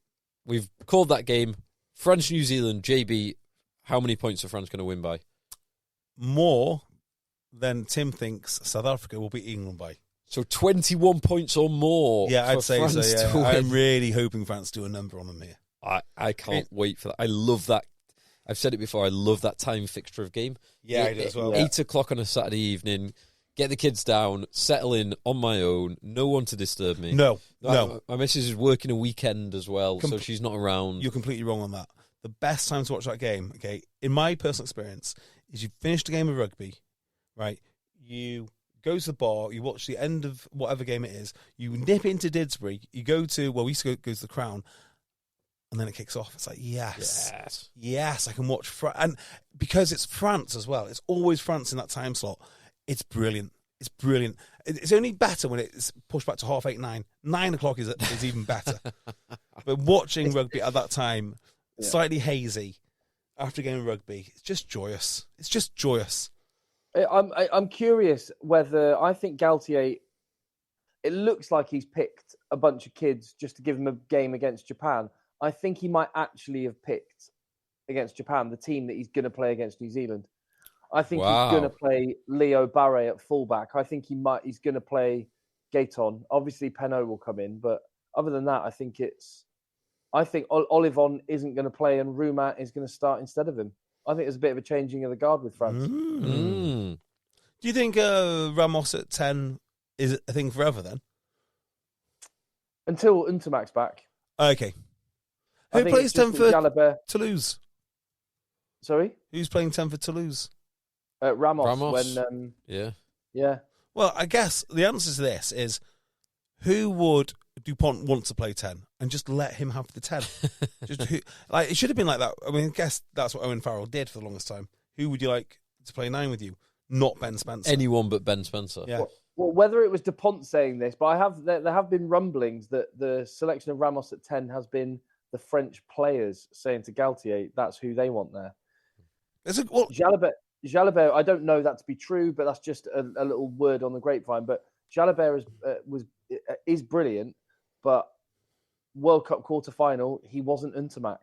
we've called that game France New Zealand. JB, how many points are France going to win by? More than Tim thinks South Africa will beat England by. So 21 points or more. Yeah, I'd say France so. Yeah. I'm really hoping France do a number on them here. I can't wait for that. I love that. I've said it before. I love that time fixture of game. Yeah, I do as well. 8 o'clock on a Saturday evening. Get the kids down, settle in on my own, no one to disturb me. No. My missus is working a weekend as well, so she's not around. You're completely wrong on that. The best time to watch that game, okay, in my personal experience, is you finish the game of rugby, right? You go to the bar, you watch the end of whatever game it is, you nip into Didsbury, you go to, we used to go to the Crown, and then it kicks off. It's like, yes, I can watch and because it's France as well, it's always France in that time slot. It's brilliant. It's only better when it's pushed back to 8:30, 9. 9 o'clock is even better. But watching rugby at that time, slightly hazy, after a game of rugby, it's just joyous. I'm curious whether I think Galtier. It looks like he's picked a bunch of kids just to give him a game against Japan. I think he might actually have picked against Japan the team that he's going to play against New Zealand. I think he's going to play Leo Barre at fullback. I think he's going to play Gaeton. Obviously, Penaud will come in, but other than that, I think Olivon isn't going to play and Roumat is going to start instead of him. I think there's a bit of a changing of the guard with France. Do you think Ramos at 10 is a thing forever then? Until Intermac's back. Okay. Who plays 10 for Jalabert. Toulouse? Sorry? Who's playing 10 for Toulouse? Ramos. Yeah. Well, I guess the answer to this is who would Dupont want to play 10 and just let him have the 10? It should have been like that. I mean, I guess that's what Owen Farrell did for the longest time. Who would you like to play 9 with you? Not Ben Spencer. Anyone but Ben Spencer. Yeah. Well, whether it was Dupont saying this, but there have been rumblings that the selection of Ramos at 10 has been the French players saying to Galtier that's who they want there. Jalabert, I don't know that to be true, but that's just a little word on the grapevine. But Jalabert is brilliant, but World Cup quarter-final, he wasn't Intermac.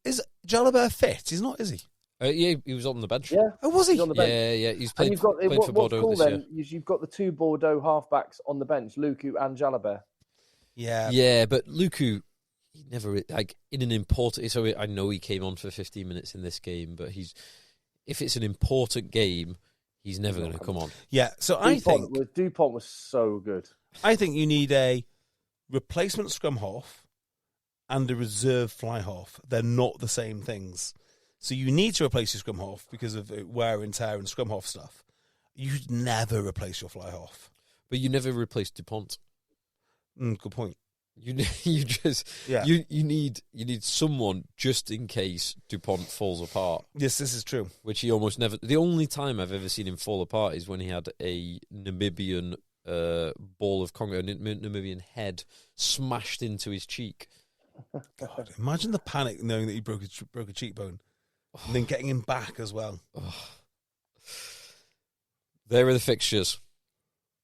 Is Jalabert fit? He's not, is he? Yeah, he was on the bench. Yeah. Oh, was he? He's on the bench. Yeah. He's played for what's Bordeaux cool this then year. is you've got the two Bordeaux halfbacks on the bench, Luku and Jalabert. Yeah. Yeah, but Luku, he never, in an important... So I know he came on for 15 minutes in this game, but if it's an important game, he's never going to come on. Yeah, so I think DuPont was so good. I think you need a replacement scrum half and a reserve fly half. They're not the same things. So you need to replace your scrum half because of wear and tear and scrum half stuff. You'd never replace your fly half. But you never replace DuPont. Good point. You need someone just in case DuPont falls apart. Yes, this is true. Which he almost never. The only time I've ever seen him fall apart is when he had a Namibian ball of concrete, a Namibian head smashed into his cheek. God, imagine the panic knowing that he broke a cheekbone, and then getting him back as well. There are the fixtures.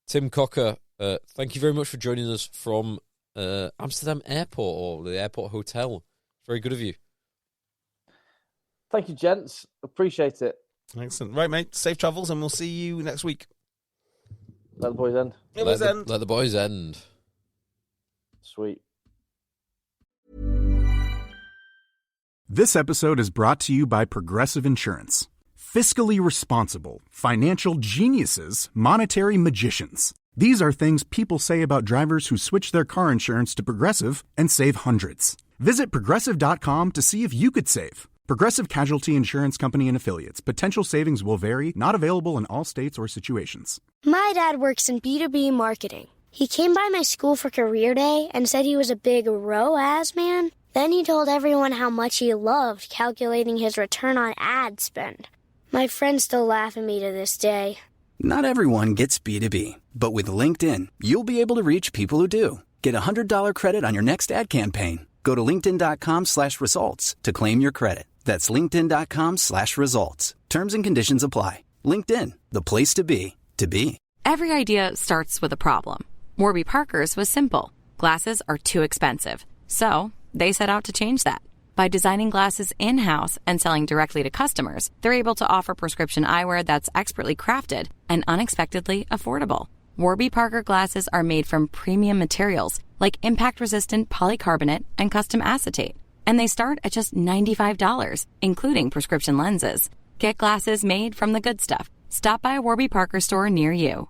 Tim Cocker, thank you very much for joining us from Amsterdam Airport, or the airport hotel. Very good of you. Thank you, gents. Appreciate it. Excellent. Right, mate. Safe travels, and we'll see you next week. Let the boys end. Let the boys end. Sweet. This episode is brought to you by Progressive Insurance. Fiscally responsible, financial geniuses, monetary magicians. These are things people say about drivers who switch their car insurance to Progressive and save hundreds. Visit Progressive.com to see if you could save. Progressive Casualty Insurance Company and Affiliates. Potential savings will vary, not available in all states or situations. My dad works in B2B marketing. He came by my school for career day and said he was a big ROAS man. Then he told everyone how much he loved calculating his return on ad spend. My friends still laugh at me to this day. Not everyone gets B2B, but with LinkedIn, you'll be able to reach people who do. Get a $100 credit on your next ad campaign. Go to linkedin.com/results to claim your credit. That's linkedin.com/results. Terms and conditions apply. LinkedIn, the place to be, to be. Every idea starts with a problem. Warby Parker's was simple. Glasses are too expensive. So they set out to change that. By designing glasses in-house and selling directly to customers, they're able to offer prescription eyewear that's expertly crafted and unexpectedly affordable. Warby Parker glasses are made from premium materials like impact-resistant polycarbonate and custom acetate. And they start at just $95, including prescription lenses. Get glasses made from the good stuff. Stop by a Warby Parker store near you.